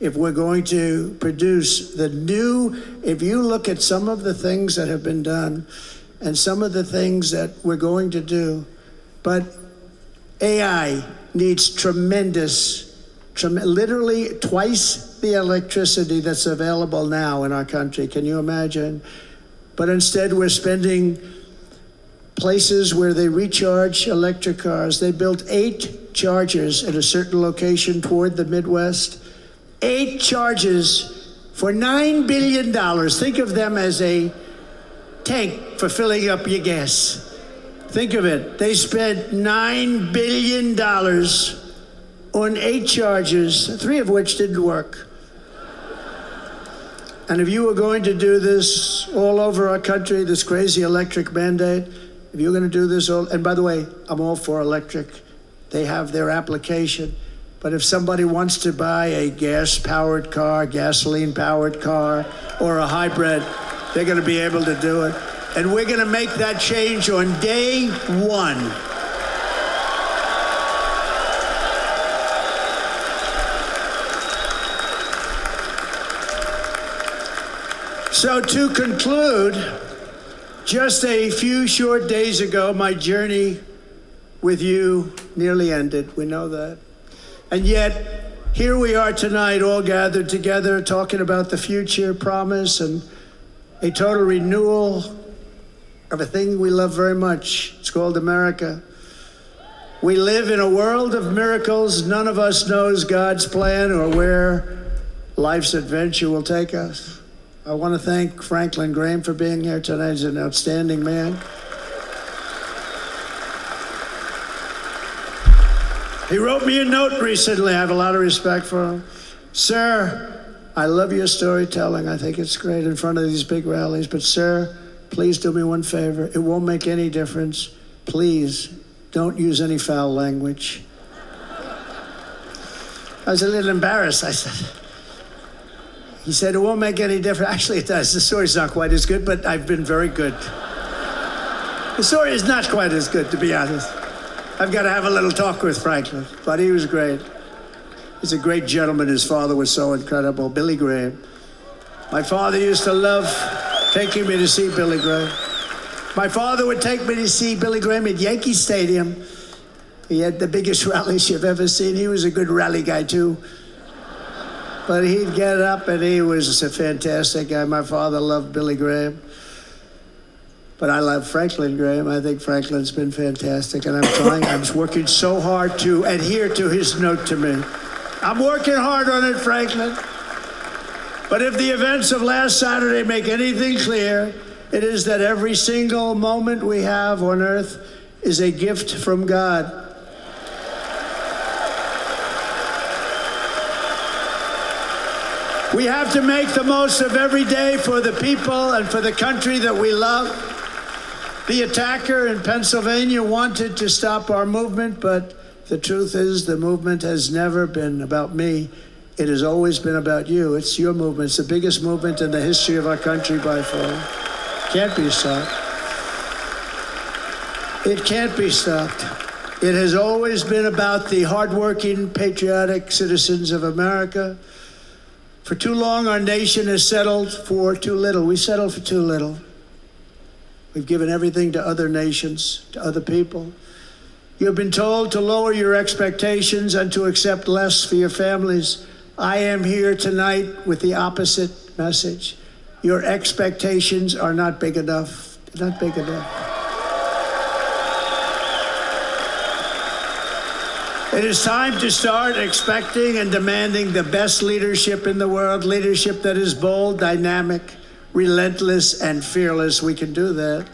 if we're going to produce the new. If you look at some of the things that have been done and some of the things that we're going to do, but AI needs literally twice the electricity that's available now in our country. Can you imagine? But instead, we're spending places where they recharge electric cars. They built 8 chargers at a certain location toward the Midwest. 8 chargers for $9 billion. Think of them as a tank for filling up your gas. Think of it. They spent $9 billion on 8 chargers, 3 of which didn't work. And if you were going to do this all over our country, this crazy electric mandate, if you're going to do this all, and by the way, I'm all for electric. They have their application. But if somebody wants to buy a gas-powered car, gasoline-powered car, or a hybrid, they're going to be able to do it. And we're going to make that change on day 1. So to conclude, just a few short days ago, my journey with you nearly ended. We know that. And yet, here we are tonight, all gathered together, talking about the future, promise, and a total renewal of a thing we love very much. It's called America. We live in a world of miracles. None of us knows God's plan or where life's adventure will take us. I want to thank Franklin Graham for being here tonight. He's an outstanding man. He wrote me a note recently. I have a lot of respect for him. Sir, I love your storytelling. I think it's great in front of these big rallies. But, sir, please do me one favor. It won't make any difference. Please don't use any foul language. I was a little embarrassed. I said, he said, it won't make any difference. Actually, it does. The story's not quite as good, but I've been very good. The story is not quite as good, to be honest. I've got to have a little talk with Franklin, but he was great. He's a great gentleman. His father was so incredible, Billy Graham. My father used to love taking me to see Billy Graham. My father would take me to see Billy Graham at Yankee Stadium. He had the biggest rallies you've ever seen. He was a good rally guy, too. But he'd get up, and he was a fantastic guy. My father loved Billy Graham. But I love Franklin Graham. I think Franklin's been fantastic, and I'm working so hard to adhere to his note to me. I'm working hard on it, Franklin. But if the events of last Saturday make anything clear, it is that every single moment we have on earth is a gift from God. We have to make the most of every day for the people and for the country that we love. The attacker in Pennsylvania wanted to stop our movement, but the truth is the movement has never been about me. It has always been about you. It's your movement. It's the biggest movement in the history of our country by far. Can't be stopped. It can't be stopped. It has always been about the hardworking, patriotic citizens of America. For too long, our nation has settled for too little. We settled for too little. We've given everything to other nations, to other people. You've been told to lower your expectations and to accept less for your families. I am here tonight with the opposite message. Your expectations are not big enough. They're not big enough. It is time to start expecting and demanding the best leadership in the world, leadership that is bold, dynamic, relentless, and fearless. We can do that.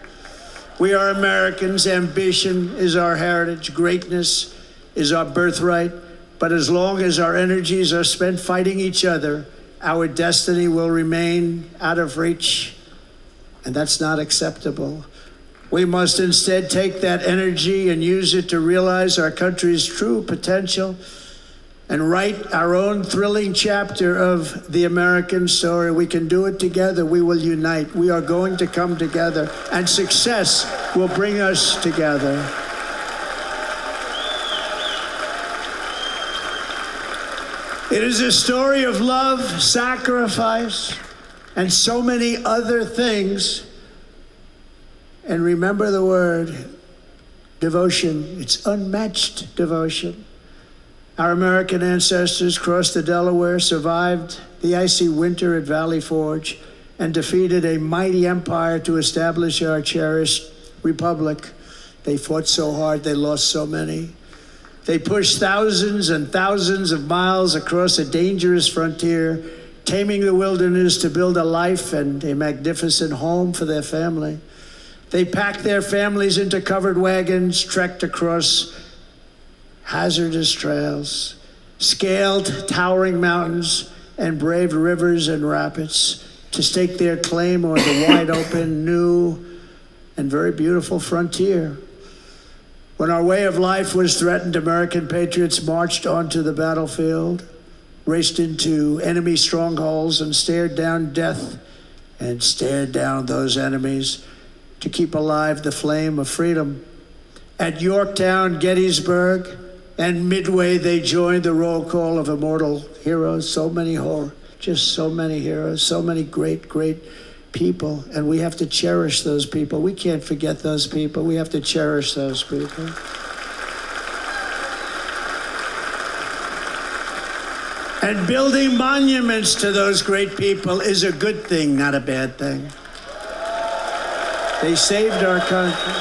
We are Americans. Ambition is our heritage. Greatness is our birthright. But as long as our energies are spent fighting each other, our destiny will remain out of reach. And that's not acceptable. We must instead take that energy and use it to realize our country's true potential and write our own thrilling chapter of the American story. We can do it together. We will unite. We are going to come together, and success will bring us together. It is a story of love, sacrifice, and so many other things. And remember the word, devotion. It's unmatched devotion. Our American ancestors crossed the Delaware, survived the icy winter at Valley Forge, and defeated a mighty empire to establish our cherished republic. They fought so hard, they lost so many. They pushed thousands and thousands of miles across a dangerous frontier, taming the wilderness to build a life and a magnificent home for their family. They packed their families into covered wagons, trekked across hazardous trails, scaled towering mountains, and braved rivers and rapids to stake their claim on the wide open, new, and very beautiful frontier. When our way of life was threatened, American patriots marched onto the battlefield, raced into enemy strongholds, and stared down death and stared down those enemies to keep alive the flame of freedom. At Yorktown, Gettysburg, and Midway, they joined the roll call of immortal heroes. So many heroes, so many great, great people. And we have to cherish those people. We can't forget those people. We have to cherish those people. And building monuments to those great people is a good thing, not a bad thing. They saved our country.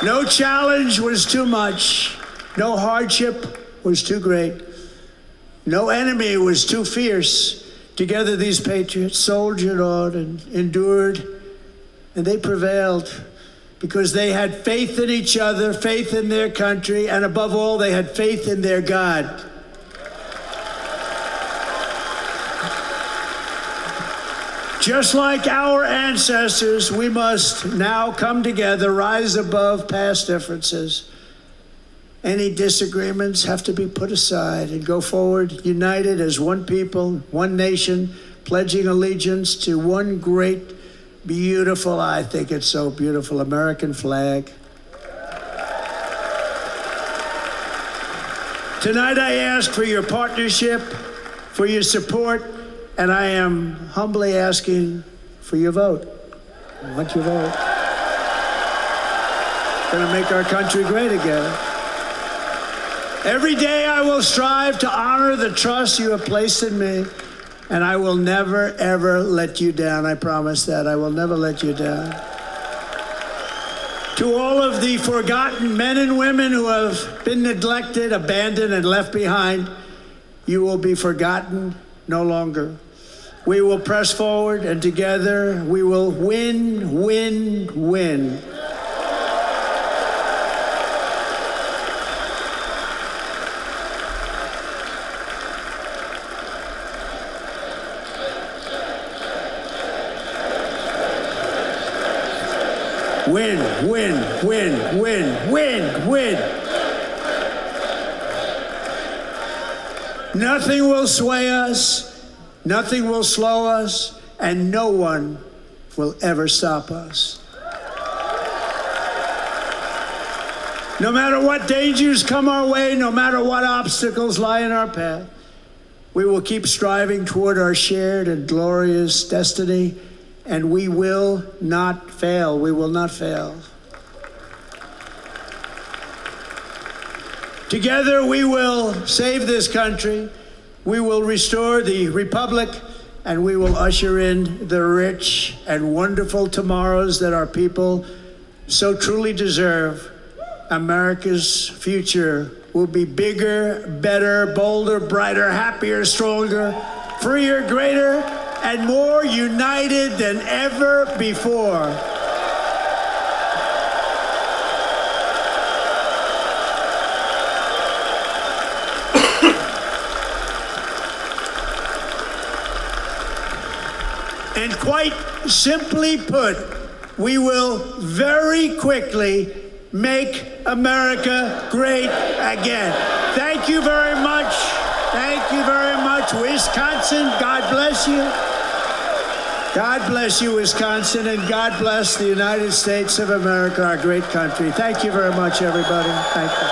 No challenge was too much. No hardship was too great. No enemy was too fierce. Together, these patriots soldiered on and endured, and they prevailed because they had faith in each other, faith in their country, and above all, they had faith in their God. Just like our ancestors, we must now come together, rise above past differences. Any disagreements have to be put aside and go forward united as one people, one nation, pledging allegiance to one great, beautiful, I think it's so beautiful, American flag. Tonight I ask for your partnership, for your support, and I am humbly asking for your vote. I want your vote. Going to make our country great again. Every day I will strive to honor the trust you have placed in me, and I will never, ever let you down. I promise that. I will never let you down. To all of the forgotten men and women who have been neglected, abandoned, and left behind, you will be forgotten no longer. We will press forward, and together we will win, win, win. Win, win, win, win, win, win. Nothing will sway us, nothing will slow us, and no one will ever stop us. No matter what dangers come our way, no matter what obstacles lie in our path, we will keep striving toward our shared and glorious destiny. And we will not fail. We will not fail. Together we will save this country. We will restore the republic, and we will usher in the rich and wonderful tomorrows that our people so truly deserve. America's future will be bigger, better, bolder, brighter, happier, stronger, freer, greater, and more united than ever before. And quite simply put, we will very quickly make America great again. Thank you very much. Thank you very much, Wisconsin. God bless you. God bless you, Wisconsin, and God bless the United States of America, our great country. Thank you very much, everybody. Thank you.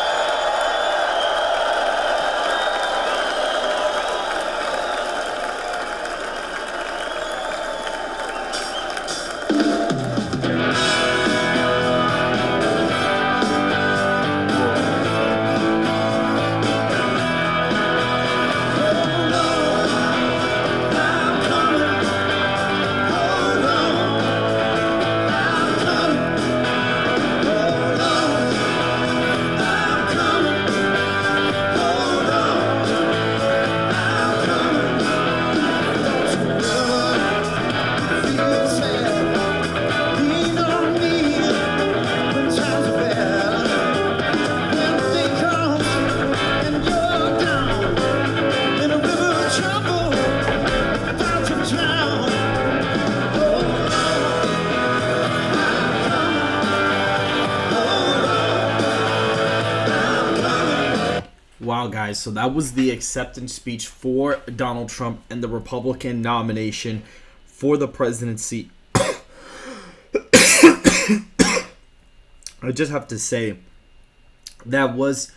Wow, guys, so that was the acceptance speech for Donald Trump and the Republican nomination for the presidency. I just have to say, that was,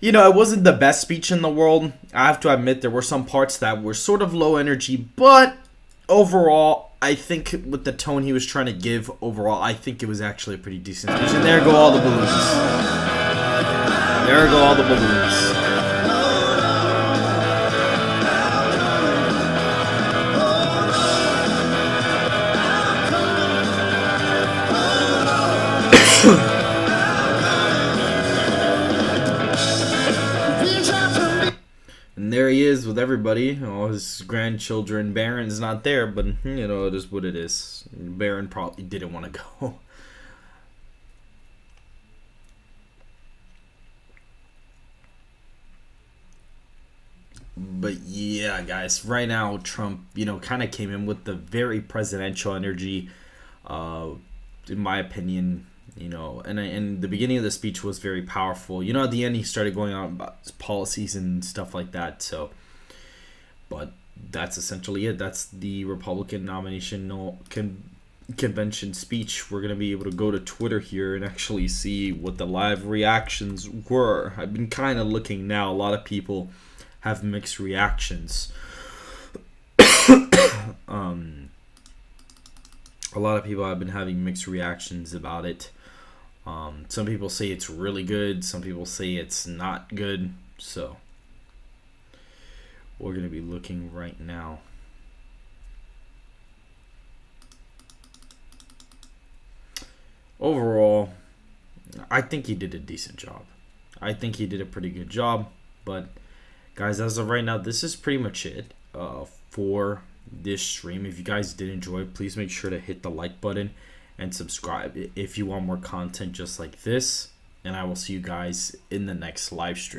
you know, it wasn't the best speech in the world. I have to admit there were some parts that were sort of low energy, but overall, I think with the tone he was trying to give overall, I think it was actually a pretty decent speech. And there go all the balloons. There go all the balloons. And there he is with everybody, all his grandchildren. Barron's not there, but you know, it is what it is. Barron probably didn't want to go. But yeah, guys, right now Trump, kind of came in with the very presidential energy, in my opinion. And the beginning of the speech was very powerful. At the end he started going on about his policies and stuff like that. So, but that's essentially it. That's the Republican nominational convention speech. We're gonna be able to go to Twitter here and actually see what the live reactions were. I've been kind of looking now. A lot of people have mixed reactions. A lot of people have been having mixed reactions about it. Some people say it's really good. Some people say it's not good. So we're going to be looking right now. Overall, I think he did a decent job. I think he did a pretty good job. But guys, as of right now, this is pretty much it for this stream. If you guys did enjoy, please make sure to hit the like button and subscribe if you want more content just like this. And I will see you guys in the next live stream.